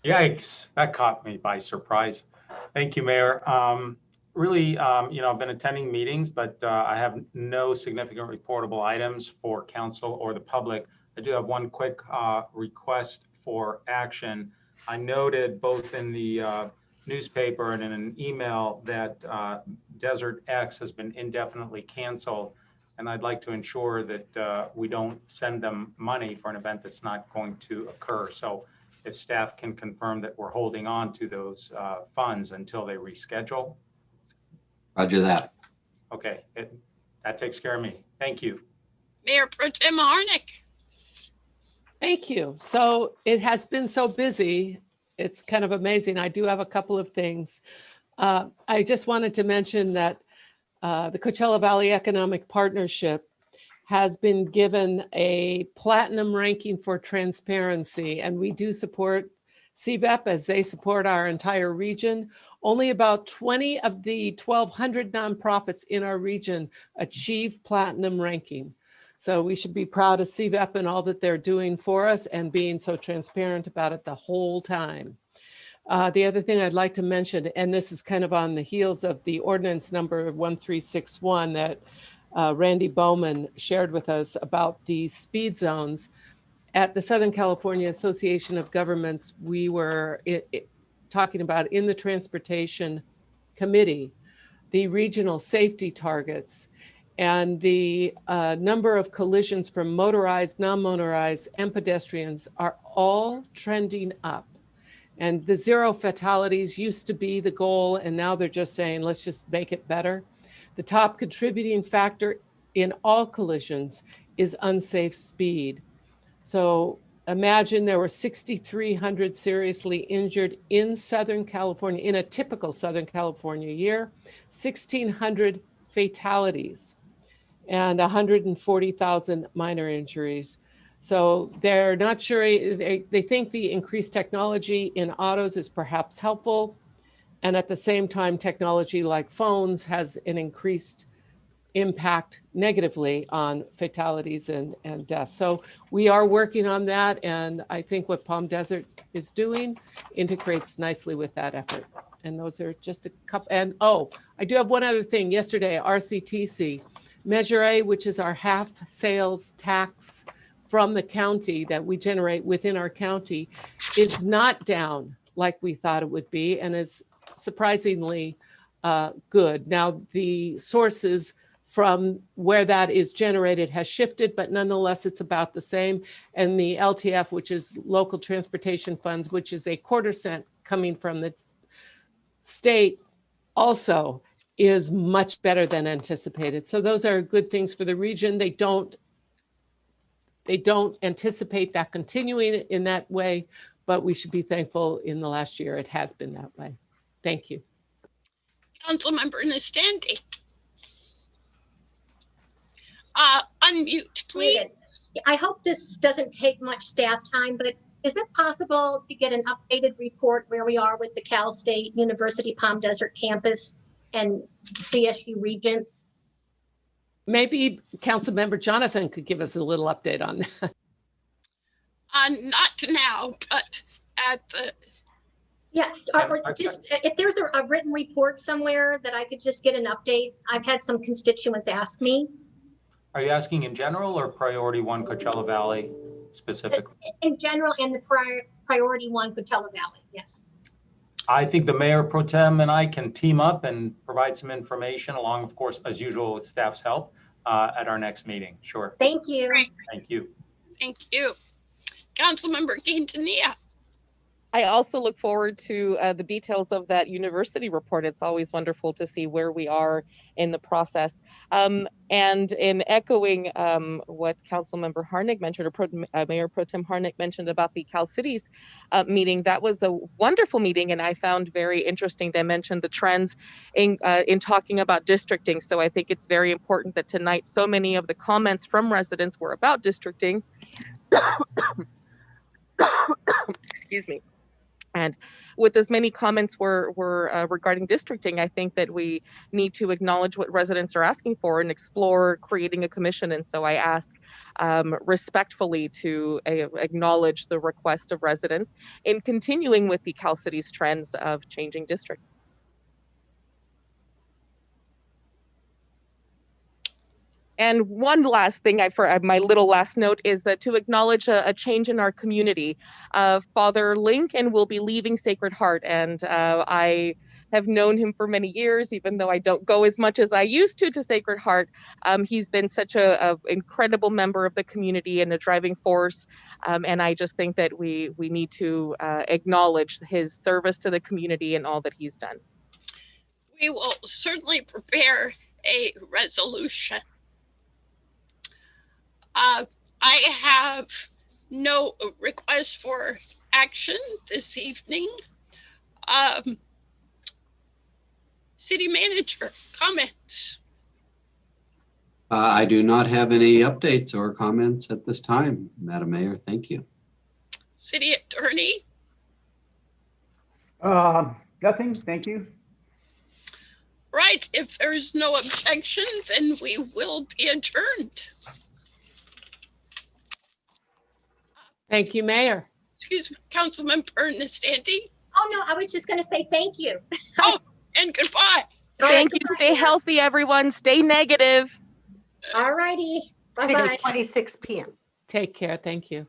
Yikes, that caught me by surprise. Thank you, Mayor. Really, I've been attending meetings, but I have no significant reportable items for council or the public. I do have one quick request for action. I noted both in the newspaper and in an email that Desert X has been indefinitely canceled. And I'd like to ensure that we don't send them money for an event that's not going to occur. So if staff can confirm that we're holding on to those funds until they reschedule. Roger that. Okay, that takes care of me. Thank you. Mayor Pro Tem Harnick. Thank you. So it has been so busy. It's kind of amazing. I do have a couple of things. I just wanted to mention that the Coachella Valley Economic Partnership has been given a platinum ranking for transparency, and we do support CVEP as they support our entire region. Only about 20 of the 1,200 nonprofits in our region achieve platinum ranking. So we should be proud of CVEP and all that they're doing for us and being so transparent about it the whole time. The other thing I'd like to mention, and this is kind of on the heels of the ordinance number 1361 that Randy Bowman shared with us about the speed zones. At the Southern California Association of Governments, we were talking about in the Transportation Committee, the regional safety targets and the number of collisions from motorized, non-motorized, and pedestrians are all trending up. And the 0 fatalities used to be the goal, and now they're just saying, let's just make it better. The top contributing factor in all collisions is unsafe speed. So imagine there were 6,300 seriously injured in Southern California, in a typical Southern California year, 1,600 fatalities, and 140,000 minor injuries. So they're not sure, they think the increased technology in autos is perhaps helpful. And at the same time, technology like phones has an increased impact negatively on fatalities and deaths. So we are working on that. And I think what Palm Desert is doing integrates nicely with that effort. And those are just a couple. And oh, I do have one other thing. Yesterday, RCTC, Measure A, which is our half sales tax from the county that we generate within our county, is not down like we thought it would be, and is surprisingly good. Now, the sources from where that is generated has shifted, but nonetheless, it's about the same. And the LTF, which is local transportation funds, which is a quarter cent coming from the state, also is much better than anticipated. So those are good things for the region. They don't anticipate that continuing in that way, but we should be thankful in the last year it has been that way. Thank you. Councilmember Nastandi. Unmute, please. I hope this doesn't take much staff time, but is it possible to get an updated report where we are with the Cal State University Palm Desert campus and CSU Regents? Maybe Councilmember Jonathan could give us a little update on that. Not now, but at the... Yeah, or just if there's a written report somewhere that I could just get an update. I've had some constituents ask me. Are you asking in general or Priority 1 Coachella Valley specifically? In general, and the Priority 1 Coachella Valley, yes. I think the Mayor Pro Tem and I can team up and provide some information along, of course, as usual, with staff's help at our next meeting. Sure. Thank you. Thank you. Thank you. Councilmember Quintanilla. I also look forward to the details of that university report. It's always wonderful to see where we are in the process. And in echoing what Councilmember Harnick mentioned, or Mayor Pro Tem Harnick mentioned about the Cal Cities meeting, that was a wonderful meeting, and I found very interesting. They mentioned the trends in talking about districting. So I think it's very important that tonight so many of the comments from residents were about districting. Excuse me. And with as many comments were regarding districting, I think that we need to acknowledge what residents are asking for and explore creating a commission. And so I ask respectfully to acknowledge the request of residents in continuing with the Cal Cities trends of changing districts. And one last thing, for my little last note, is that to acknowledge a change in our community. Father Lincoln will be leaving Sacred Heart, and I have known him for many years, even though I don't go as much as I used to Sacred Heart. He's been such a incredible member of the community and a driving force, and I just think that we need to acknowledge his service to the community and all that he's done. We will certainly prepare a resolution. I have no request for action this evening. City Manager, comments? I do not have any updates or comments at this time, Madam Mayor. Thank you. City Attorney? Nothing, thank you. Right, if there's no objection, then we will be adjourned. Thank you, Mayor. Excuse me, Councilmember Nastandi. Oh, no, I was just going to say thank you. Oh, and goodbye. Thank you. Stay healthy, everyone. Stay negative. All righty. Bye-bye. 6:26 p.m. Take care. Thank you.